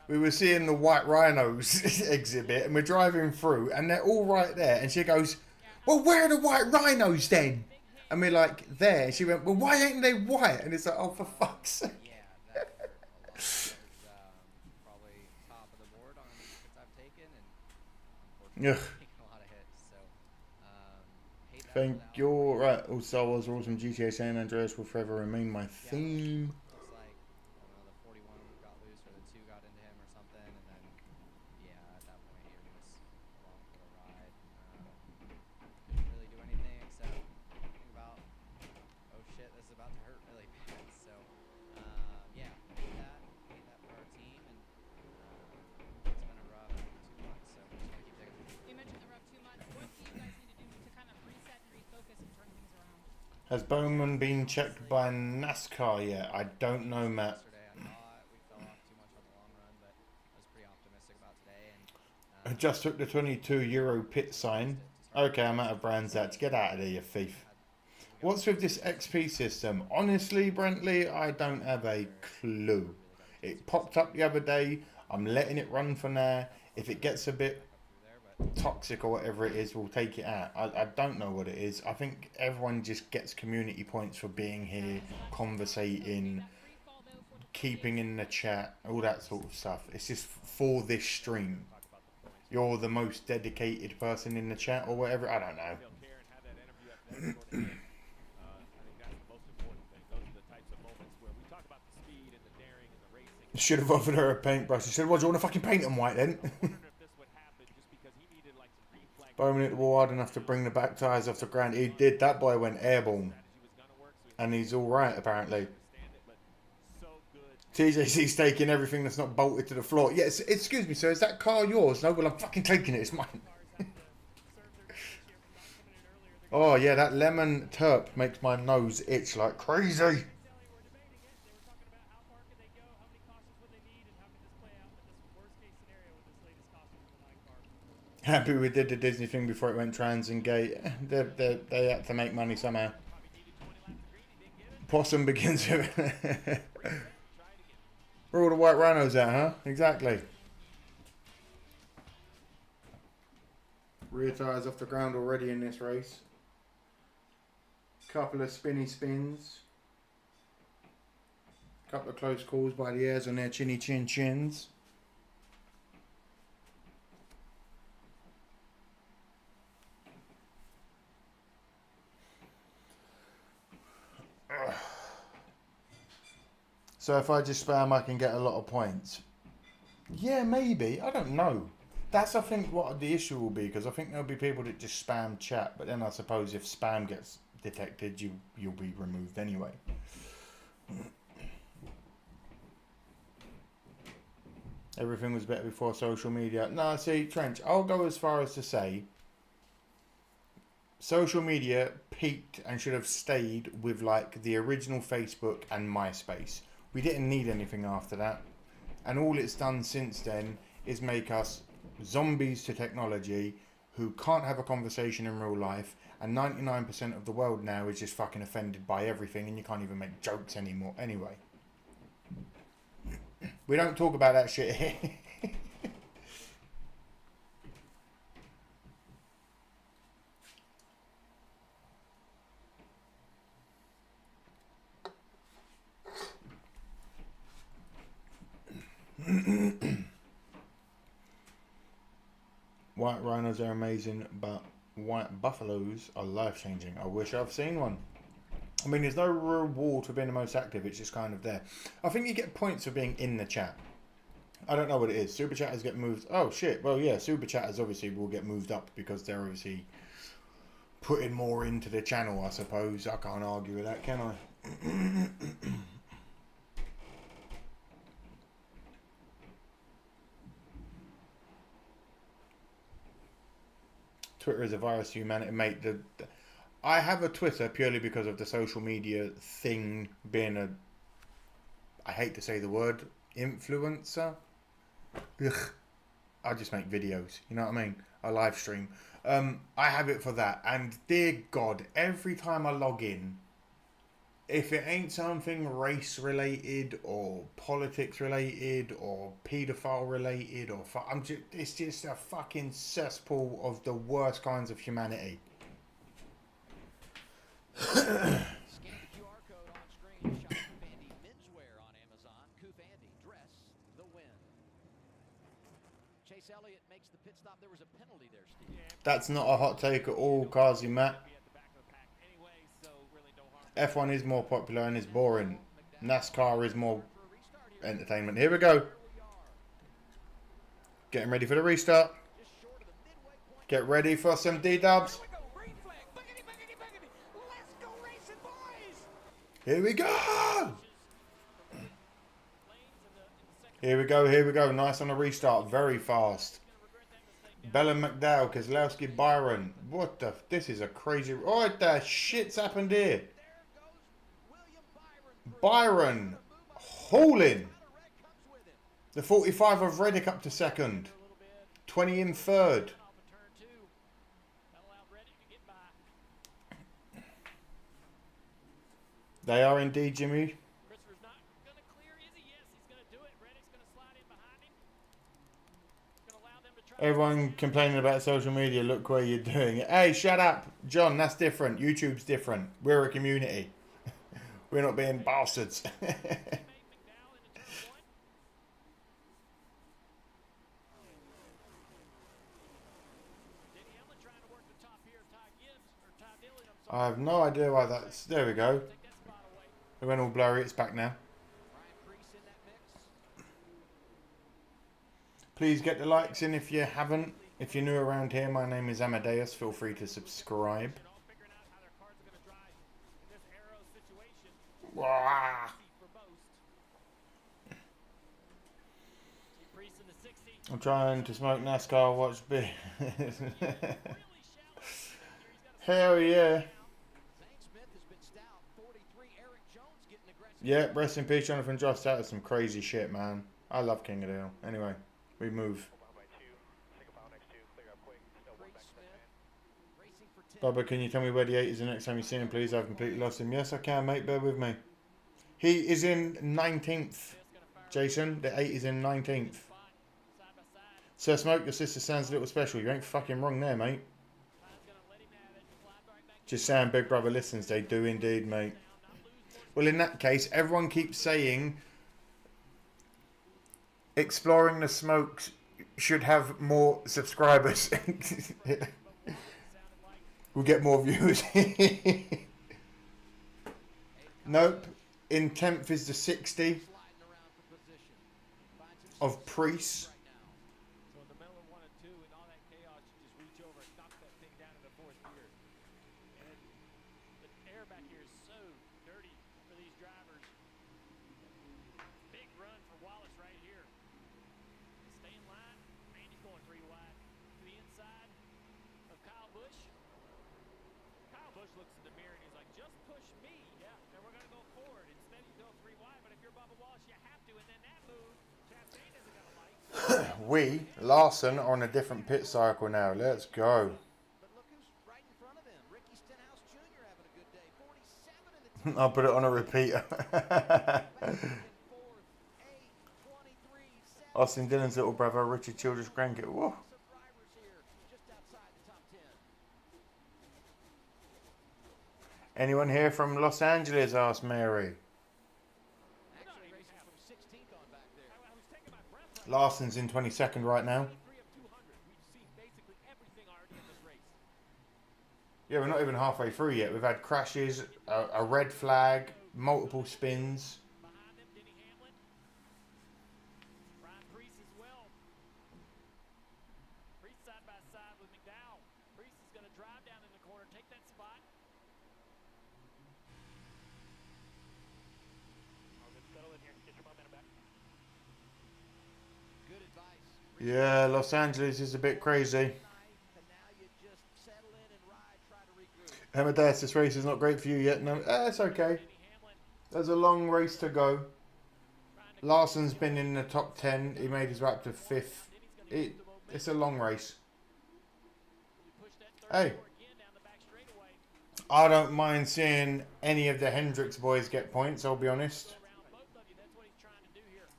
We were seeing the White Rhinos exhibit, and we're driving through, and they're all right there. And she goes, well, where are the White Rhinos then? And we're like, there. And she went, well, why ain't they white? And it's like, oh, for fuck's sake. Yeah, that, a lot of those, probably top of the board on hits I've taken, and unfortunately taken a lot of hits. So, hate that Thank for that you. one. Right, all Star Wars rules from GTA San Andreas will forever remain my theme. Looks like, I don't know, the 41 got loose or the 2 got into him or something, and then, yeah, at that point he was along for the ride. Couldn't really do anything except think about, oh shit, this is about to hurt really bad. So, yeah, hate that for our team, and it's been a rough 2 months, so we're just gonna keep taking it. You mentioned the rough 2 months. What do you guys need to do to kind of reset and refocus and turn things around? Has Bowman been checked by Nascar yet? I don't know, Matt. Yesterday I thought we fell off too much on the long run, but I was pretty optimistic about today. And I just took the 22 euro pit sign. Okay, I'm out of brands that. Get out of there, you thief. What's with this XP system? Honestly, Brentley, I don't have a clue. It popped up the other day. I'm letting it run for now. If it gets a bit toxic or whatever it is, we'll take it out. I don't know what it is. I think everyone just gets community points for being here, conversating, keeping in the chat, all that sort of stuff. It's just for this stream. You're the most dedicated person in the chat or whatever. I don't know. I think that's the most important thing. Those are the types of moments where we talk about the speed and the daring and the racing. Should have offered her a paintbrush. He said, well, do you want to fucking paint them white then? Bowman hit the wall hard enough to bring the back tyres off the ground. He did. That boy went airborne. And he's alright, apparently. TJC's taking everything that's not bolted to the floor. Yes, excuse me, sir. Is that car yours? No, well, I'm fucking taking it. It's mine. Oh, yeah, that lemon terp makes my nose itch like crazy. Happy we did the Disney thing before it went trans and gay. They had to make money somehow. Possum begins with... Where are all the White Rhinos at, huh? Exactly. Rear tyres off the ground already in this race. Couple of spinny spins. Couple of close calls by the airs on their chinny chin chins. So if I just spam, I can get a lot of points. Yeah, maybe. I don't know. That's, I think, what the issue will be, because I think there'll be people that just spam chat, but then I suppose if spam gets detected, you'll be removed anyway. Everything was better before social media. No, see, Trench, I'll go as far as to say social media peaked and should have stayed with like the original Facebook and MySpace. We didn't need anything after that. And all it's done since then is make us zombies to technology who can't have a conversation in real life, and 99% of the world now is just fucking offended by everything, and you can't even make jokes anymore anyway. We don't talk about that shit here. White rhinos are amazing, but white buffaloes are life-changing. I wish I've seen one. I mean, there's no reward for being the most active. It's just kind of there. I think you get points for being in the chat. I don't know what it is. Super chatters get moved. Oh, shit. Well, yeah, super chatters obviously will get moved up because they're obviously putting more into the channel, I suppose. I can't argue with that, can I? Twitter is a virus to humanity, mate. I have a Twitter purely because of the social media thing being a, I hate to say the word, influencer. Ugh. I just make videos, you know what I mean? I live stream. I have it for that, and dear God, every time I log in, if it ain't something race related or politics related or paedophile related or it's just a fucking cesspool of the worst kinds of humanity. Scan the QR code on screen. Shop Kufandy menswear on Amazon. Kufandy, dress the win. Chase Elliott makes the pit stop. There was a penalty there, Steve. That's not a hot take at all, Kazi Matt. F1 is more popular and is boring. NASCAR is more entertainment. Here we go. Getting ready for the restart. Get ready for some D-dubs. Here we go. Here we go. Here we go. Nice on the restart. Very fast. Bella McDowell, Keselowski, Byron. What the? This is a crazy. What the shit's happened here? Byron hauling. The 45 of Reddick up to second. 20 in third. They are indeed, Jimmy. Everyone complaining about social media. Look where you're doing it. Hey, shut up, John. That's different. YouTube's different. We're a community. We're not being bastards. I have no idea why that's... There we go. It went all blurry. It's back now. Please get the likes in if you haven't. If you're new around here, my name is Amadeus. Feel free to subscribe. Wah. I'm trying to smoke NASCAR, watch B. Hell yeah. Yeah, rest in peace, Jonathan Joss. That was some crazy shit, man. I love King of the Hill. Anyway, we move. Bubba, can you tell me where the 8 is the next time you see him, please? I've completely lost him. Yes, I can, mate. Bear with me. He is in 19th, Jason. The 8 is in 19th. Sir Smoke, your sister sounds a little special. You ain't fucking wrong there, mate. Just saying, Big Brother listens. They do indeed, mate. Well, in that case, everyone keeps saying Exploring the Smokes should have more subscribers. We'll get more views. Nope. In 10th is the 60. of Priest. So in the middle of 1 and 2 and all that chaos, you just reach over and knock that thing down in the 4th gear. And the air back here is so dirty for these drivers. Big run for Wallace right here. Stay in line. Man, he's going 3 wide. To the inside of Kyle Busch. Kyle Busch looks in the mirror and he's like, just push me. Yeah, and we're going to go forward. Instead, you go 3 wide, but if you're Bubba Wallace, you have to. And then that move, Chastain isn't going to like. We, Larson, are on a different pit cycle now. Let's go. But look who's right in front of him. Ricky Stenhouse Jr. having a good day. 47 in the team. I'll put it on a repeater. Austin Dillon's little brother, Richard Childress' grandkid. Whoa. Anyone here from Los Angeles? Asked Mary. Larson's in 22nd right now. Yeah, we're not even halfway through yet. We've had crashes, a red flag, multiple spins. Yeah, Los Angeles is a bit crazy. Amadeus, this race is not great for you yet. No, it's okay. There's a long race to go. Larson's been in the top 10. He made his way up to 5th. It's a long race. Hey, I don't mind seeing any of the Hendricks boys get points, I'll be honest.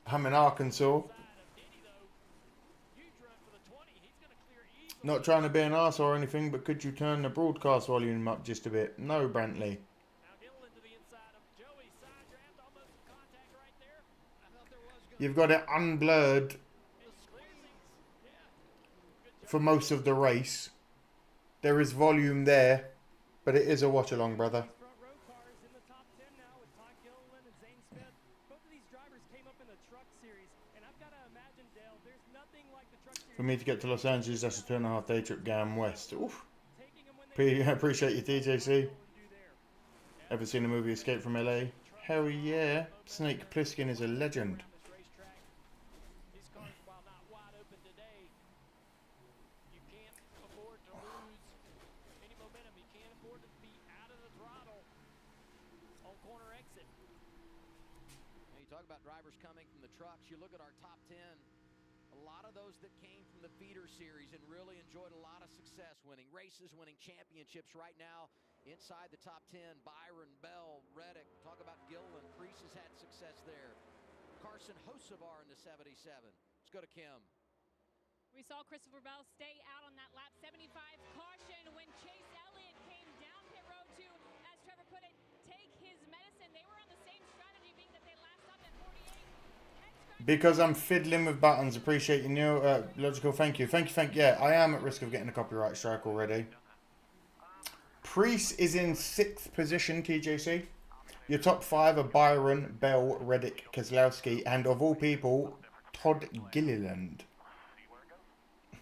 I'm in Arkansas. Not trying to be an arse or anything, but could you turn the broadcast volume up just a bit? No, Brantley. You've got it unblurred for most of the race. There is volume there, but it is a watch along, brother. For me to get to Los Angeles, that's a 2.5 day trip going west. Oof. Appreciate you, DJC. Ever seen the movie Escape from LA? Hell yeah. Snake Plissken is a legend. You talk about drivers coming from the trucks. You look at our top 10. A lot of those that came from the feeder series and really enjoyed a lot of success winning races, winning championships right now inside the top 10. Byron, Bell, Reddick, talk about Gilliland. Priest has had success there. Carson Hocevar in the 77. Let's go to Kim. We saw Christopher Bell stay out on that lap 75 caution when Chase Elliott came down pit road to, as Trevor put it, take his medicine. They were on the same strategy, being that they last stopped at 48. Because I'm fiddling with buttons. Appreciate you, Neil. Logical, thank you. Thank you. Yeah, I am at risk of getting a copyright strike already. Priest is in 6th position, TJC. Your top 5 are Byron, Bell, Reddick, Keselowski, and of all people, Todd Gilliland.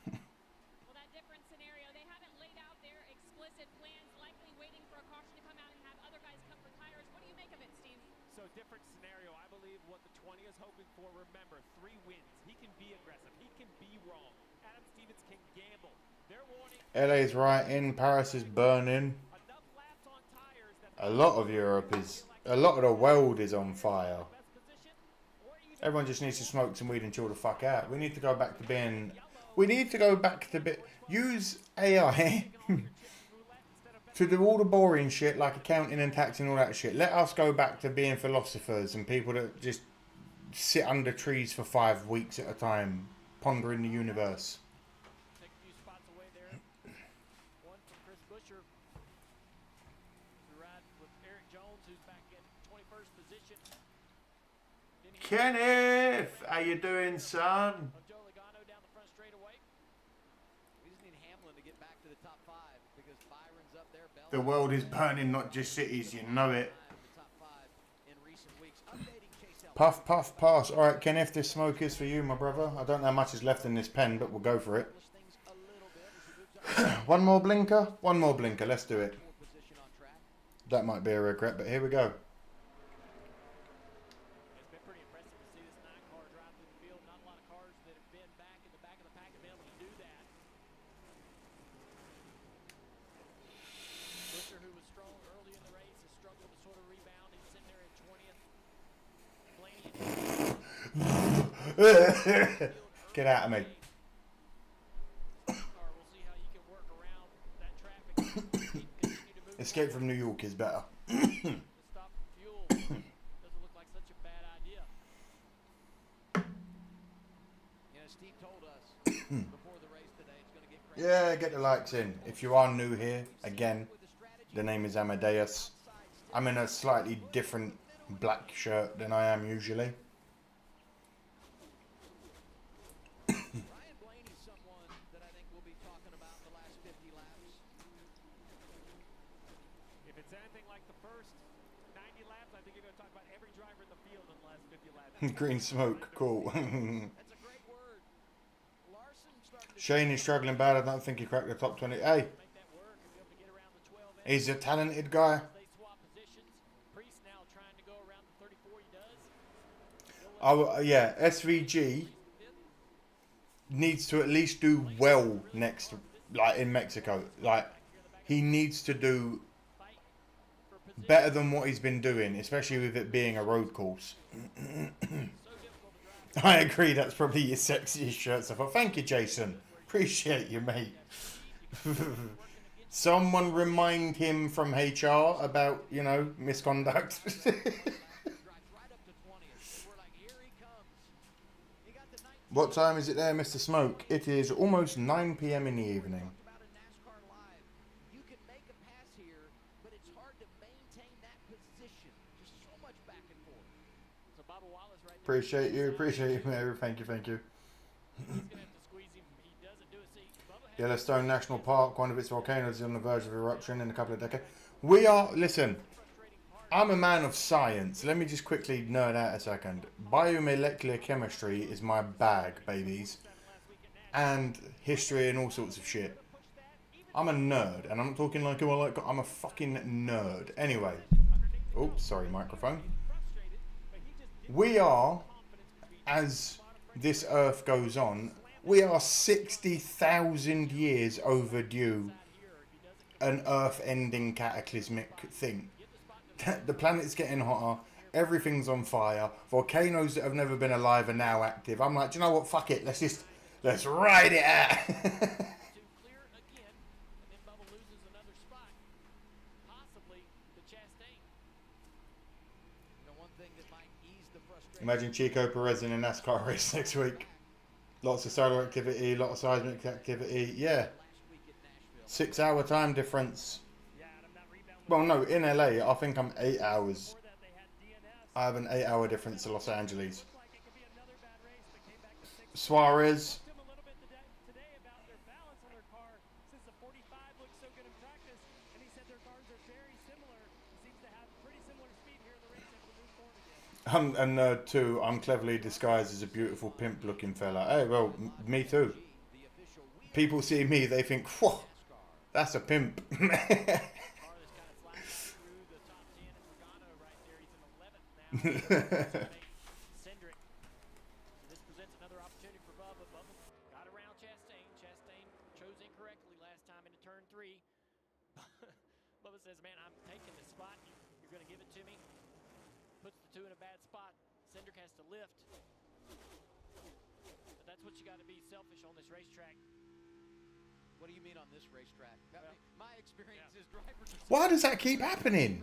Well, that different scenario, they haven't laid out their explicit plans, likely waiting for a caution to come out and have other guys come for tires. What do you make of it, Steve? So different scenario. I believe what the 20 is hoping for. Remember, 3 wins. He can be aggressive. He can be wrong. Adam Stevens can gamble. They're warning. LA's right in. Paris is burning. A lot of Europe is... A lot of the world is on fire. Everyone just needs to smoke some weed and chill the fuck out. We need to go back to being... We need to go back to... Use AI to do all the boring shit like accounting and tax and all that shit. Let us go back to being philosophers and people that just sit under trees for 5 weeks at a time, pondering the universe. Take a few spots away there. One from Chris Buescher. To ride with Eric Jones, who's back in 21st position. Kenneth, how you doing, son? We just need Hamlin to get back to the top 5 because Byron's up there. The world is burning, not just cities, you know it. Top 5 in recent weeks. Updating Chase Puff, puff, pass. All right, Ken, if this smoke is for you, my brother. I don't know how much is left in this pen, but we'll go for it. One more blinker. One more blinker. Let's do it. That might be a regret, but here we go. It's been pretty impressive to see this 9-car drive through the field. Not a lot of cars that have been back in the back of the pack have been able to do that. Busher, who was strong early in the race, has struggled to sort of rebound. He's sitting there in 20th. Blaney Get out of me. We'll see how he can work around that traffic. Escape from New York is better. Stop for fuel doesn't look like such a bad idea. You know, Steve told us before the race today it's going to get crazy. Yeah, get the likes in. If you are new here, again, the name is Amadeus. I'm in a slightly different black shirt than I am usually. Ryan Blaney's someone that I think we'll be talking about the last 50 laps. If it's anything like the first 90 laps, I think you're going to talk about every driver in the field in the last 50 laps. Green smoke, cool. That's a great word. Larson started to Shane is struggling bad. I don't think he cracked the top 20. Hey, make that work and be able to get around the 12. he's a talented guy. They swap positions. Priest now trying to go around the 34. He does. Oh, yeah, SVG needs to at least do well next, like in Mexico. Like, he needs to do better than what he's been doing, especially with it being a road course. I agree, that's probably your sexiest shirt so far. Thank you, Jason. Appreciate you, mate. Someone remind him from HR about, you know, misconduct. What time is it there, Mr. Smoke? It is almost 9 PM in the evening. about in NASCAR Live. You can make a pass here, but it's hard to maintain that position. Just so much back and forth. So Bubba Wallace right there. Appreciate you, Mary. Thank you. He's going to have to squeeze him. He doesn't do it. See, Bubba has Yellowstone National Park, one of its volcanoes, is on the verge of eruption in a couple of decades. We are, listen, I'm a man of science. Let me just quickly nerd out a second. Biomolecular chemistry is my bag, babies. And history and all sorts of shit. I'm a nerd, and I'm not talking like, oh, like I'm a fucking nerd. Anyway. Oops, sorry, microphone. We are, as this Earth goes on, we are 60,000 years overdue an Earth-ending cataclysmic thing. The planet's getting hotter, everything's on fire, volcanoes that have never been alive are now active. I'm like, do you know what, fuck it, let's ride it out. to clear again, and then Bubba loses another spot, possibly to Chastain. You know, one thing that might ease the frustration. Imagine Chico Perez in a NASCAR race next week. Lots of solar activity, lot of seismic activity, yeah. 6 hour time difference. Well, no, in LA, I think I'm 8 hours. I have an 8 hour difference to Los Angeles. Suarez. Today about their balance on their car since the 45 looked so good in practice, and he said their cars are very similar. Seems to have pretty similar speed here in the race able to move forward again. I'm a nerd too. I'm cleverly disguised as a beautiful pimp looking fella. Hey, well, me too. People see me, they think, whoa, that's a pimp. Cindric. This presents another opportunity for Bubba. Bubba got around Chastain. Chastain chose incorrectly last time into turn 3. Bubba says, man, I'm taking this spot. You're going to give it to me. Puts the two in a bad spot. Cindric has to lift. But that's what you got to be selfish on this racetrack. What do you mean on this racetrack? My experience is drivers. Why does that keep happening?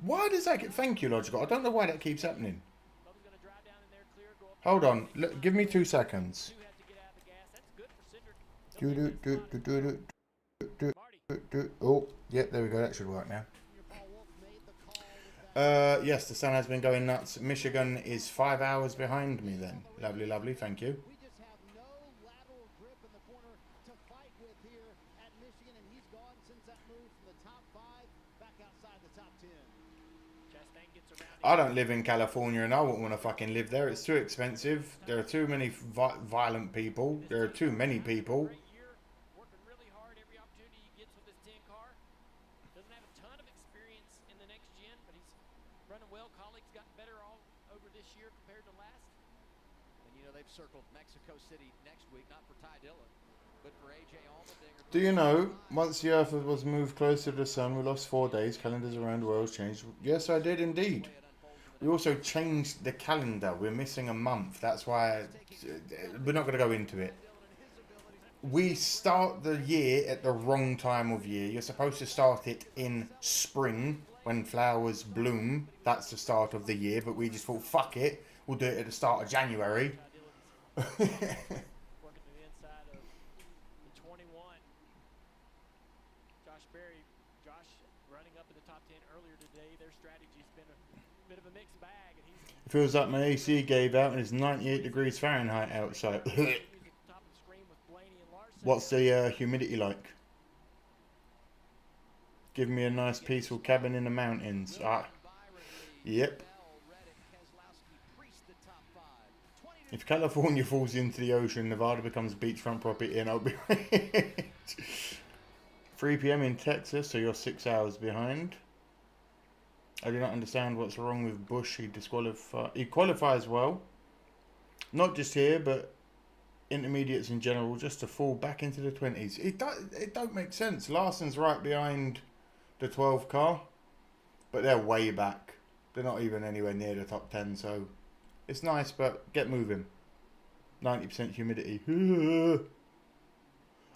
Why does that get... Thank you, Logical. I don't know why that keeps happening. Bubba's going to drive down in there, clear, go up. Hold on. Look, give me 2 seconds. Two have to get out of the gas. That's good for Cindric. Oh, yep, there we go. That should work now. Yes, the sun has been going nuts. Michigan is 5 hours behind me then. Lovely, lovely. Thank you. We just have no lateral grip in the corner to fight with here at Michigan, and he's gone since that move from the top 5 back outside the top 10. I don't live in California and I wouldn't want to fucking live there. It's too expensive. There are too many violent people. There are too many people. Working really hard every opportunity he gets with this 10 car. Doesn't have a ton of experience in the next gen, but he's running well. Colleagues gotten better all over this year compared to last. And you know they've circled Mexico City next week, not for Ty Dillon, but for AJ Allmendinger. Do you know, once the Earth was moved closer to the Sun, we lost 4 days. Calendars around the world changed. Yes, I did indeed. We also changed the calendar. We're missing a month. That's why we're not going to go into it. We start the year at the wrong time of year. You're supposed to start it in spring when flowers bloom. That's the start of the year. But we just thought, fuck it. We'll do it at the start of January. Working to the inside of the 21. Josh Berry, running up in the top 10 earlier today. Their strategy's been a bit of a mixed bag. And It feels like my AC gave out and it's 98 degrees Fahrenheit outside. What's the humidity like? Give me a nice peaceful cabin in the mountains. Ah, yep. If California falls into the ocean, Nevada becomes beachfront property and I'll be 3 p.m. in Texas, so you're 6 hours behind. I do not understand what's wrong with Bush. He qualifies well. Not just here, but intermediates in general, just to fall back into the 20s. It don't make sense. Larson's right behind the 12 car, but they're way back. They're not even anywhere near the top 10, so it's nice, but get moving. 90% humidity.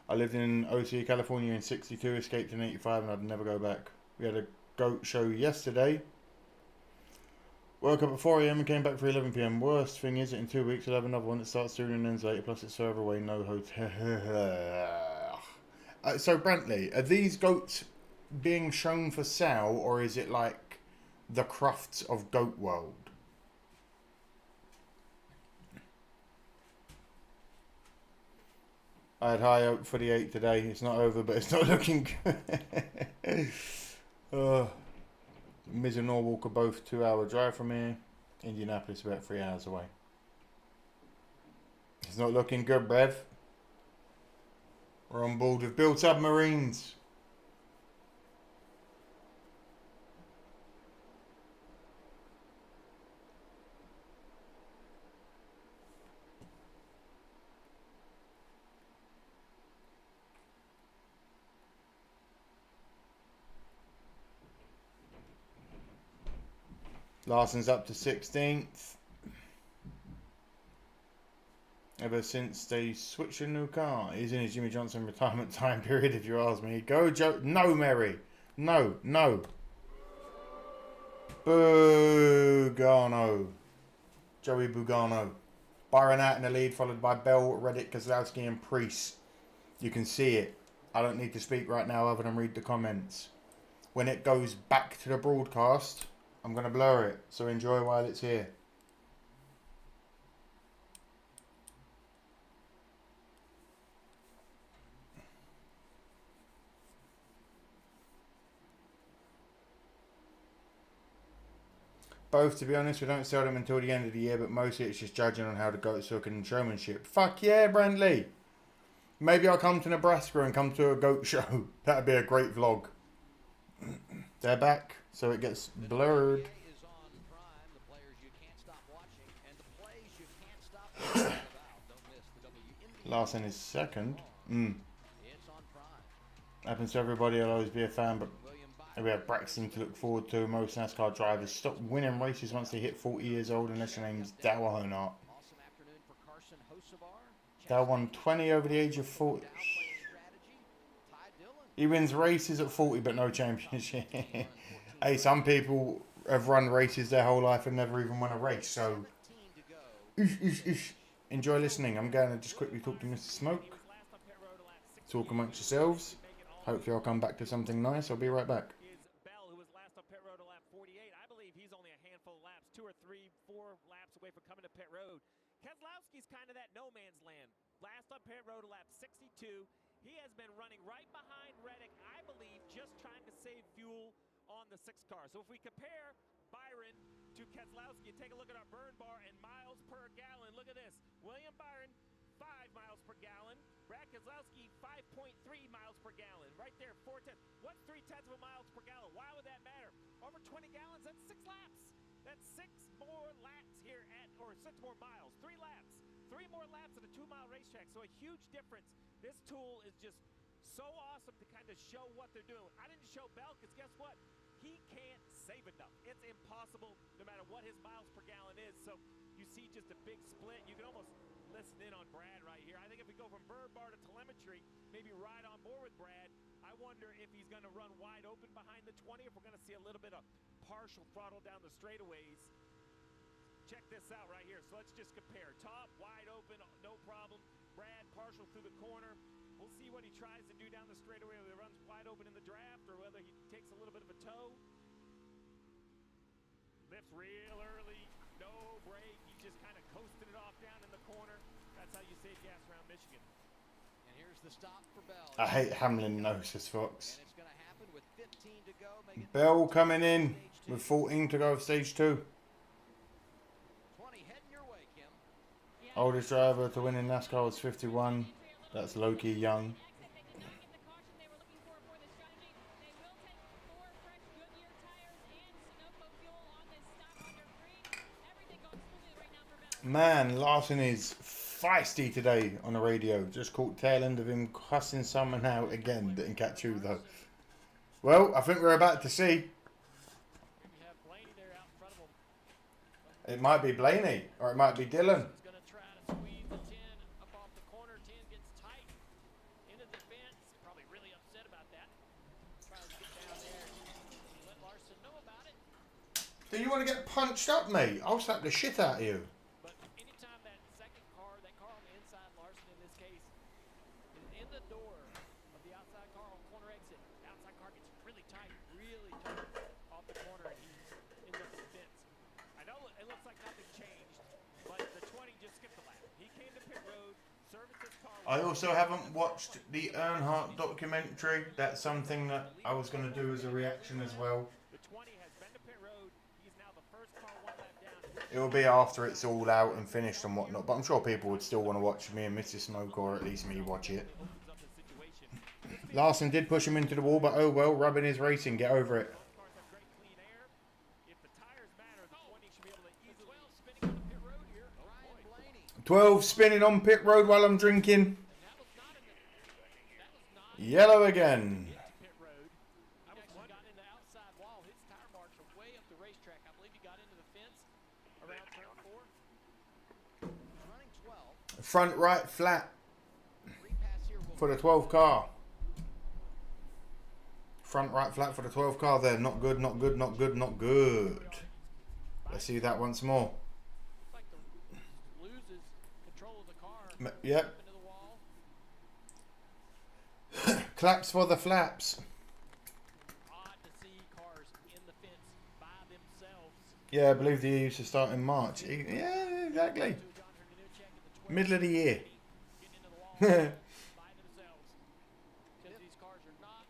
I lived in OC, California in 62, escaped in 85, and I'd never go back. We had a goat show yesterday. Woke up at 4 a.m. and came back for 11 p.m. Worst thing is that in 2 weeks we'll have another one that starts sooner and ends later, plus it's further away, no hotel. So Brantley, are these goats being shown for sale, or is it like the crufts of Goat World? I had high hope for the 8 today. It's not over, but it's not looking good. Miz and Norwalk are both 2-hour drive from here. Indianapolis about 3 hours away. It's not looking good, Brev. We're on board with built submarines. Larson's up to 16th. Ever since they switched a new car. He's in his Jimmy Johnson retirement time period, if you ask me. Go, Joe. No, Mary. No, no. Bugano. Joey Bugano. Byron out in the lead, followed by Bell, Reddick, Kozlowski, and Priest. You can see it. I don't need to speak right now other than read the comments. When it goes back to the broadcast, I'm going to blur it, so enjoy while it's here. Both, to be honest, we don't sell them until the end of the year, but mostly it's just judging on how the goats look and showmanship. Fuck yeah, Brandley! Maybe I'll come to Nebraska and come to a goat show. That'd be a great vlog. They're back, so it gets blurred. Larson is second. Happens to everybody, I'll always be a fan, but we have Braxton to look forward to. Most NASCAR drivers stop winning races once they hit 40 years old, unless your name's Dow Honart. Dow won 20 over the age of 40. He wins races at 40, but no championship. Hey, some people have run races their whole life and never even won a race, so enjoy listening. I'm going to just quickly talk to Mr. Smoke. Talk amongst yourselves. Hopefully I'll come back to something nice. I'll be right back. Bell, who was last on pit road at lap 48. I believe he's only a handful of laps, 2 or 3, 4 laps away from coming to pit road. Keselowski's kind of that no man's land. Last on pit road at lap 62. He has been running right behind Reddick, I believe, just trying to save fuel on the 6 car. So if we compare Byron to Keselowski. Take a look at our burn bar and miles per gallon. Look at this. William Byron, 5 miles per gallon. Brad Keselowski, 5.3 miles per gallon. Right there, 4/10. What's 3/10 of a miles per gallon? Why would that matter? Over 20 gallons, that's 6 laps. That's 6 more laps here or 6 more miles. 3 laps. 3 more laps at a 2-mile racetrack. So a huge difference. This tool is just so awesome to kind of show what they're doing. I didn't show Bell because guess what? He can't save enough. It's impossible no matter what his miles per gallon is. So you see just a big split. You can almost listen in on Brad right here. I think if we go from bird bar to telemetry, maybe ride on board with Brad. I wonder if he's going to run wide open behind the 20, if we're going to see a little bit of partial throttle down the straightaways. Check this out right here. So let's just compare. Top, wide open, no problem. Brad, partial through the corner. We'll see what he tries to do down the straightaway, whether he runs wide open in the draft or whether he takes a little bit of a toe. Lifts real early, no brake. He just kind of coasted it off down in the corner. That's how you save gas around Michigan. And here's the stop for Bell. I hate Hamlin notices, Fox. And it's going to happen with 15 to go. Bell coming in with 14 to go of stage 2. 20 heading your way, Kim. Oldest driver to win in NASCAR was 51. That's Loki Young. Man, Larson is feisty today on the radio. Just caught tail end of him cussing someone out again. Didn't catch who though. Well, I think we're about to see. It might be Blaney or it might be Dylan. Do you want to get punched up, mate? I'll slap the shit out of you. But anytime that second car, that car on the inside, Larson in this case, is in the door of the outside car on corner exit, the outside car gets really tight off the corner, and he ends up in the fence. I know it looks like nothing changed, but the 20 just skipped the lap. He came to pit road, serviced his car. I also haven't watched the Earnhardt documentary. That's something that I was going to do as a reaction as well. It will be after it's all out and finished and whatnot, but I'm sure people would still want to watch me and Mrs. Smoke, or at least me watch it. Larson did push him into the wall, but oh well, rubbing his racing, get over it. 12 spinning on pit road while I'm drinking. Yellow again. Front right flat for the 12 car. Front right flat for the 12 car there. Not good, not good, not good, not good. Let's see that once more. Yep. Claps for the flaps. Yeah, I believe they used to start in March. Yeah, exactly. Middle of the year.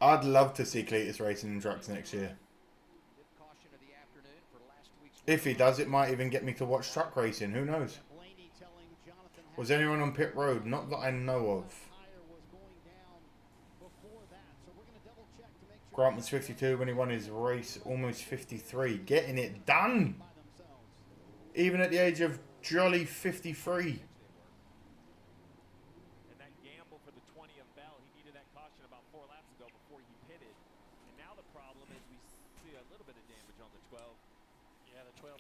I'd love to see Cletus racing in trucks next year. If he does, it might even get me to watch truck racing. Who knows? Was anyone on pit road? Not that I know of. Grant was 52 when he won his race. Almost 53. Getting it done. Even at the age of jolly 53.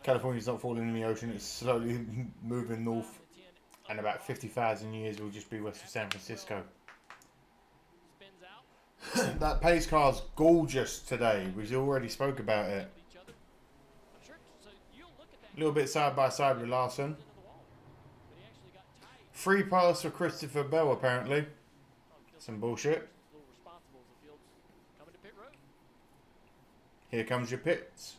California's not falling in the ocean, it's slowly moving north, and about 50,000 years will just be west of San Francisco. That pace car's gorgeous today, we already spoke about it. A little bit side by side with Larson. Free pass for Christopher Bell apparently. Some bullshit. Here comes your pits.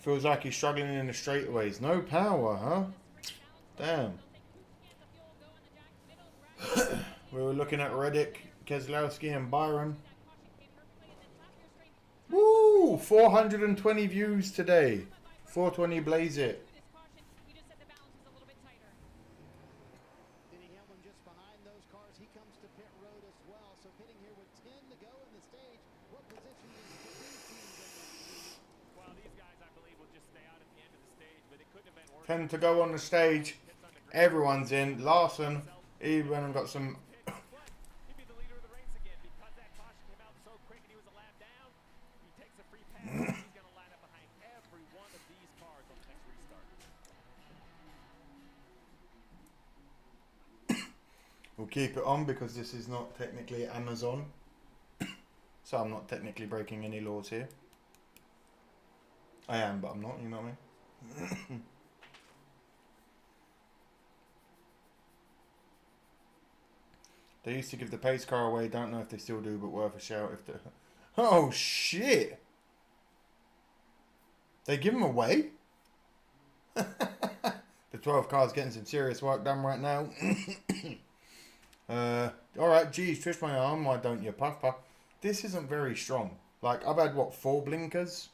Feels like he's struggling in the straightaways. No power, huh? Damn. We were looking at Reddick, Keselowski and Byron. Ooh, 420 views today. 420 blaze it. Denny Hamlin just behind those cars. He comes to pit road as well. So pitting here with 10 to go in the stage. What position does the two teams in? Well, these guys, I believe, will just stay out at the end of the stage, but it couldn't have been worse. 10 to go on the stage. Everyone's in. Larson, he went and got some. He'd be the leader of the race again because that caution came out so quick and he was a lap down. He takes a free pass. He's going to line up behind every one of these cars on the next restart. We'll keep it on because this is not technically Amazon. So I'm not technically breaking any laws here. I am, but I'm not, you know what I mean? They used to give the pace car away, don't know if they still do, but worth a shout if they... Oh shit! They give them away? The 12 car's getting some serious work done right now. Alright, geez, twist my arm, why don't you, puff puff? This isn't very strong. Like, I've had, what, 4 blinkers?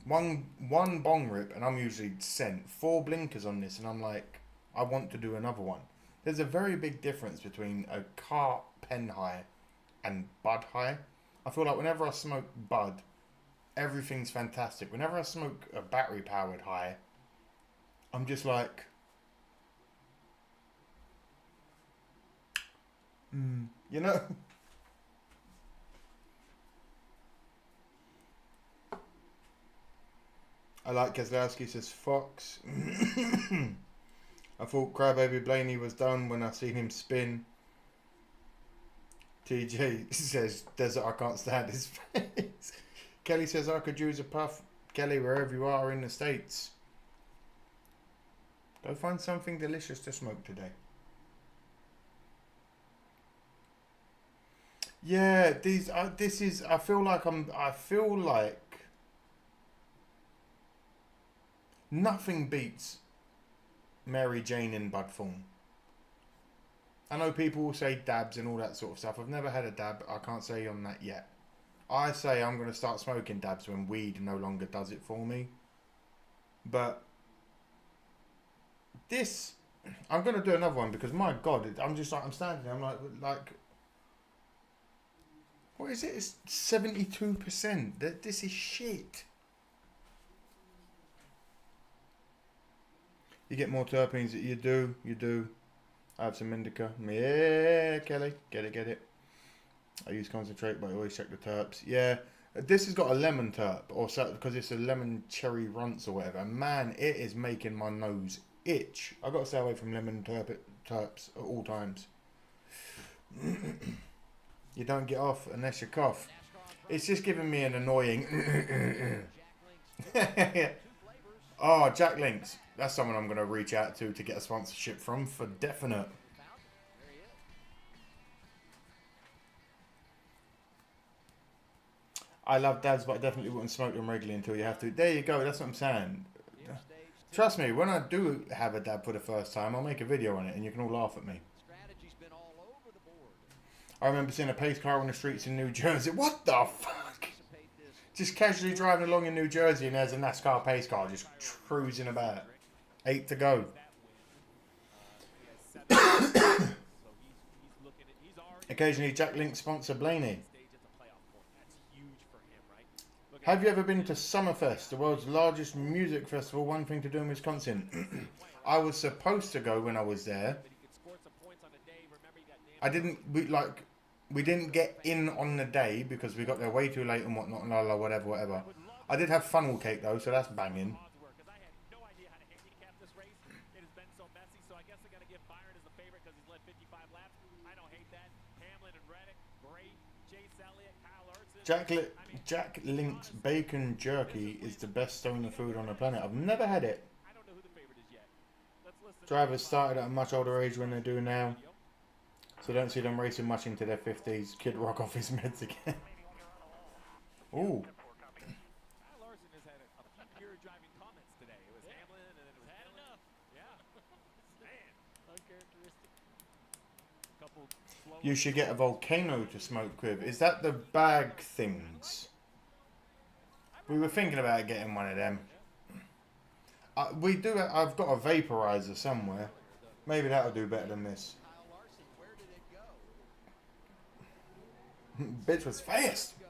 One bong rip, and I'm usually sent. 4 blinkers on this, and I'm like, I want to do another one. There's a very big difference between a car pen high and bud high. I feel like whenever I smoke bud, everything's fantastic. Whenever I smoke a battery powered high, I'm just like, you know? I like Keselowski, says Fox. I thought Crybaby Blaney was done when I seen him spin. TJ says, Desert, I can't stand his face. Kelly says, I could use a puff. Kelly, wherever you are in the States. Go find something delicious to smoke today. Yeah, I feel like nothing beats Mary Jane in bud form. I know people will say dabs and all that sort of stuff. I've never had a dab. I can't say on that yet. I say I'm going to start smoking dabs when weed no longer does it for me. But this, I'm going to do another one because my God, I'm just like, I'm standing there, I'm like, what is it? It's 72%. This is shit. You get more terpenes. You do. I have some indica. Yeah, Kelly. Get it. I use concentrate, but I always check the terps. Yeah. This has got a lemon terp, or so, because it's a lemon cherry runts or whatever. Man, it is making my nose itch. I've got to stay away from lemon terps at all times. You don't get off unless you cough. It's just giving me an annoying... Oh, Jack Links. That's someone I'm going to reach out to get a sponsorship from for definite. I love dads, but I definitely wouldn't smoke them regularly until you have to. There you go. That's what I'm saying. Trust me, when I do have a dab for the first time, I'll make a video on it and you can all laugh at me. I remember seeing a pace car on the streets in New Jersey. What the fuck? Just casually driving along in New Jersey and there's a NASCAR pace car just cruising about. 8 to go. Occasionally Jack Link sponsor Blaney. Have you ever been to Summerfest, the world's largest music festival? One thing to do in Wisconsin. I was supposed to go when I was there. We didn't get in on the day because we got there way too late and whatnot and whatever. I did have funnel cake though, so that's banging. Jack Link's bacon jerky is the best stoner food on the planet. I've never had it. Drivers started at a much older age than they do now. So don't see them racing much into their 50s. Kid Rock off his meds again. Ooh. You should get a volcano to smoke with. Is that the bag things? We were thinking about getting one of them. We do. I've got a vaporizer somewhere. Maybe that'll do better than this. Kyle Larson, where did it go? Bitch was fast. Two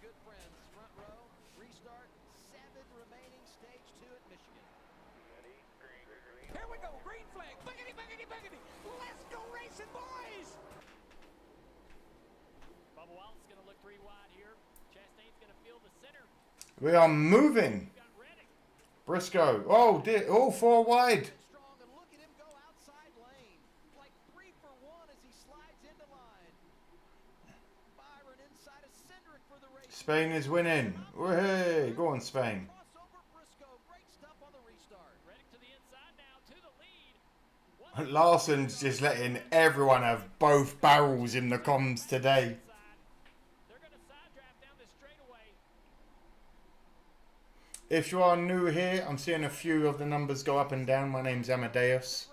good friends, front row, restart, 7 remaining, stage 2 at Michigan. Here we go, green flag. Buggity, buggity, buggity. Let's go racing, boys. Bubba Wallace is going to look 3 wide here. Chastain's going to field the center. We are moving. Briscoe. Oh, dear. Oh, 4 wide. Strong, and look at him go outside lane. Like 3 for 1 as he slides into line. Byron inside of Cindric for the race. Spain is winning. Hey, go on, Spain. Crossover Briscoe. Great stuff on the restart. Reddick to the inside now, to the lead. Larson's just letting everyone have both barrels in the comms today. They're going to side draft down this straightaway. If you are new here, I'm seeing a few of the numbers go up and down. My name's Amadeus.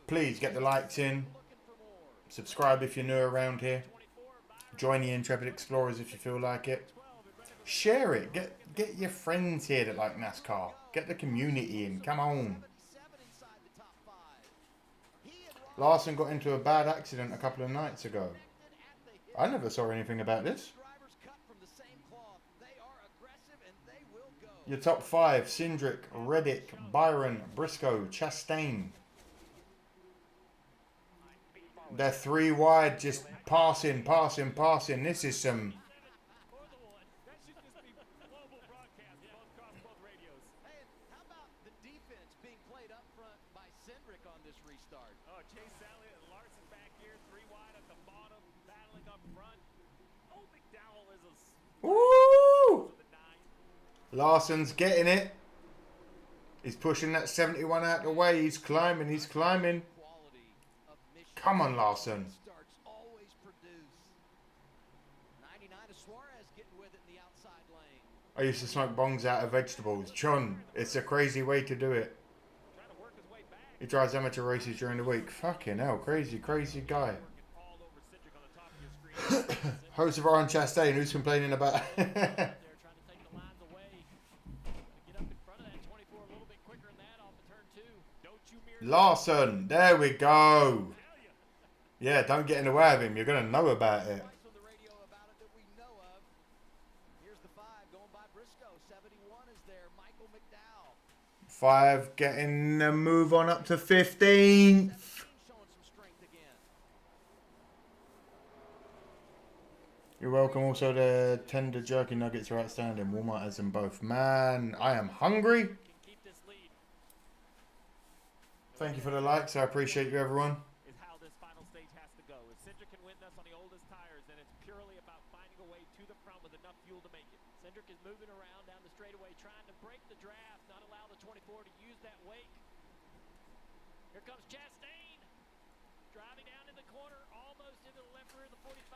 Please get the likes in. Subscribe if you're new around here. Join the Intrepid Explorers if you feel like it. Share it. Get your friends here that like NASCAR. Get the community in. Come on. Larson got into a bad accident a couple of nights ago. I never saw anything about this. Your top 5, Cindric, Reddick, Byron, Briscoe, Chastain. They're 3 wide, just passing. This is some... That should just be global broadcast across both radios. Hey, how about the defense being played up front by Cindric on this restart? Oh, Chase Elliott and Larson back here, 3 wide at the bottom, battling up front. Oh, McDowell is a... Woo! Larson's getting it. He's pushing that 71 out the way. He's climbing. Come on, Larson. Starts always produce. 99 of Suarez getting with it in the outside lane. I used to smoke bongs out of vegetables. Chun, it's a crazy way to do it. He drives amateur races during the week. Fucking hell, crazy guy. Hocevar and Chastain, who's complaining about... Larson, there we go. Yeah, don't get in the way of him. You're going to know about it. Here's the 5 going by Briscoe. 71 is there. Michael McDowell. 5 getting the move on up to 15th. Showing some strength again. You're welcome. Also, the tender jerky nuggets are outstanding. Walmart has them both. Man, I am hungry. Thank you for the likes. I appreciate you, everyone. Is how this final stage has to go. If Cindric can win this on the oldest tires, then it's purely about finding a way to the front with enough fuel to make it. Cindric is moving around down the straightaway, trying to break the draft, not allow the 24 to use that wake. Here comes Chastain, driving down in the corner, almost into the left rear of the 45.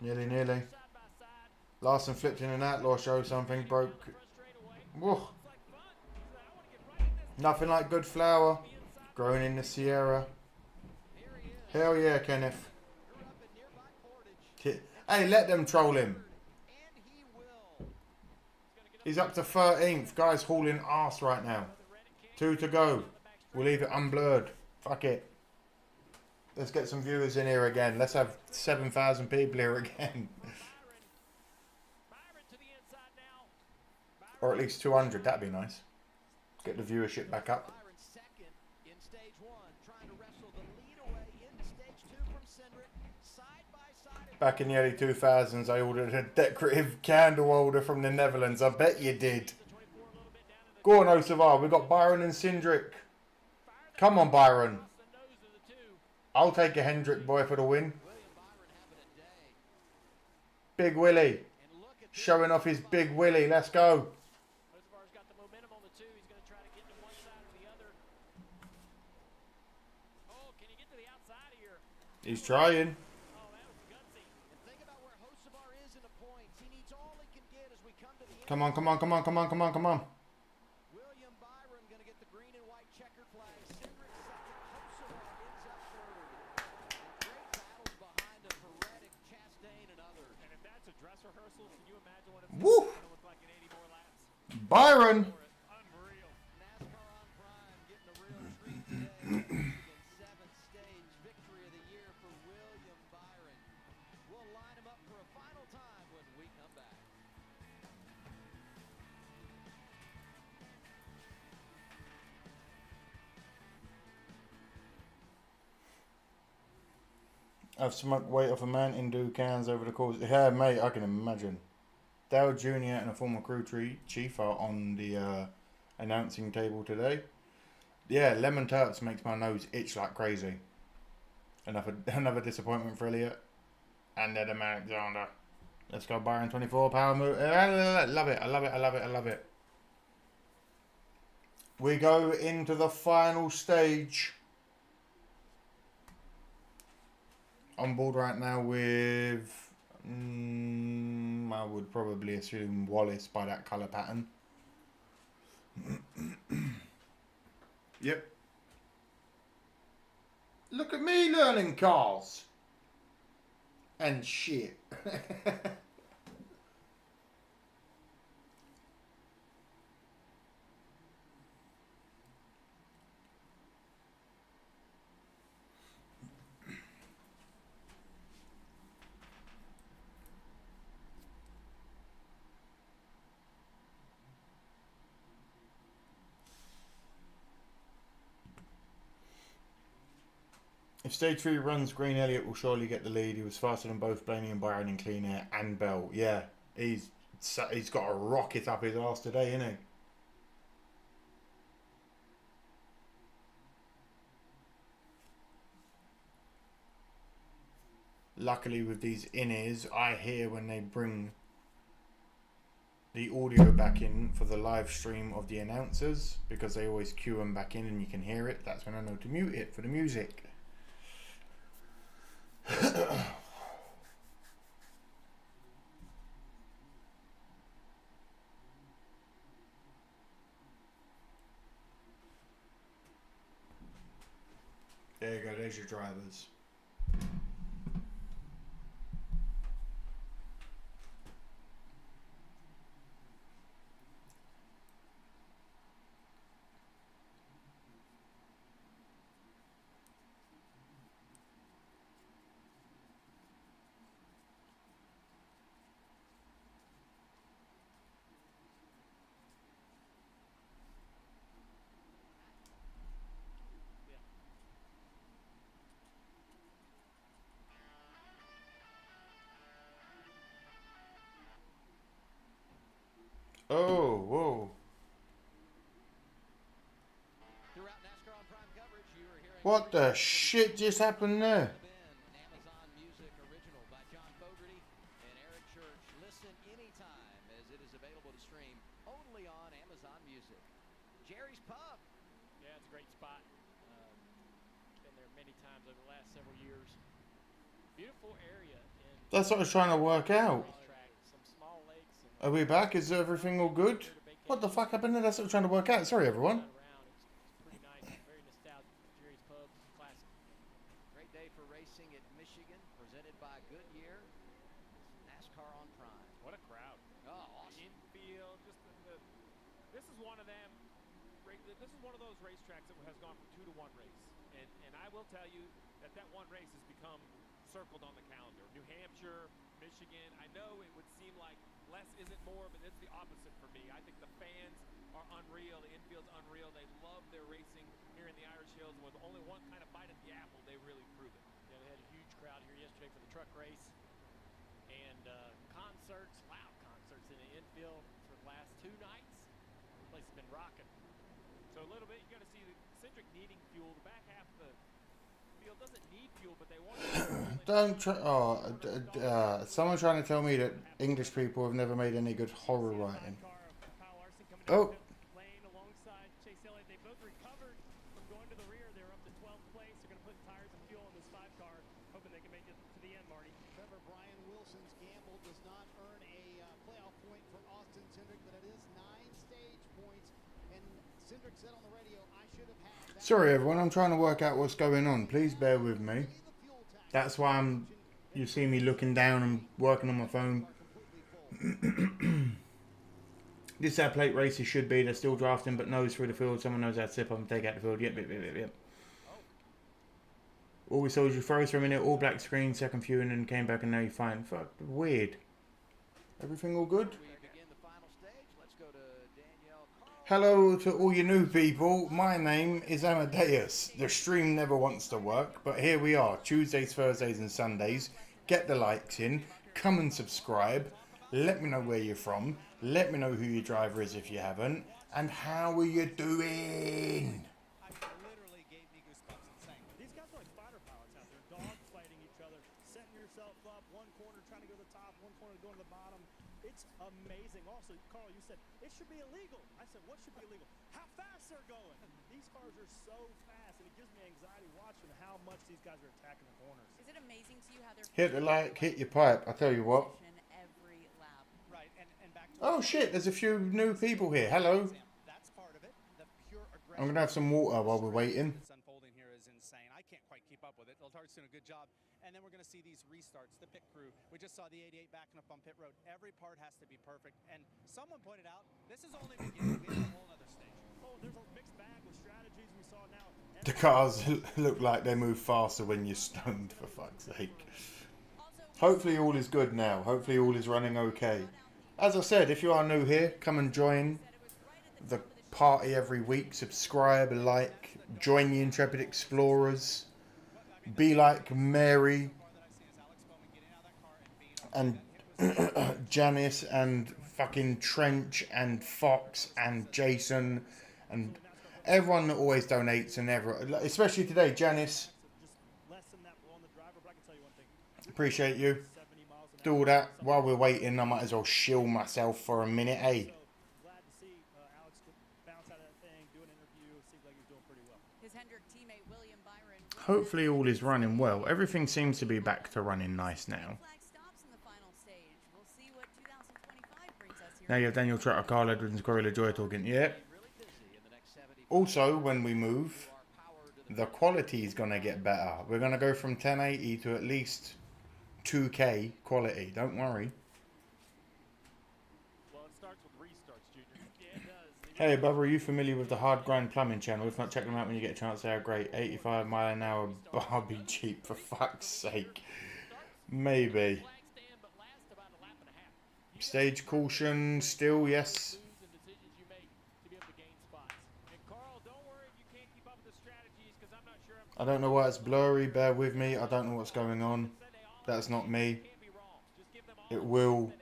Nearly. Larson flipped in an outlaw show, something broke. Whoa. Nothing like good flour growing in the Sierra. Hell yeah, Kenneth. Hey, let them troll him. He's up to 13th. Guy's hauling ass right now. 2 to go. We'll leave it unblurred. Fuck it. Let's get some viewers in here again. Let's have 7,000 people here again. Or at least 200. That'd be nice. Get the viewership back up. Byron second in stage 1, trying to wrestle the lead away into stage 2 from Cindric. Side by side. Back in the early 2000s, I ordered a decorative candle holder from the Netherlands. I bet you did. Go on, Osavar. We've got Byron and Cindric. Come on, Byron. I'll take a Hendrick boy for the win. Big Willie. Showing off his big Willie. Let's go. He's trying. Come on. William Byron going to get the green and white checkered flag. Cindric second. Hocevar ends up third. Great battles behind him for Reddick, Chastain, and others. And if that's a Byron. Unreal. NASCAR on Prime getting a real treat today. Michigan's 7th stage victory of the year for William Byron. We'll line him up for a final time when we come back. I've smoked weight off a Mountain Dew cans over the course. Yeah, mate, I can imagine. Dale Jr. and a former crew chief are on the announcing table today. Yeah, lemon tarts makes my nose itch like crazy. Another disappointment for Elliott. And Adam Alexander. Let's go Byron 24 power move. Love it, I love it, I love it, I love it. We go into the final stage. On board right now with, I would probably assume Wallace by that colour pattern. Yep. Look at me learning cars. And shit. If stage 3 runs green, Elliott will surely get the lead. He was faster than both Blaney and Byron in clean air and Bell. Yeah, he's got a rocket up his arse today, isn't he? Luckily with these in-ears, I hear when they bring the audio back in for the live stream of the announcers, because they always cue them back in and you can hear it. That's when I know to mute it for the music. There you go, there's your drivers. Oh, whoa. Throughout NASCAR on Prime coverage, you are hearing What the shit just happened there? an Amazon Music original by John Fogerty and Eric Church. Listen anytime as it is available to stream only on Amazon Music. Jerry's Pub. Yeah, it's a great spot. Been there many times over the last several years. Beautiful area. That's what I was trying to work out. Some small lakes. Are we back? Is everything all good? What the fuck happened there? That's what I was trying to work out. Sorry, everyone. It's pretty nice. Very nostalgic. Jerry's Pub, classic. Great day for racing at Michigan, presented by Goodyear. NASCAR on Prime. What a crowd. Oh, awesome. Infield, just this is one of them. This is one of those racetracks that has gone from 2 to 1 race, and I will tell you that one race has become circled on the calendar. New Hampshire, Michigan. I know it would seem like less isn't more, but it's the opposite for me. I think the fans are unreal. The infield's unreal. They love their racing here in the Irish Hills. With only one kind of bite at the apple, they really prove it. Yeah, they had a huge crowd here yesterday for the truck race, and concerts, loud concerts in the infield for the last 2 nights. The place has been rocking. So a little bit, you got to see the Cindric needing fuel. The back half of the field doesn't need fuel, but they want to. Don't try. Oh, someone's trying to tell me that English people have never made any good horror writing. Oh. Lane alongside Chase Elliott. They both recovered from going to the rear. They were up to 12th place. They're going to put tires and fuel in this 5 car, hoping they can make it to the end, Marty. Trevor, Brian Wilson's gamble does not earn a playoff point for Austin Cindric, but it is 9 stage points. And Cindric said on the radio, I should have had that. Sorry, everyone. I'm trying to work out what's going on. Please bear with me. That's why you see me looking down and working on my phone. This is how plate races should be. They're still drafting, but nose through the field. Someone knows how to step up and take out the field. Yep. All we saw was you froze for a minute, all black screen, second view, and then came back and now you're fine. Fuck, weird. Everything all good? Hello to all you new people. My name is Amadeus. The stream never wants to work, but here we are. Tuesdays, Thursdays and Sundays. Get the likes in. Come and subscribe. Let me know where you're from. Let me know who your driver is if you haven't. And how are you doing? Literally gave me goosebumps insane. These guys are like fighter pilots out there, dog fighting each other, setting yourself up, one corner trying to go to the top, one corner going to the bottom. It's amazing. Also, Carl, you said it should be illegal. I said, what should be illegal? How fast they're going. These cars are so fast, and it gives me anxiety watching how much these guys are attacking the corners. Is it amazing to you how they're Hit the like, hit your pipe. I tell you what. every lap? Right, and back to Oh shit, there's a few new people here. Hello. that's part of it. The pure aggression. I'm going to have some water while we're waiting. This unfolding here is insane. I can't quite keep up with it. Latar's doing a good job. And then we're going to see these restarts, the pit crew. We just saw the 88 backing up on pit road. Every part has to be perfect. And someone pointed out, this is only beginning. We have a whole other stage. Oh, there's a mixed bag with strategies we saw now. The cars look like they move faster when you're stoned, for fuck's sake. Hopefully all is good now. Hopefully all is running okay. As I said, if you are new here, come and join the party every week. Subscribe, like, join the Intrepid Explorers. Be like Mary and Janice and fucking Trench and Fox and Jason and everyone that always donates and especially today, Janice. Appreciate you. Do all that while we're waiting. I might as well shill myself for a minute, eh? Hopefully all is running well. Everything seems to be back to running nice now. Now you have Daniel Trotter, Carl Edwards and Corey LaJoy talking. Yep. Also, when we move, the quality is going to get better. We're going to go from 1080 to at least 2K quality. Don't worry. Hey, Bubba, are you familiar with the Hard Grind Plumbing channel? If not, check them out when you get a chance. They are great. 85 mile an hour Barbie Jeep, for fuck's sake. Maybe. Stage caution, still, yes. I don't know why it's blurry. Bear with me. I don't know what's going on. That's not me. It will.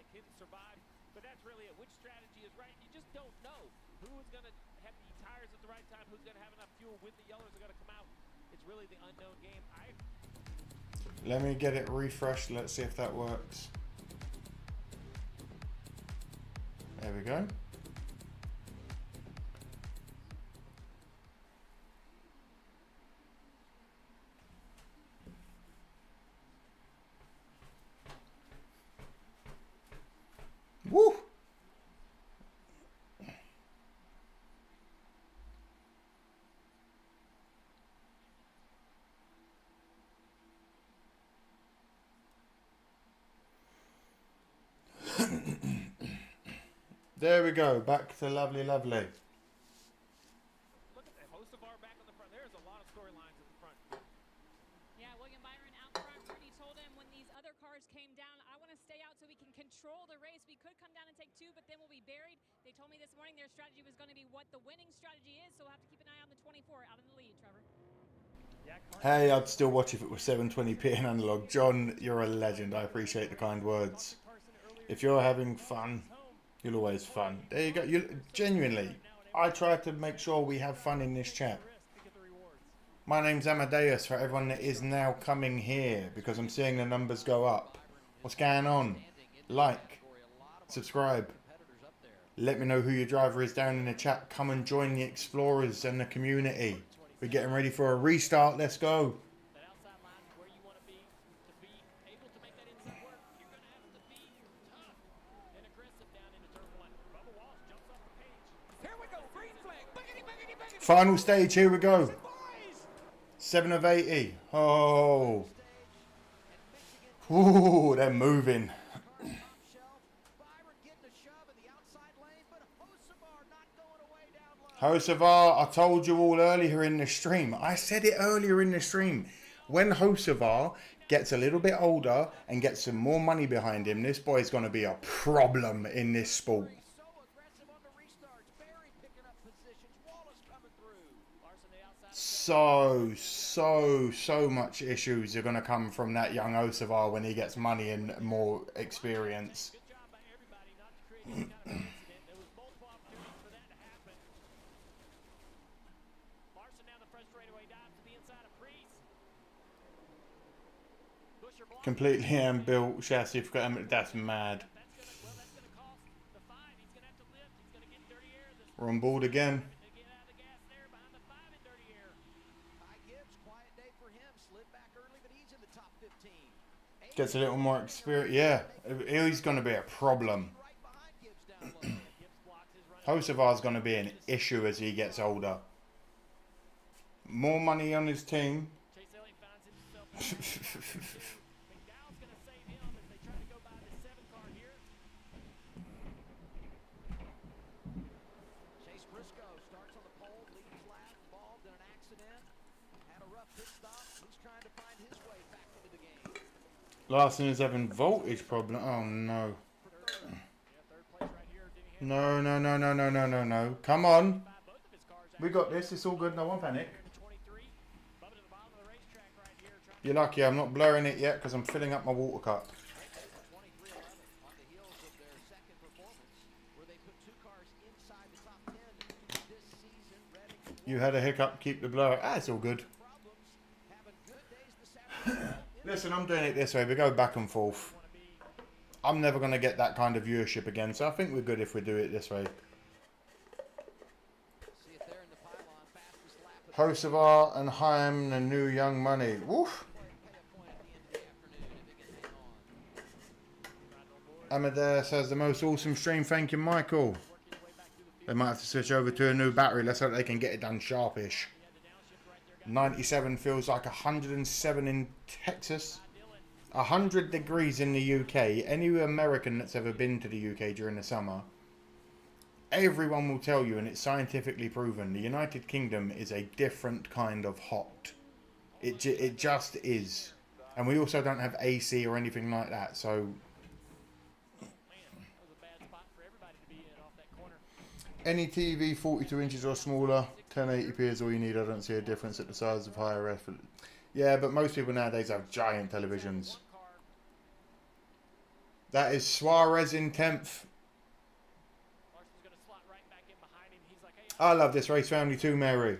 Let me get it refreshed. Let's see if that works. There we go. Woo! There we go, back to lovely, lovely. Look at that host of our back on the front. There's a lot of storylines at the front. Yeah, William Byron out front. Rudy told him when these other cars came down, I want to stay out so we can control the race. We could come down and take two, but then we'll be buried. They told me this morning their strategy was going to be what the winning strategy is, so we'll have to keep an eye on the 24 out in the lead, Trevor. Hey, I'd still watch if it was 720p in analog. John, you're a legend. I appreciate the kind words. If you're having fun, you'll always fun. There you go. Genuinely, I try to make sure we have fun in this chat. My name's Amadeus for everyone that is now coming here because I'm seeing the numbers go up. What's going on? Like, subscribe. Let me know who your driver is down in the chat. Come and join the Explorers and the community. We're getting ready for a restart. Let's go. Final stage, here we go. 7 of 80. Oh. Ooh, they're moving. Hocevar, I told you all earlier in the stream. I said it earlier in the stream. When Hocevar gets a little bit older and gets some more money behind him, this boy is going to be a problem in this sport. So much issues are going to come from that young Hocevar when he gets money and more experience. Completely hand-built chassis. That's mad. We're on board again. Gets a little more experience. Yeah, he's going to be a problem. Hocevar's going to be an issue as he gets older. More money on his team. Larson is having voltage problem. Oh no. No. Come on. We got this. It's all good. No one panic. You're lucky I'm not blurring it yet because I'm filling up my water cup. You had a hiccup. Keep the blur. Ah, it's all good. Listen, I'm doing it this way. We go back and forth. I'm never going to get that kind of viewership again, so I think we're good if we do it this way. Hocevar and Haim, the new young money. Woof. Amadeus has the most awesome stream. Thank you, Michael. They might have to switch over to a new battery. Let's hope they can get it done sharpish. 97 feels like 107 in Texas. 100 degrees in the UK. Any American that's ever been to the UK during the summer, everyone will tell you, and it's scientifically proven, the United Kingdom is a different kind of hot. It just is. And we also don't have AC or anything like that, so... Any TV 42 inches or smaller, 1080p is all you need. I don't see a difference at the size of higher effort. Yeah, but most people nowadays have giant televisions. That is Suarez in 10th. I love this race family too, Mary.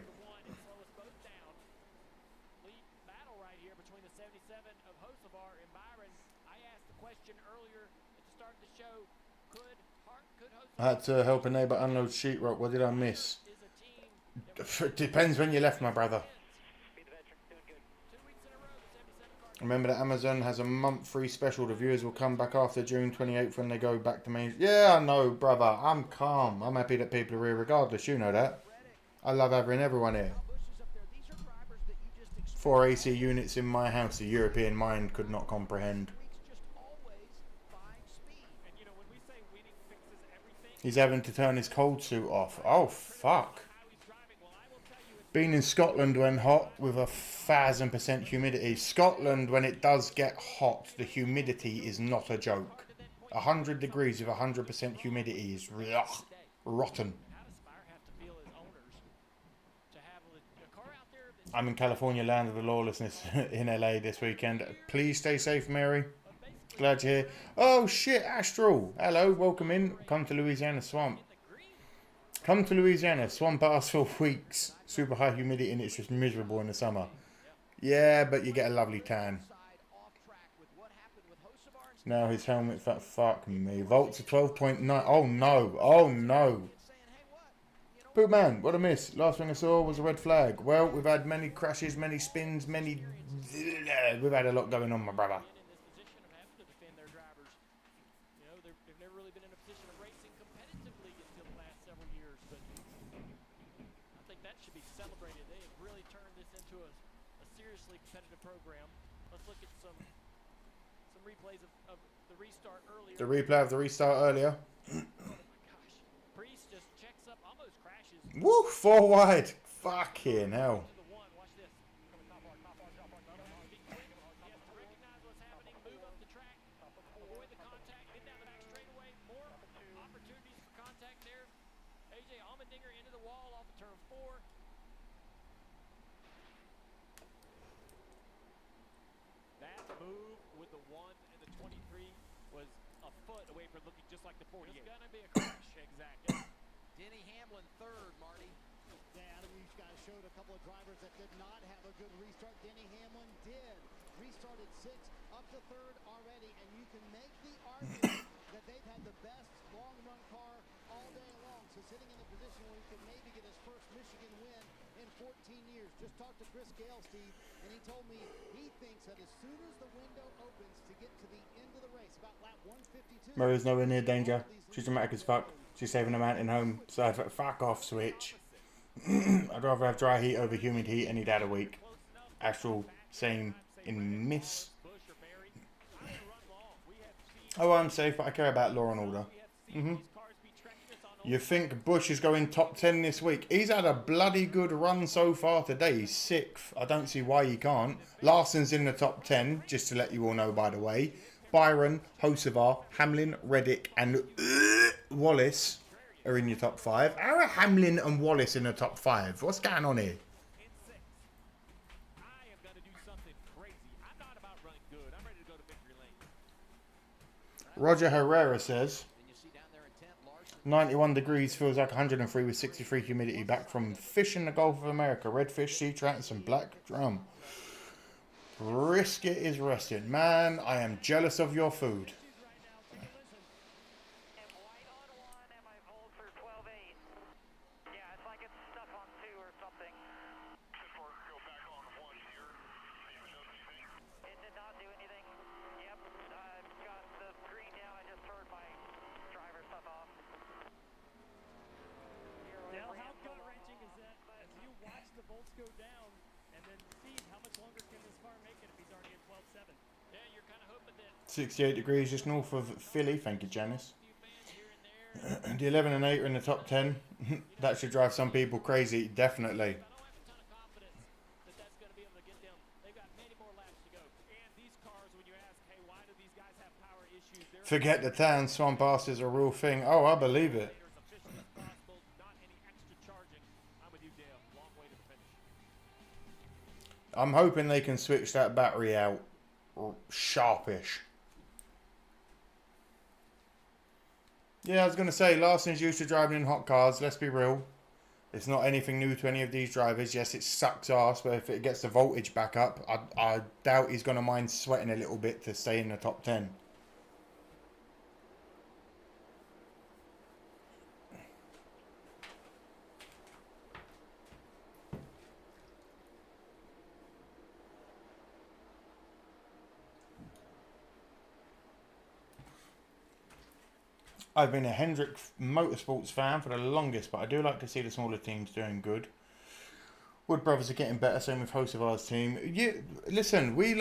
I had to help a neighbour unload sheetrock. What did I miss? Depends when you left, my brother. Remember that Amazon has a month free special. The viewers will come back after June 28th when they go back to main. Yeah, I know, brother. I'm calm. I'm happy that people are here regardless. You know that. I love having everyone here. 4 AC units in my house. The European mind could not comprehend. He's having to turn his cold suit off. Oh, fuck. Been in Scotland when hot with 1,000% humidity. Scotland, when it does get hot, the humidity is not a joke. 100 degrees with 100% humidity is rotten. I'm in California, land of the lawlessness, in LA this weekend. Please stay safe, Mary. Glad you're here. Oh shit, Astral. Hello, welcome in. Come to Louisiana Swamp. Come to Louisiana. Swamp ass for weeks. Super high humidity and it's just miserable in the summer. Yeah, but you get a lovely tan. Now his helmet fat. Fuck me. Volts are 12.9. Oh no. Oh no. Poop man, what a miss. Last thing I saw was a red flag. Well, we've had many crashes, many spins, many... We've had a lot going on, my brother. Replays of the restart earlier. The replay of the restart earlier. Oh my gosh. Priest just checks up almost those crashes. Woo, 4 wide. Fucking hell. To the one. Watch this. Be quick. He has to recognize what's happening. Move up the track. Avoid the contact. Get down the back straightaway. More opportunities for contact there. AJ Allmendinger into the wall off of turn 4. That move with the 1 and the 23 was a foot away from looking just like the 48. It's gonna be a crash. Exactly. Denny Hamlin third, Marty. Yeah, Adam, you guys showed a couple of drivers that did not have a good restart. Denny Hamlin did. Restarted 6 up to 3rd already, and you can make the argument that they've had the best long-run car all day long. So sitting in a position where he could maybe get his first Michigan win in 14 years. Just talked to Chris Gale, Steve, and he told me he thinks that as soon as the window opens to get to the end of the race, about lap 152. Maria's nowhere near danger. She's dramatic as fuck. She's saving a mountain home. So fuck off, Switch. I'd rather have dry heat over humid heat any day of the week. Astral, same in miss. Oh, I'm safe, but I care about law and order. You think Bush is going top 10 this week? He's had a bloody good run so far today. He's 6th. I don't see why he can't. Larson's in the top 10, just to let you all know, by the way. Byron, Hocevar, Hamlin, Reddick, and Wallace are in your top 5. How are Hamlin and Wallace in the top 5? What's going on here? I am going to do something crazy. I'm not about running good. I'm ready to go to victory lane. Roger Herrera says 91 degrees feels like 103 with 63 humidity. Back from fishing the Gulf of America. Redfish, sea trout, and black drum. Brisket is resting. Man, I am jealous of your food. Go down, and then Steve, how much longer can this car make it if he's already at 12.7? Yeah, you're kind of hoping that 68 degrees just north of Philly. Thank you, Janice. The 11 and 8 are in the top 10. That should drive some people crazy. Definitely. I don't have a ton of confidence that that's going to be able to get them. They've got many more laps to go. And these cars, when you ask, hey, why do these guys have power issues? Forget the town. Swamp ass is a real thing. Oh, I believe it. I'm hoping they can switch that battery out sharpish. Yeah, I was going to say, Larson's used to driving in hot cars. Let's be real. It's not anything new to any of these drivers. Yes, it sucks ass, but if it gets the voltage back up, I doubt he's going to mind sweating a little bit to stay in the top 10. I've been a Hendrick Motorsports fan for the longest, but I do like to see the smaller teams doing good. Wood Brothers are getting better, same with Hocevar's team. Listen, we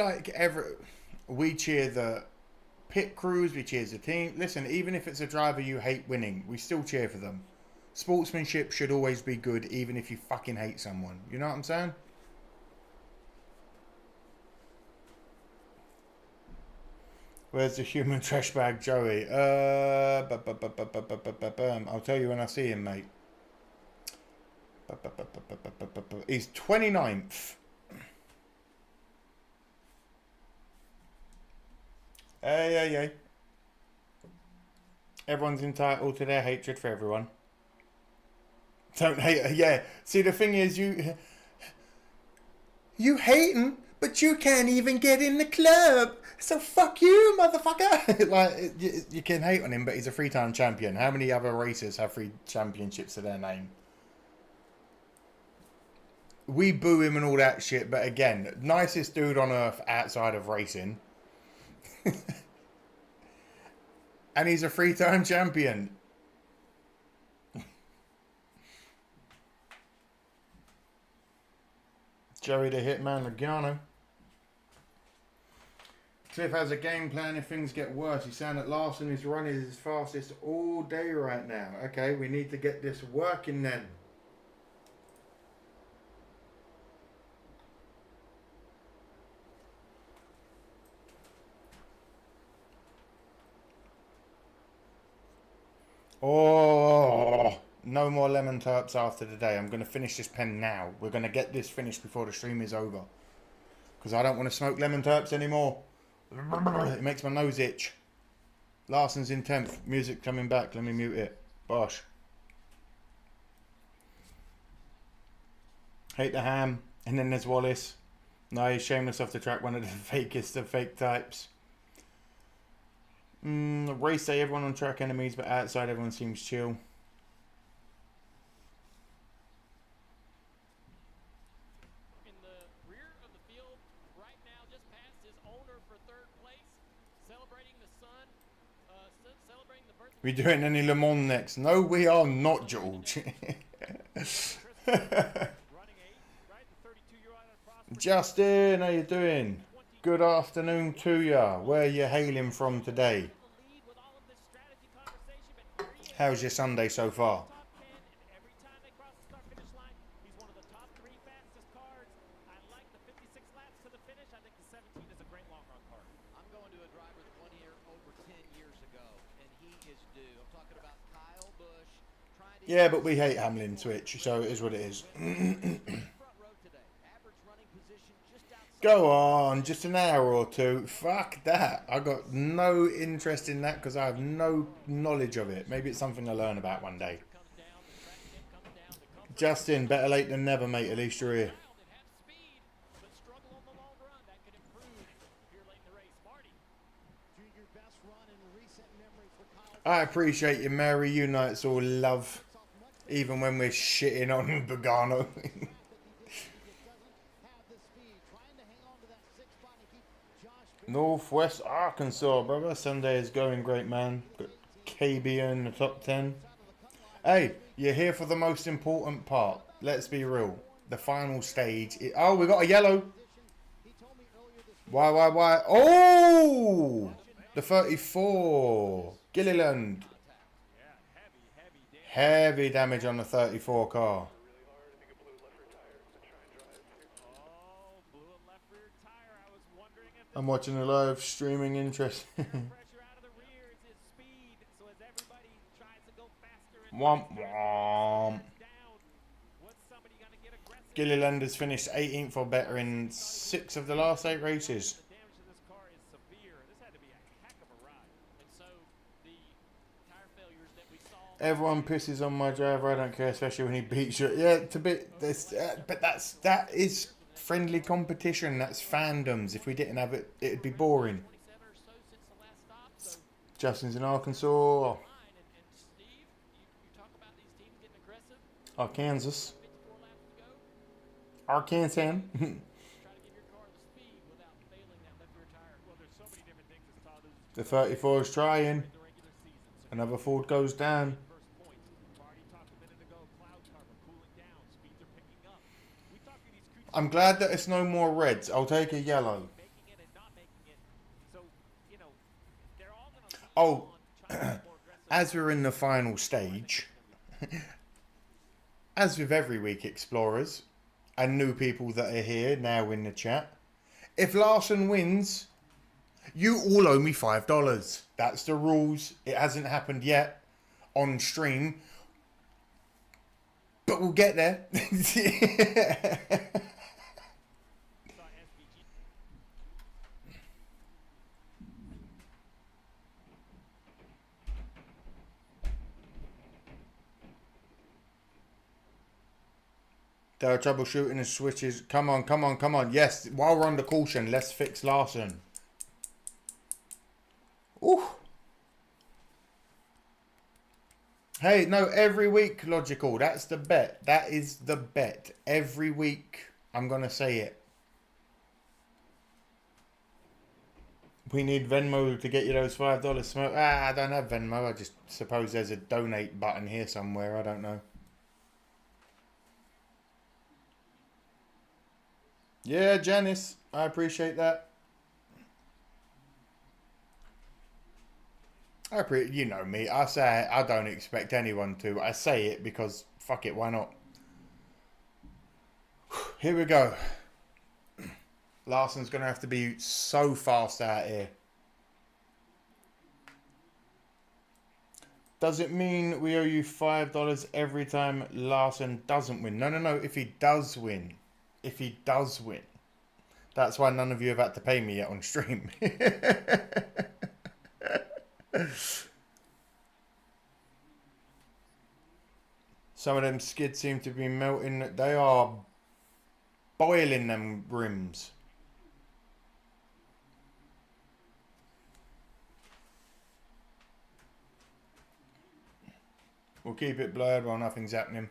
cheer the pit crews, we cheer the team. Listen, even if it's a driver you hate winning, we still cheer for them. Sportsmanship should always be good, even if you fucking hate someone. You know what I'm saying? Where's the human trash bag, Joey? I'll tell you when I see him, mate. He's 29th. Hey. Everyone's entitled to their hatred for everyone. Don't hate her. Yeah. See, the thing is, you hate him, but you can't even get in the club. So fuck you, motherfucker. Like, you can hate on him, but he's a 3-time champion. How many other racers have 3 championships to their name? We boo him and all that shit, but again, nicest dude on earth outside of racing. And he's a 3-time champion. Joey the Hitman Logano. Cliff has a game plan if things get worse. He's saying that Larson is running his fastest all day right now. Okay, we need to get this working then. Oh, no more lemon terps after today. I'm going to finish this pen now. We're going to get this finished before the stream is over. Because I don't want to smoke lemon terps anymore. It makes my nose itch. Larson's in 10th. Music coming back. Let me mute it. Bosh. Hate the ham. And then there's Wallace. No, he's shameless off the track. One of the fakest of fake types. Race day, everyone on track enemies, but outside everyone seems chill. In the rear of the field right now, just past his owner for third place, celebrating the sun, celebrating the birth. We doing any Le Mans next? No, we are not, George. Justin, how you doing? Good afternoon to ya. Where you hailing from today? How's your Sunday so far? Yeah, but we hate Hamlin Twitch, so it is what it is. Go on, just an hour or two. Fuck that. I got no interest in that because I have no knowledge of it. Maybe it's something to learn about one day. Justin, better late than never, mate. At least you're here. I appreciate you, Mary. You know it's all love. Even when we're shitting on Bogano. Northwest Arkansas, brother. Sunday is going great, man. Got KB in the top 10. Hey, you're here for the most important part. Let's be real. The final stage. Oh, we got a yellow. Why? Oh! The 34. Gilliland. Heavy damage on the 34 car. I'm watching the live streaming interest. Womp womp. Gilliland has finished 18th or better in 6 of the last 8 races. Everyone pisses on my driver. I don't care, especially when he beats you. Yeah, it's a bit. But that is friendly competition. That's fandoms. If we didn't have it, it'd be boring. Justin's in Arkansas. Arkansas. Arkansas. The 34 is trying. Another Ford goes down. I'm glad that it's no more reds. I'll take a yellow. Oh, as we're in the final stage, as with every week, Explorers, and new people that are here now in the chat, if Larson wins, you all owe me $5. That's the rules. It hasn't happened yet on stream, but we'll get there. There are troubleshooting and switches. Come on. Yes, while we're under caution, let's fix Larson. Ooh. Hey, no, every week, Logical. That's the bet. That is the bet. Every week, I'm going to say it. We need Venmo to get you those $5 smoke. I don't have Venmo. I just suppose there's a donate button here somewhere. I don't know. Yeah, Janice, I appreciate that. You know me. I say I don't expect anyone to. I say it because fuck it, why not? Here we go. Larson's going to have to be so fast out here. Does it mean we owe you $5 every time Larson doesn't win? No, no, no. If he does win. If he does win. That's why none of you have had to pay me yet on stream. Some of them skids seem to be melting. They are boiling, them rims. We'll keep it blurred while nothing's happening.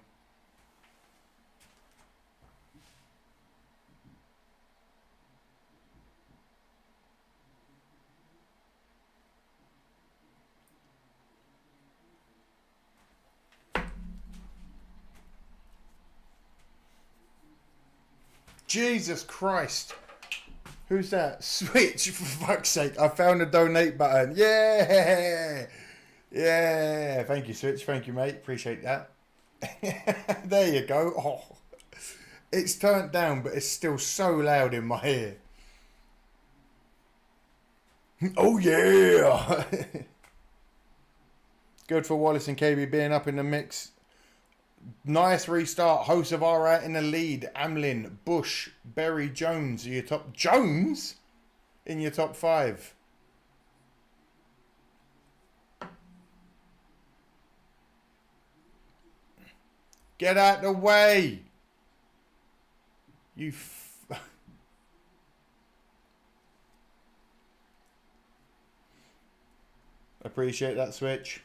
Jesus Christ. Who's that? Switch, for fuck's sake. I found the donate button. Yeah. Yeah. Thank you, Switch. Thank you, mate. Appreciate that. There you go. Oh. It's turned down, but it's still so loud in my ear. Oh, yeah. Good for Wallace and KB being up in the mix. Nice restart. Host of Ara in the lead. Amlin, Bush, Berry, Jones. Are your top Jones in your top 5. Get out the way. You. Appreciate that, Switch.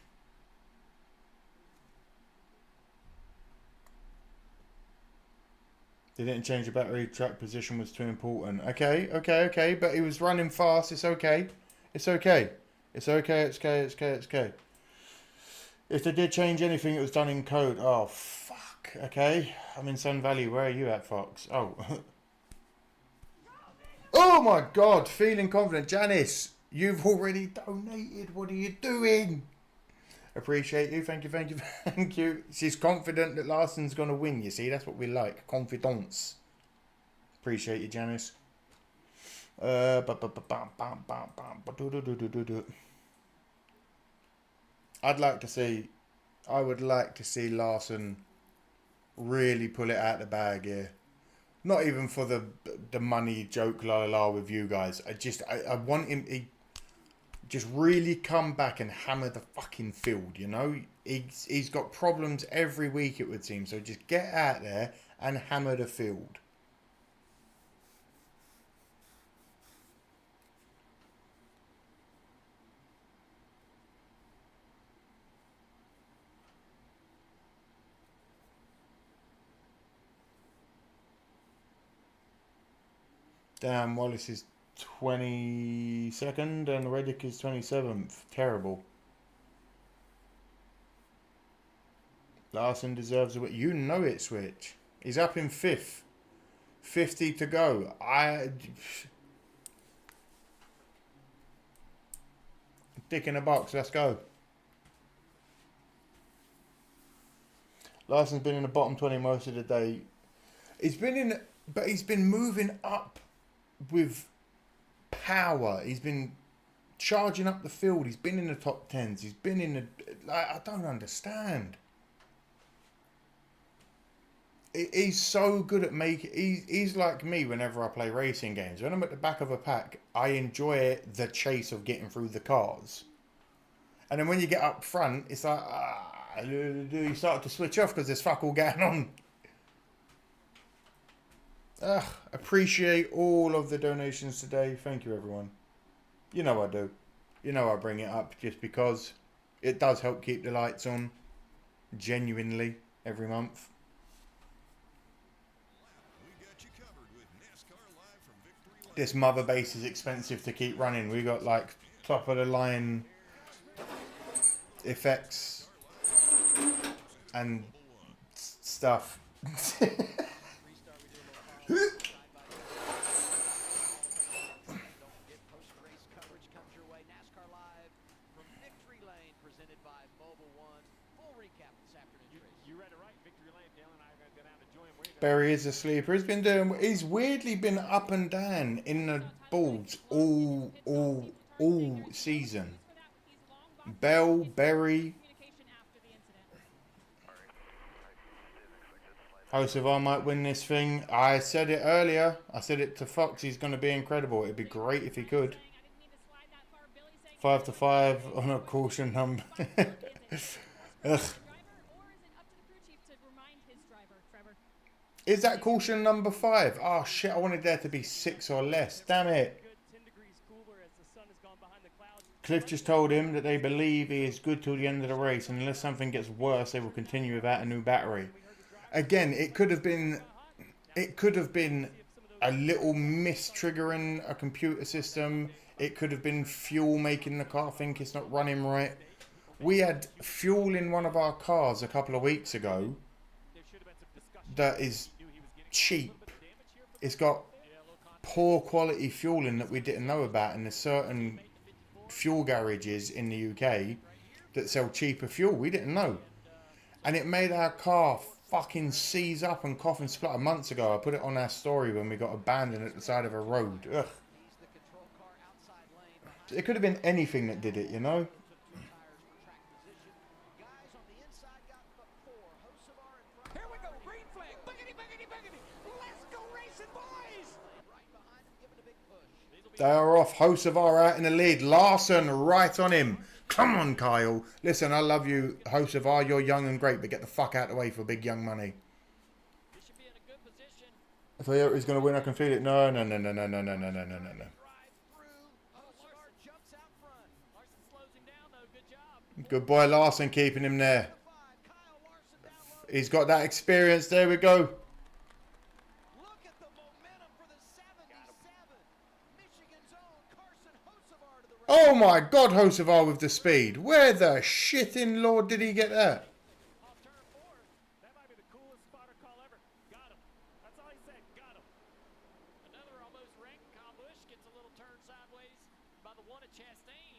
They didn't change the battery. Track position was too important. Okay, okay, okay. But he was running fast. It's okay. It's okay. It's okay. It's okay. It's okay. It's okay. If they did change anything, it was done in code. Oh, fuck. Okay. I'm in Sun Valley. Where are you at, Fox? Oh. Oh, my God. Feeling confident. Janice, you've already donated. What are you doing? Appreciate you. Thank you, thank you, thank you. She's confident that Larson's going to win, you see. That's what we like. Confidence. Appreciate you, Janice. I'd like to see... I would like to see Larson really pull it out the bag here. Not even for the money joke la la la with you guys. I want him... Just really come back and hammer the fucking field, you know? He's got problems every week, it would seem. So just get out there and hammer the field. Damn, Wallace is 22nd and Reddick is 27th. Terrible. Larson deserves a win. You know it, Switch. He's up in 5th. 50 to go. Dick in a box. Let's go. Larson's been in the bottom 20 most of the day. He's been in... But he's been moving up with power. He's been charging up the field. He's been in the top 10s. He's been in the... Like, I don't understand. He's so good at making... He's like me whenever I play racing games. When I'm at the back of a pack, I enjoy the chase of getting through the cars. And then when you get up front, it's like... you start to switch off because there's fuck all going on. Appreciate all of the donations today. Thank you, everyone. You know I do. You know I bring it up just because it does help keep the lights on. Genuinely, every month. This mother base is expensive to keep running. We got like top of the line effects and stuff. Berry is a sleeper. He's weirdly been up and down in the boards all season. Bell, Berry. Hocevar might win this thing. I said it earlier. I said it to Fox. He's going to be incredible. It'd be great if he could. 5 to 5 on a caution number. Ugh. Is that caution number 5? Oh shit, I wanted there to be 6 or less. Damn it. Cliff just told him that they believe he is good till the end of the race, and unless something gets worse, they will continue without a new battery. Again, it could have been a little mistriggering a computer system. It could have been fuel making the car think it's not running right. We had fuel in one of our cars a couple of weeks ago that is cheap. It's got poor quality fuel in that we didn't know about, and there's certain fuel garages in the UK that sell cheaper fuel we didn't know, and it made our car fucking seize up and cough and splutter months ago. I put it on our story when we got abandoned at the side of a road. Ugh. It could have been anything that did it, you know. They are off. Hocevar out in the lead. Larson right on him. Come on, Kyle. Listen, I love you, Hocevar. You're young and great, but get the fuck out of the way for big young money. If I hear he's going to win, I can feel it. No. Good boy, Larson, keeping him there. He's got that experience. There we go. Oh my God, Hocevar with the speed. Where the shitting lord did he get that? That might be the coolest spotter call ever. Got him. That's all he said. Got him. Another almost wrecked. Kyle Busch gets a little turn sideways by the one at Chastain.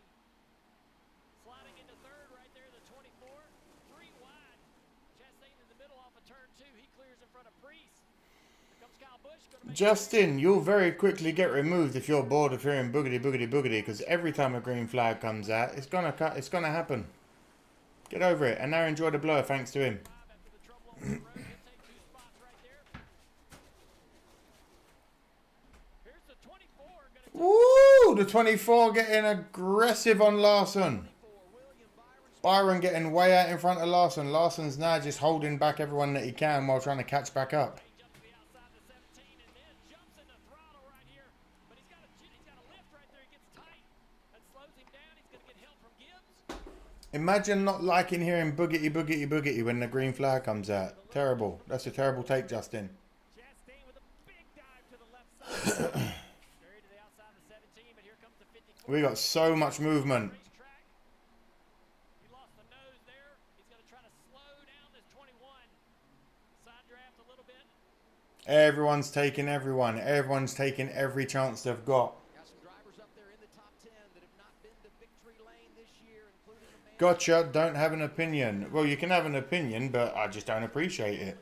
Sliding into third right there, the 24. 3 wide. Chastain in the middle off of turn 2. He clears in front of Priest. Justin, you'll very quickly get removed if you're bored of hearing boogity boogity boogity, because every time a green flag comes out, it's gonna happen. Get over it, and now enjoy the blower thanks to him. Woo! The 24 getting aggressive on Larson. Byron getting way out in front of Larson. Larson's now just holding back everyone that he can while trying to catch back up. Imagine not liking hearing boogity boogity boogity when the green flag comes out. Terrible. That's a terrible take, Justin. We got so much movement. Everyone's taking everyone. Everyone's taking every chance they've got. Gotcha, don't have an opinion. Well, you can have an opinion, but I just don't appreciate it.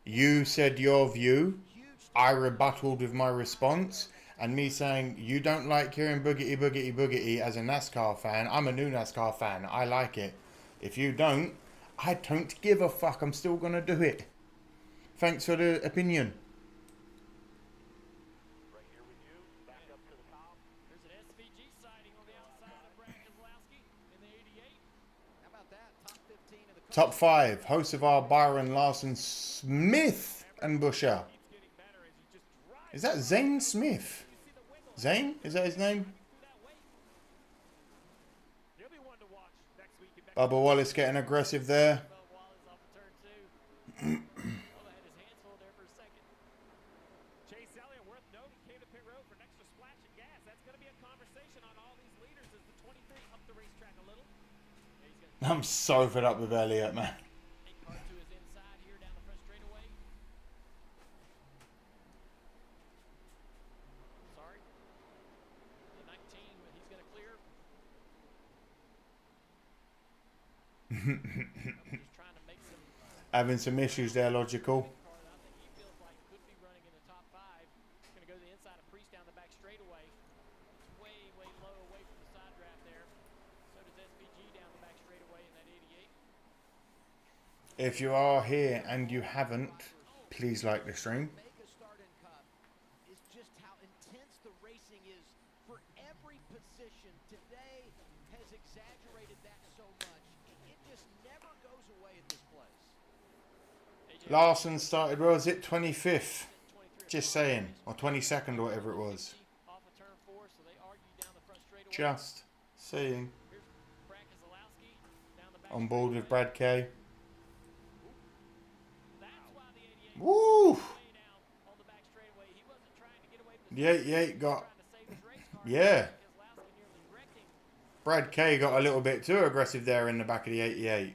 You said your view. I rebutted with my response. And me saying, you don't like hearing boogity boogity boogity as a NASCAR fan. I'm a new NASCAR fan. I like it. If you don't, I don't give a fuck. I'm still going to do it. Thanks for the opinion. Top 5. Hocevar, Byron, Larson, Smith, and Busher. Is that Zane Smith? Zane? Is that his name? Bubba Wallace getting aggressive there. I'm so fed up with Elliott, man. Having some issues there, Logical. straightaway. Way, way low away from the side draft there. So does SVG down the back straightaway in that 88. If you are here and you haven't, please like the stream. Mega start in Cup is just how intense the racing is for every position. Today has exaggerated that so much. It just never goes away at this place. Larson started, where was it, 25th? Just saying, or 22nd or whatever it was. Off of turn 4, so they argue down the front straightaway. Just saying. Here's Brad Keselowski down the back On board with straightaway. Brad K. That's why the 88 Woo! way down on the back straightaway. He wasn't trying to get away from The 88 got, trying to save his race car. yeah. Keselowski nearly wrecked him. Brad K got a little bit too aggressive there in the back of the 88.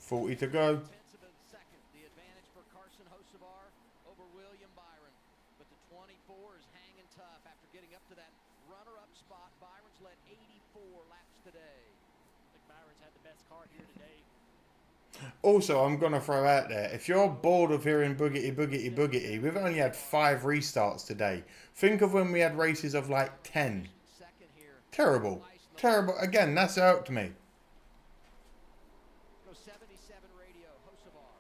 $40 to go. Tenths of a second, the advantage for Carson Hocevar over William Byron. But the 24 is hanging tough after getting up to that runner-up spot. Byron's led 84 laps today. I think Byron's had the best car here today. Also, I'm going to throw out there, if you're bored of hearing boogity, boogity, boogity, we've only had 5 restarts today. Think of when we had races of like 10. Second here. Terrible. Terrible. Again, that's out to me. Go 77 radio, Hocevar.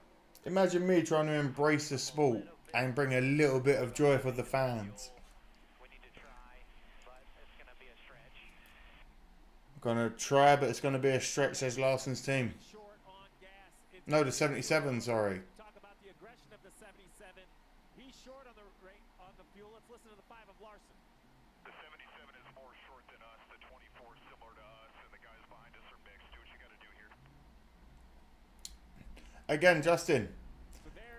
Imagine me trying to embrace the sport and bring a little bit of joy for the fans. We need to try, but it's going to be a stretch. I'm going to try, but it's going to be a stretch, says Larson's team. Short on gas. No, the 77, sorry. Talk about the aggression of the 77. He's short on the fuel. Let's listen to the 5 of Larson. The 77 is more short than us. The 24 is similar to us, and the guys behind us are mixed. Do what you got to do here. Again, Justin.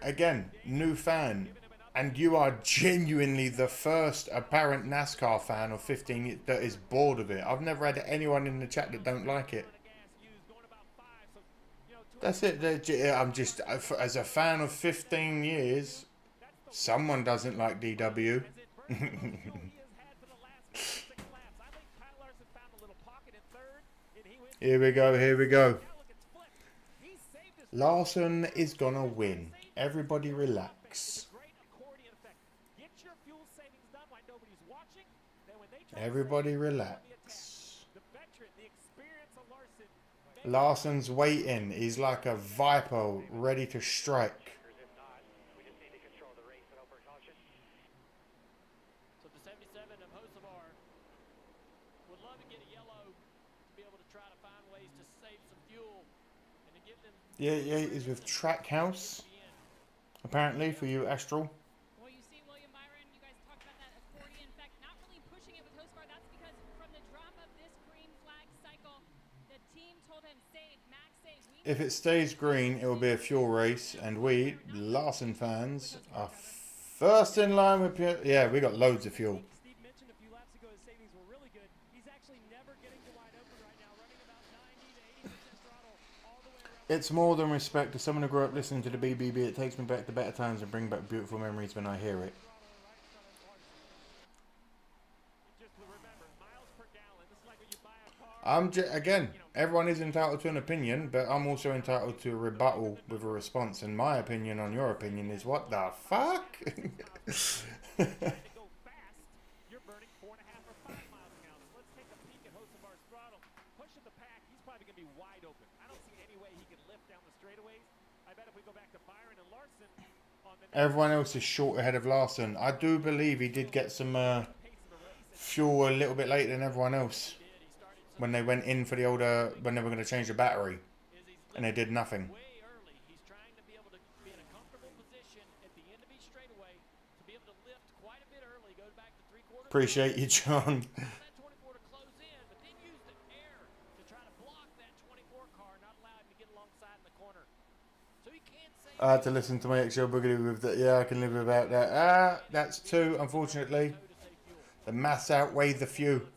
Again, new fan. And you are genuinely the first apparent NASCAR fan of 15 that is bored of it. I've never had anyone in the chat that don't like it. That's it. I'm just, as a fan of 15 years, someone doesn't like DW. Here we go, here we go. Larson is gonna win. Everybody relax. Everybody relax. Larson's waiting. He's like a viper ready to strike. So the 77 of Hocevar would love to get a yellow to be able to try to find ways to save some fuel and to give them. Yeah, is with Trackhouse. Apparently for you, Astral. Well, you see, William Byron, you guys talked about that accordion effect, not really pushing it with Hocevar. That's because from the drop of this green flag cycle, the team told him, save, max save. If it stays green, it will be a fuel race, and we, Larson fans, are first in line with... Yeah, we got loads of fuel. Steve mentioned a few laps ago his savings were really good. He's actually never getting to wide open right now, running about 90 to 80% throttle all the way around. It's more than respect. As someone who grew up listening to the BBB, it takes me back to better times and bring back beautiful memories when I hear it. Just remember, miles per gallon. This is like when you buy a car. Again, everyone is entitled to an opinion, but I'm also entitled to a rebuttal with a response. And my opinion on your opinion is, what the fuck? Go fast, you're burning 4.5 or 5 miles an hour. So let's take a peek at Hocevar's throttle. Pushing the pack, he's probably going to be wide open. I don't see any way he can lift down the straightaways. I bet if we go back to Byron and Larson on the Everyone else is short ahead of Larson. I do believe he did get some fuel a little bit later than everyone else when they went in for the older, when they were going to change the battery, and they did nothing. way early, he's trying to be able to be in a comfortable position at the end of each straightaway to be able to lift quite a bit early, go back to 3/4. Appreciate you, John. That 24 to close in, but then use the air to try to block that 24 car, not allow him to get alongside in the corner. So he can't say. I had to listen to my XL Boogity with that. Yeah, I can live without that. That's 2, unfortunately. The maths outweigh the few.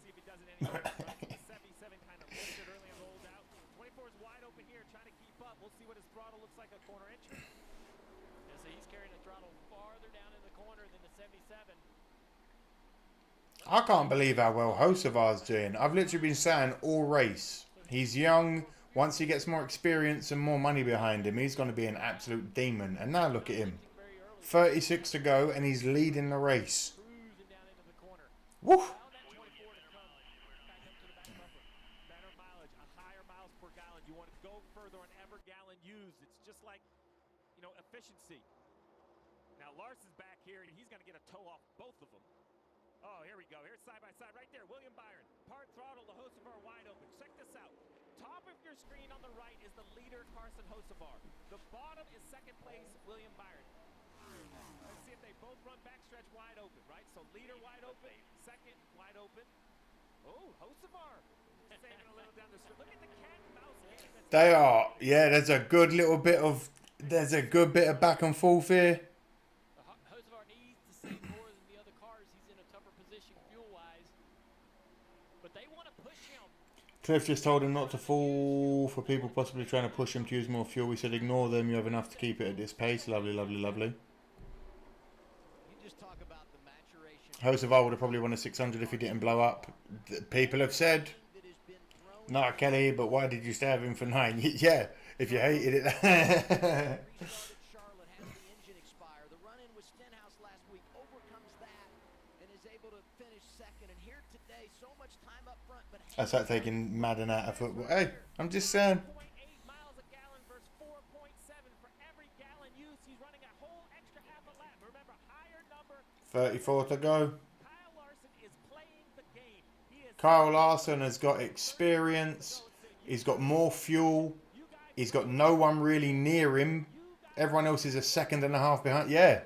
I can't believe how well Hocevar's doing. I've literally been saying all race. He's young, Once he gets more experience and more money behind him, he's going to be an absolute demon. And now look at him. 36 to go, and he's leading the race. Woo! Better mileage, a higher miles per gallon. You want to go further on every gallon used. It's just like, you know, efficiency. Now Larson's back here, and he's going to get a toe off both of them. Oh, here we go. Here's side by side right there. William Byron, part throttle, the Hocevar wide open. Check this out. Top of your screen on the right is the leader, Carson Hocevar. The bottom is second place, William Byron. Let's see if they both run backstretch wide open, right? So leader wide open, second wide open. Oh, Hocevar saving a little down the street. Look at the cat and mouse game. They are. Yeah, there's a good little bit of back and forth here. Hocevar needs to save more than the other cars. He's in a tougher position fuel-wise. But they want to push him. Cliff just told him not to fall for people possibly trying to push him to use more fuel. We said ignore them. You have enough to keep it at this pace. Lovely, lovely, lovely. Hocevar would have probably won a 600 if he didn't blow up. People have said, "Not Kelly, but why did you stab him for 9?" Yeah, if you hated it. Charlotte has the engine expire. The run-in with Stenhouse last week overcomes that and is able to finish second. And here today, so much time up front, but That's like taking Madden out of football. Hey, I'm just saying. 0.8 miles a gallon versus 4.7 for every gallon used. He's running a whole extra half a lap. Remember, higher number. 34 to go. Kyle Larson is playing the game. He is Kyle Larson has got experience. He's got more fuel. He's got no one really near him. Everyone else is a second and a half behind. Yeah.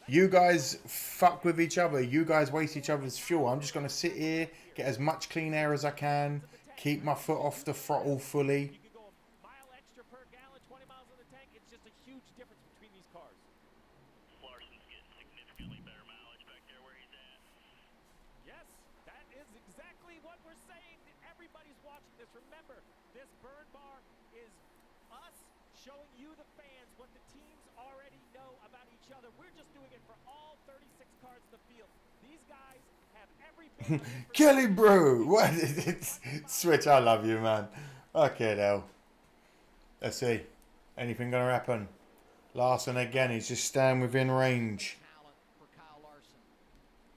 You guys fuck with each other. You guys waste each other's fuel. I'm just going to sit here, get as much clean air as I can, keep my foot off the throttle fully. You could go a mile extra per gallon, 20 miles in the tank. It's just a huge difference between these cars. Larson's getting significantly better mileage back there where he's at. Yes, that is exactly what we're saying. Everybody's watching this. Remember, this burn bar is us showing you, the fans, what the teams already know about each other. We're just doing it for all 36 cars in the field. These guys have every bit of Kelly, bro. What? Switch, I love you, man. Okay, now. Let's see. Anything going to happen? Larson again. He's just staying within range. talent for Kyle Larson.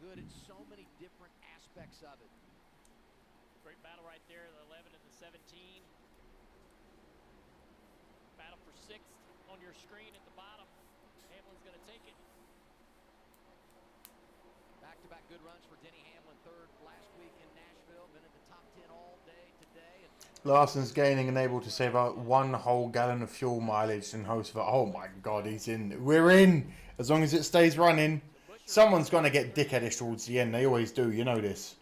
Good in so many different aspects of it. great battle right there, the 11 and the 17. Battle for 6th on your screen at the bottom. Hamlin's going to take it. Back-to-back good runs for Denny Hamlin, third last week in Nashville. Been in the top 10 all day today. Larson's gaining and able to save out 1 whole gallon of fuel mileage and Hocevar. Oh my God, he's in. We're in. As long as it stays running. Someone's going to get dickheadish towards the end. They always do. You know this.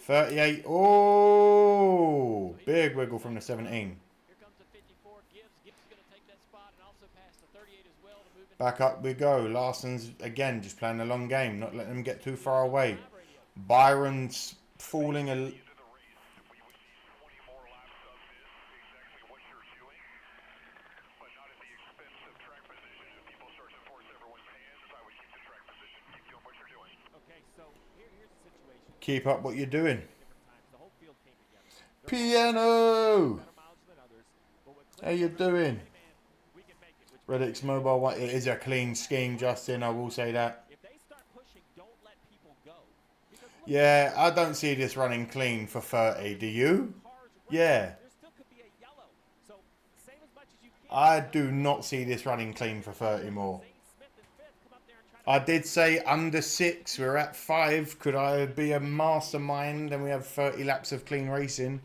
38. Oh, big wiggle from the 17. Here comes the 54. Gibbs is going to take that spot and also pass the 38 as well to move into Back up we go. Larson's again just playing a long game, not letting them get too far away. Byron's falling a. Keep up what you're doing. Piano! How you doing? Reddit's mobile one. It is a clean scheme, Justin. I will say that. Yeah, I don't see this running clean for 30. Do you? Yeah. I do not see this running clean for 30 more. I did say under 6. We're at 5. Could I be a mastermind and we have 30 laps of clean racing?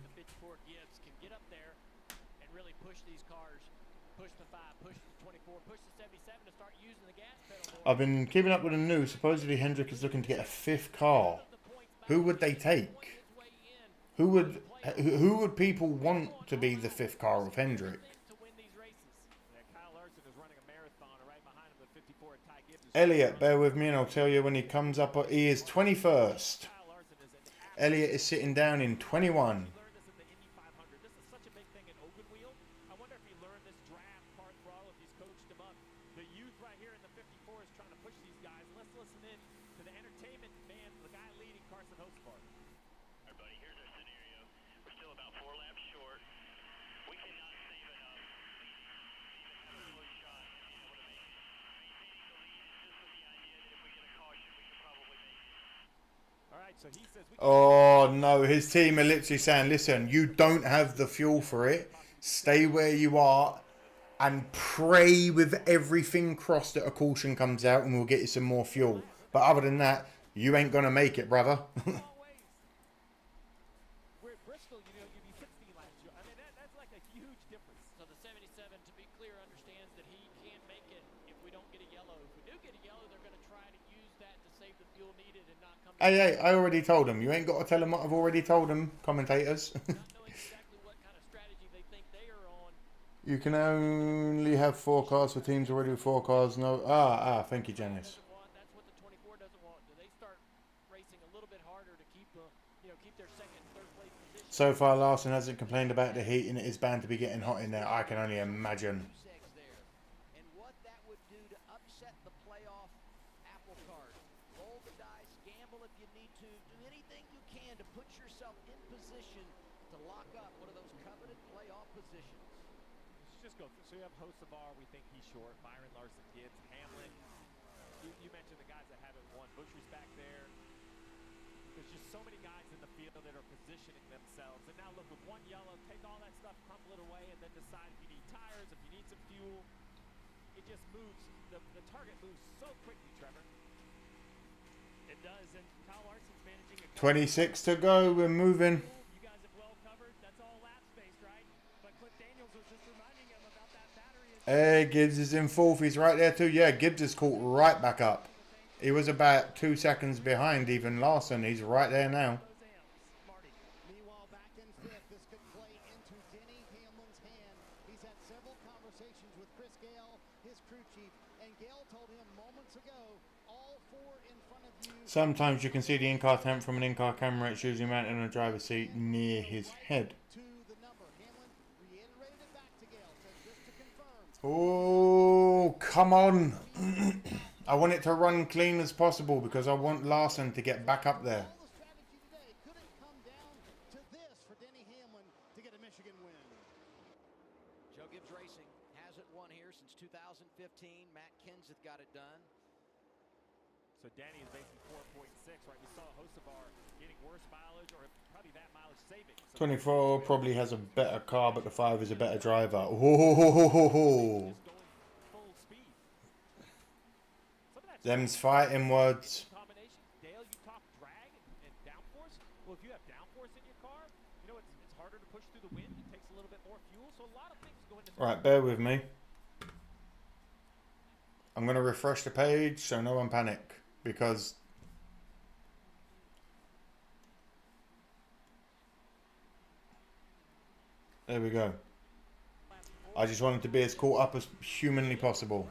I've been keeping up with the news. Supposedly Hendrick is looking to get a 5th car. Who would they take? Who would people want to be the 5th car of Hendrick? Elliot, bear with me and I'll tell you when he comes up. He is 21st. Elliot is sitting down in 21. Oh no, his team are literally saying, listen, you don't have the fuel for it. Stay where you are and pray with everything crossed that a caution comes out and we'll get you some more fuel. But other than that, you ain't going to make it, brother. Where at Bristol, you know, you 16 last year. I mean, that's like a huge difference. So the 77, to be clear, understands that he can make it if we don't get a yellow. If we do get a yellow, they're going to try to use that to save the fuel needed and not come. Hey, I already told them. You ain't got to tell them what I've already told them, commentators. You can only have 4 cars for teams already with 4 cars. No. Thank you, Janice. That's what the 24 doesn't want. Do they start racing a little bit harder to keep, keep their second and third place position? So far, Larson hasn't complained about the heat, and it is bound to be getting hot in there. I can only imagine. And what that would do to upset the playoff apple cart. Roll the dice, gamble if you need to. Do anything you can to put yourself in position to lock up one of those coveted playoff positions. Just go through. So you have Hocevar, we think he's short. Byron, Larson, Gibbs, Hamlin. You mentioned the guys that haven't won. Buscher's back there. There's just so many guys in the field that are positioning themselves. And now look, with one yellow, take all that stuff, crumple it away, and then decide if you need tires, if you need some fuel. It just moves. The target moves so quickly, Trevor. It does, and Kyle Larson's managing a 26 to go. We're moving. You guys have well covered. That's all lap space, right? But Cliff Daniels was just reminding him about that battery. Hey, Gibbs is in 4th. He's right there too. Yeah, Gibbs is caught right back up. He was about 2 seconds behind even Larson. He's right there now. Meanwhile, back in 5th, this could play into Denny Hamlin's hand. He's had several conversations with Chris Gale, his crew chief, and Gale told him moments ago, all 4 in front of you. Sometimes you can see the in-car temp from an in-car camera. It's usually mounted on the driver's seat near his head. Oh, come on. I want it to run clean as possible because I want Larson to get back up there. Joe Gibbs Racing hasn't won here since 2015. Matt Kenseth got it done. So Danny is basically 4.6, right? We saw Hocevar getting worse mileage or probably that mileage saving. So 24 probably has a better car, but the 5 is a better driver. Oh, them's fighting words. Dale, you talk drag and downforce. Well, if you have downforce in your car, you know it's harder to push through the wind. It takes a little bit more fuel. So a lot of things go into. Right, bear with me. I'm going to refresh the page so no one panic because there we go. I just wanted to be as caught up as humanly possible.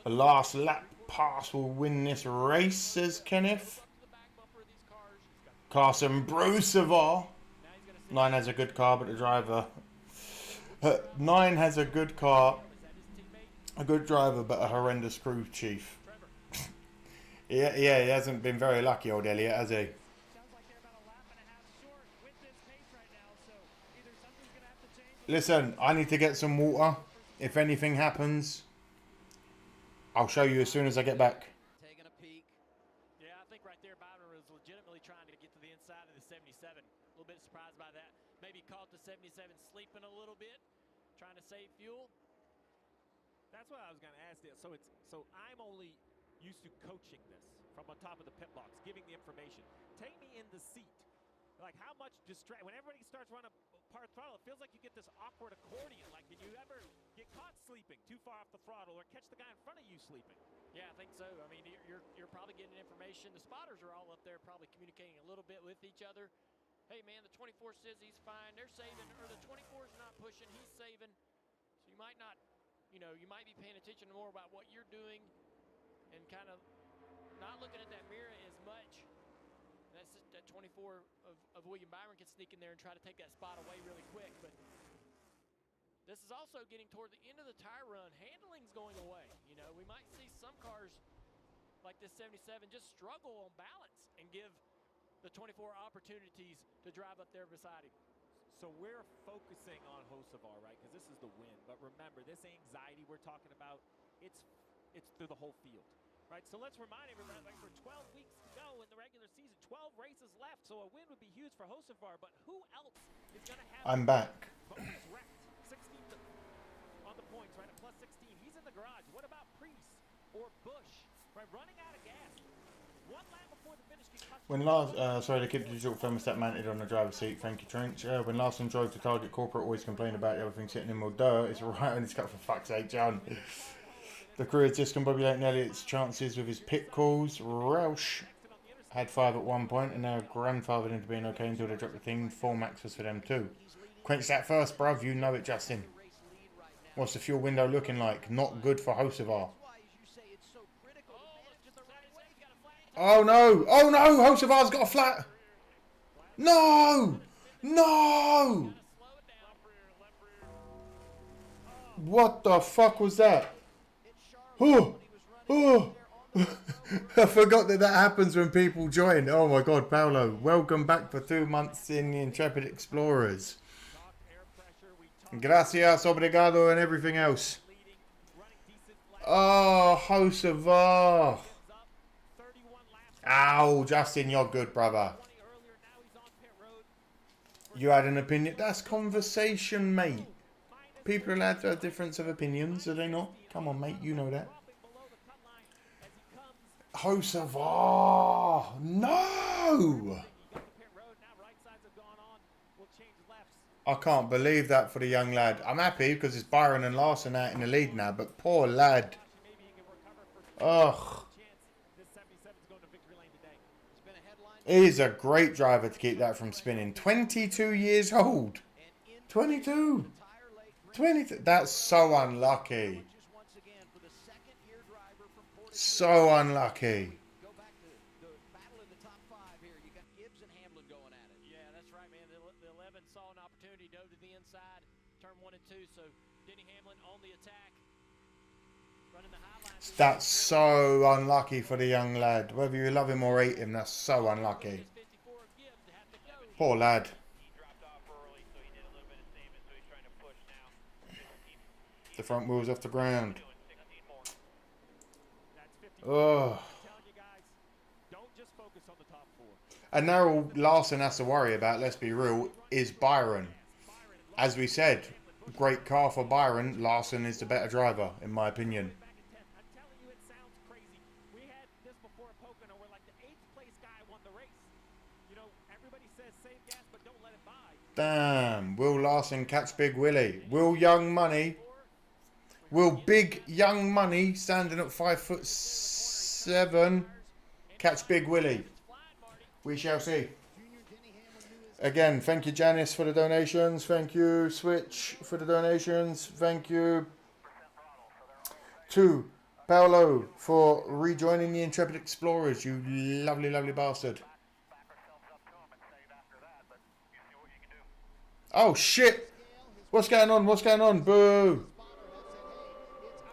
The last lap pass will win this race, says Kenneth. Carson Brucevar. 9 has a good car, but the driver. 9 has a good car, a good driver, but a horrendous crew chief. yeah, he hasn't been very lucky, old Elliot, has he? Listen, I need to get some water. If anything happens, I'll show you as soon as I get back. Taking a peek. Yeah, I think right there Byron was legitimately trying to get to the inside of the 77. A little bit surprised by that. Maybe caught the 77 sleeping a little bit, trying to save fuel. That's what I was going to ask you. So I'm only used to coaching this from on top of the pit box, giving the information. Take me in the seat. Like how much when everybody starts running part throttle, it feels like you get this awkward accordion. Like, did you ever get caught sleeping too far off the throttle or catch the guy in front of you sleeping? Yeah, I think so. I mean, you're probably getting information. The spotters are all up there probably communicating a little bit with each other. Hey, man, the 24 says he's fine. They're saving, or the 24's not pushing. He's saving. So you might not, you might be paying attention more about what you're doing and kind of not looking at that mirror as much. That's that 24 of William Byron can sneak in there and try to take that spot away really quick. But this is also getting toward the end of the tire run. Handling's going away. We might see some cars like this 77 just struggle on balance and give the 24 opportunities to drive up there beside him. So we're focusing on Hocevar, right? Because this is the win. But remember, this anxiety we're talking about, it's through the whole field. Right, so let's remind everybody, like, we're 12 weeks to go in the regular season, 12 races left, so a win would be huge for Hocevar, but who else is going to have... I'm back. Bowman is wrecked, 16th on the points, right, at plus 16. He's in the garage. What about Priest or Bush, right, running out of gas? One lap before the finish. When last, sorry to keep the digital thermostat mounted on the driver's seat. Thank you, Trench. When Larson drove to Target, corporate always complained about the other thing sitting in more dirt. It's right on his cut, for fuck's sake, John. The crew is discombobulating Elliott's chances with his pit calls. Roush had 5 at one point and now grandfathered into being okay until they dropped the thing. 4 max was for them too. Quench that first, bruv. You know it, Justin. What's the fuel window looking like? Not good for Hocevar. Oh no! Oh no! Hocevar's got a flat! No! No! What the fuck was that? Oh! Oh! I forgot that happens when people join. Oh my god, Paolo. Welcome back for 2 months in the Intrepid Explorers. Gracias, obrigado, and everything else. Oh, Hocevar. Ow, Justin, you're good, brother. You had an opinion. That's conversation, mate. People are allowed to have difference of opinions, are they not? Come on, mate, you know that. Hocevar! No! I can't believe that for the young lad. I'm happy because it's Byron and Larson out in the lead now, but poor lad. Ugh. He's a great driver to keep that from spinning. 22 years old. 22. 22. That's so unlucky. So unlucky. Yeah, that's right, man. The 11 saw an opportunity, dove to the inside, turn 1 and 2. So Denny Hamlin on the attack, running the high line. That's so unlucky for the young lad. Whether you love him or hate him, that's so unlucky. Poor lad. The front wheel's off the ground. Oh. And now all Larson has to worry about, let's be real, is Byron. As we said, great car for Byron. Larson is the better driver, in my opinion. Damn. Will Larson catch Big Willie? Will Young Money? Will Big Young Money, standing at 5'7", catch Big Willie? We shall see. Again, thank you, Janice, for the donations. Thank you, Switch, for the donations. Thank you to Paolo for rejoining the Intrepid Explorers, you lovely, lovely bastard. Oh, shit. What's going on? What's going on? Boo.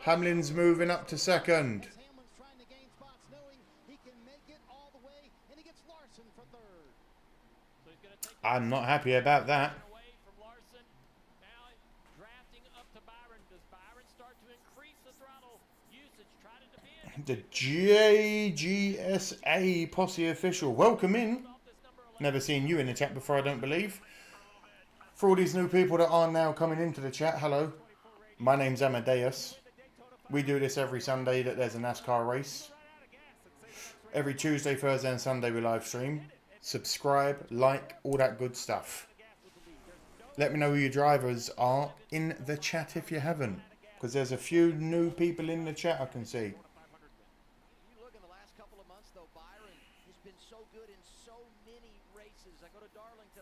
Hamlin's moving up to second. I'm not happy about that. The JGSA posse official. Welcome in. Never seen you in the chat before, I don't believe. For all these new people that are now coming into the chat, hello. My name's Amadeus. We do this every Sunday that there's a NASCAR race. Every Tuesday, Thursday and Sunday we live stream. Subscribe, like, all that good stuff. Let me know who your drivers are in the chat if you haven't. Because there's a few new people in the chat I can see.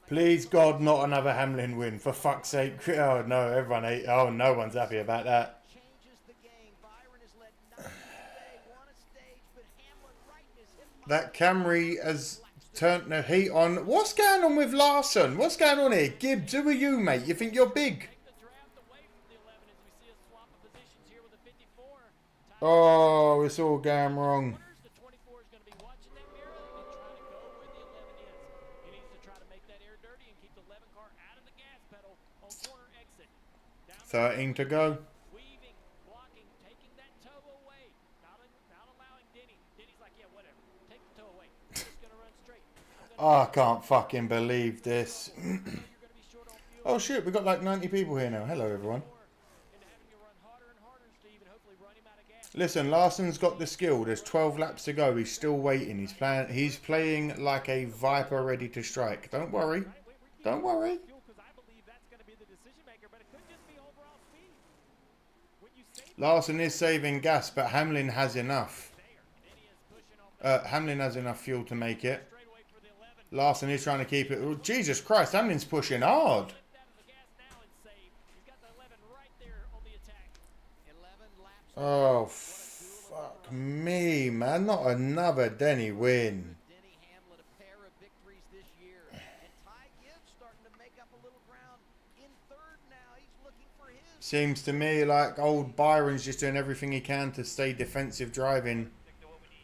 Please God, not another Hamlin win, for fuck's sake. Oh no, everyone ate. Oh, no one's happy about that. That Camry has turned the heat on. What's going on with Larson? What's going on here? Gibbs, who are you, mate? You think you're big? Oh, it's all going wrong. The 24 is going to be watching that mirror and trying to go where the 11 is. He needs to try to make that air dirty and keep the 11 car out of the gas pedal on corner exit. 13 to go. Weaving, blocking, taking that toe away. Not allowing Denny Oh, I can't fucking believe this. Oh shit, we got like 90 people here now. Hello everyone. Listen, Larson's got the skill. There's 12 laps to go. He's still waiting. He's playing like a viper ready to strike. Don't worry. Don't worry. Larson is saving gas, but Hamlin has enough. Hamlin has enough fuel to make it. Larson is trying to keep it. Oh, Jesus Christ, Hamlin's pushing hard. Oh, fuck me, man. Not another Denny win. Seems to me like old Byron's just doing everything he can to stay defensive driving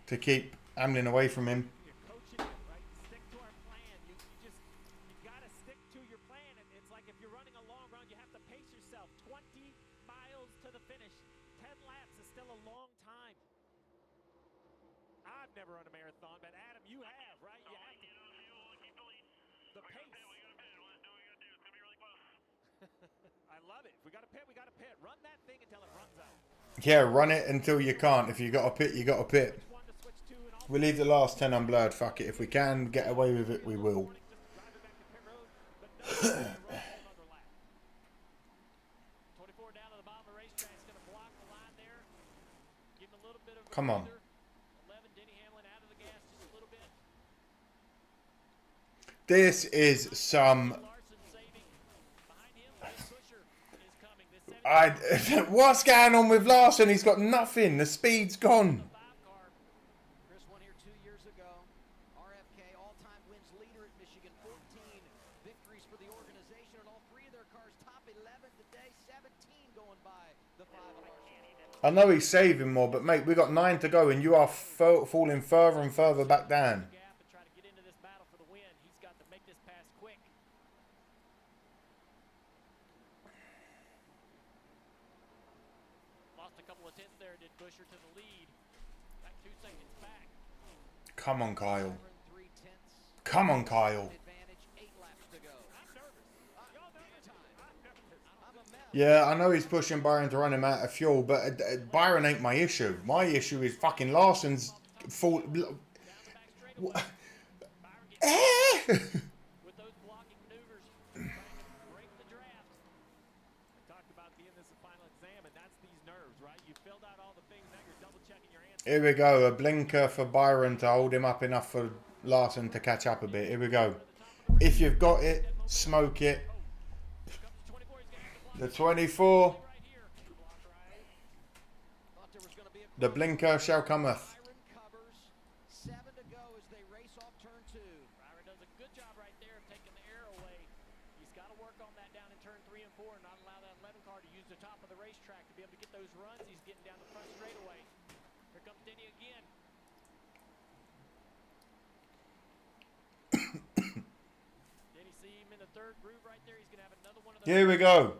to keep Hamlin away from him. Never run a marathon, but Adam, you have, right? You have to. The pace. I love it. If we got to pit, we got to pit. Run that thing until it runs out. Yeah, run it until you can't. If you got to pit, you got to pit. We leave the last 10 unblurred. Fuck it. If we can get away with it, we will. Come on. This is some... What's going on with Larson? He's got nothing. The speed's gone. Chris won here 2 years ago. RFK all-time wins leader at Michigan, 14 victories for the organization, and all three of their cars top 11 today, 17 going by the 5 of Larson. I know he's saving more, but mate, we got 9 to go, and you are falling further and further back down. Come on, Kyle. Come on, Kyle. Yeah, I know he's pushing Byron to run him out of fuel, but Byron ain't my issue. My issue is fucking Larson's fault. Here we go, a blinker for Byron to hold him up enough for Larson to catch up a bit. Here we go. If you've got it, smoke it. The 24. The blinker shall cometh. Here we go.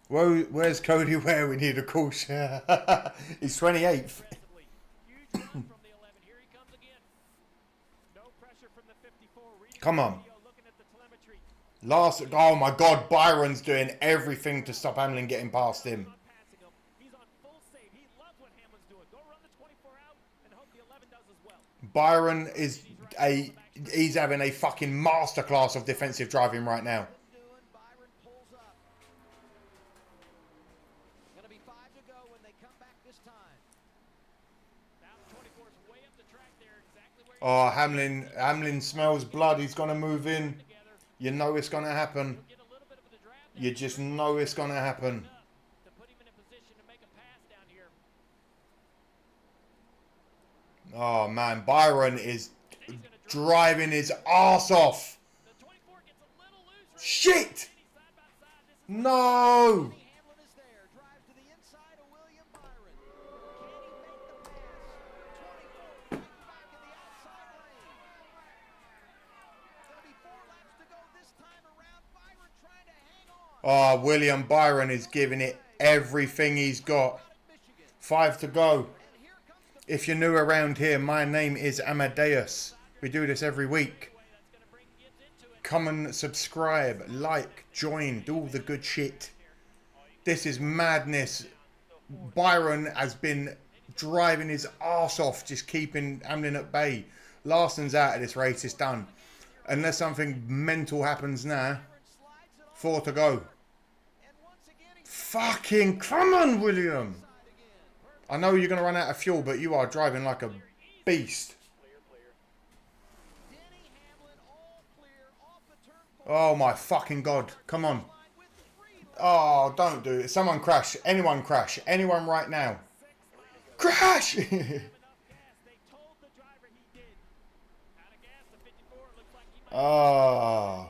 Where's Cody Ware? We need a caution. He's 28th. Come on. Oh my God, Byron's doing everything to stop Hamlin getting past him. Byron is he's having a fucking masterclass of defensive driving right now. Oh, Hamlin smells blood. He's going to move in. You know it's going to happen. You just know it's going to happen. Oh, man. Byron is driving his arse off. Shit! No! Oh, William Byron is giving it everything he's got. 5 to go. If you're new around here, my name is Amadeus. We do this every week. Come and subscribe, like, join, do all the good shit. This is madness. Byron has been driving his arse off, just keeping Hamlin at bay. Larson's out of this race, it's done. Unless something mental happens now. 4 to go. Fucking come on, William. I know you're going to run out of fuel, but you are driving like a beast. Oh my fucking God. Come on. Oh, don't do it. Someone crash. Anyone crash. Anyone right now. Crash! Oh.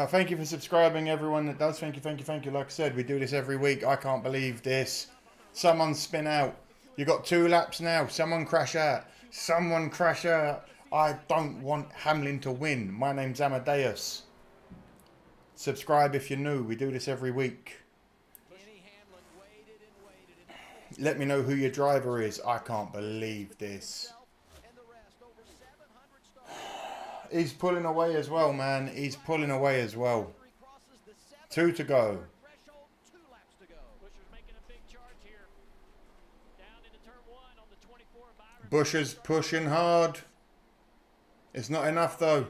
Thank you for subscribing, everyone that does. Thank you, thank you, thank you. Like I said, we do this every week. I can't believe this. Someone spin out. You got 2 laps now. Someone crash out. Someone crash out. I don't want Hamlin to win. My name's Amadeus. Subscribe if you're new. We do this every week. Let me know who your driver is. I can't believe this. He's pulling away as well, man. He's pulling away as well. 2 to go. Busher's pushing hard. It's not enough though.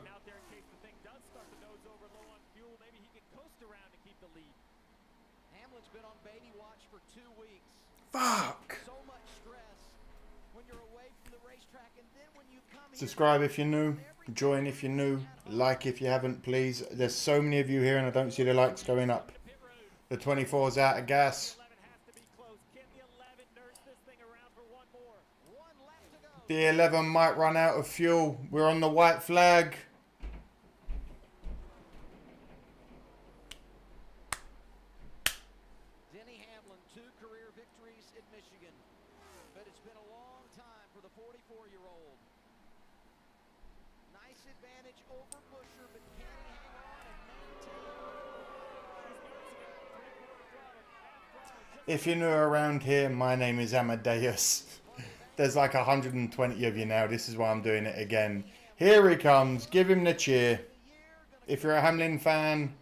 Fuck. Subscribe if you're new. Join if you're new. Like if you haven't, please. There's so many of you here and I don't see the likes going up. The 24's out of gas. The 11 might run out of fuel. We're on the white flag. Denny Hamlin, 2 career victories in Michigan. But it's been a long time for the 44-year-old. Nice advantage over Busher, but can he hang on and maintain? If you're new around here, my name is Amadeus. There's like 120 of you now. This is why I'm doing it again. Here he comes. Give him the cheer. If you're a Hamlin fan.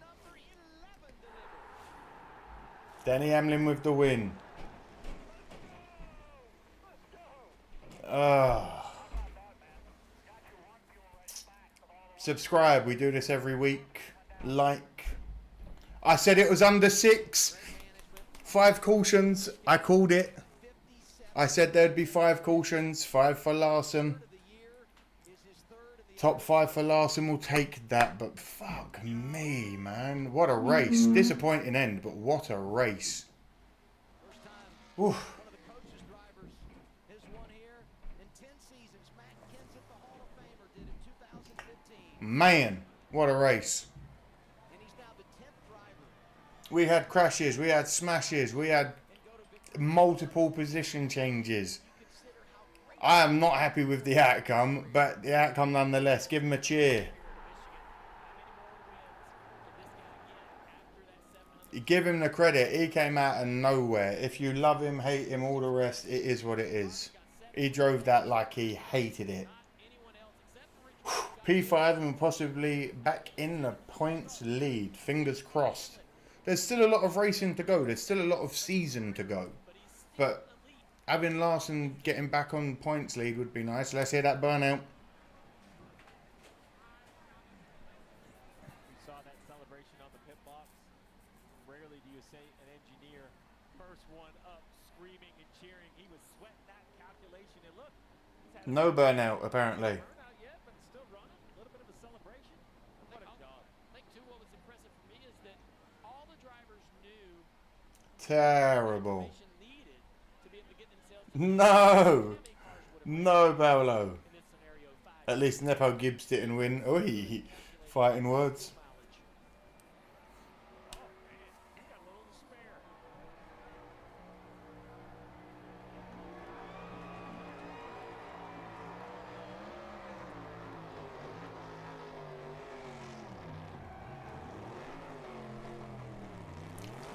Denny Hamlin with the win. Subscribe. We do this every week. Like. I said it was under 6. 5 cautions. I called it. I said there'd be 5 cautions. 5 for Larson. Top 5 for Larson will take that. But fuck me, man. What a race. Disappointing end, but what a race. Oof. Man, what a race. We had crashes, we had smashes, we had multiple position changes. I am not happy with the outcome, but the outcome nonetheless. Give him a cheer. Give him the credit. He came out of nowhere. If you love him, hate him, all the rest, it is what it is. He drove that like he hated it. P5 and possibly back in the points lead. Fingers crossed. There's still a lot of racing to go. There's still a lot of season to go. But having Larson getting back on points lead would be nice. Let's hear that burnout. We saw that celebration on the pit box. Rarely do you see an engineer first one up screaming and cheering. He was sweating that calculation. And look, no burnout apparently. Terrible. No. No, Paolo. At least Nepo Gibbs didn't win. Oh, fighting words.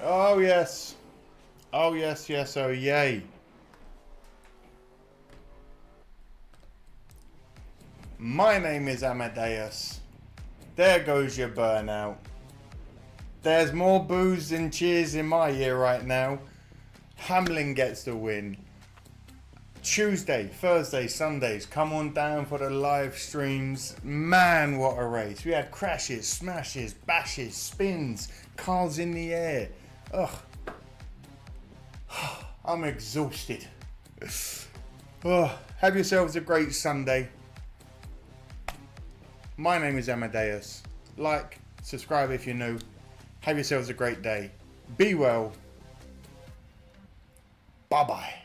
Oh, yes. Oh, yes, yes, oh, yay. My name is Amadeus. There goes your burnout. There's more boos than cheers in my ear right now. Hamlin gets the win. Tuesday, Thursday, Sundays, come on down for the live streams. Man, what a race. We had crashes, smashes, bashes, spins, cars in the air. Ugh. I'm exhausted. Oh, have yourselves a great Sunday. My name is Amadeus. Like, subscribe if you're new. Have yourselves a great day. Be well. Bye-bye.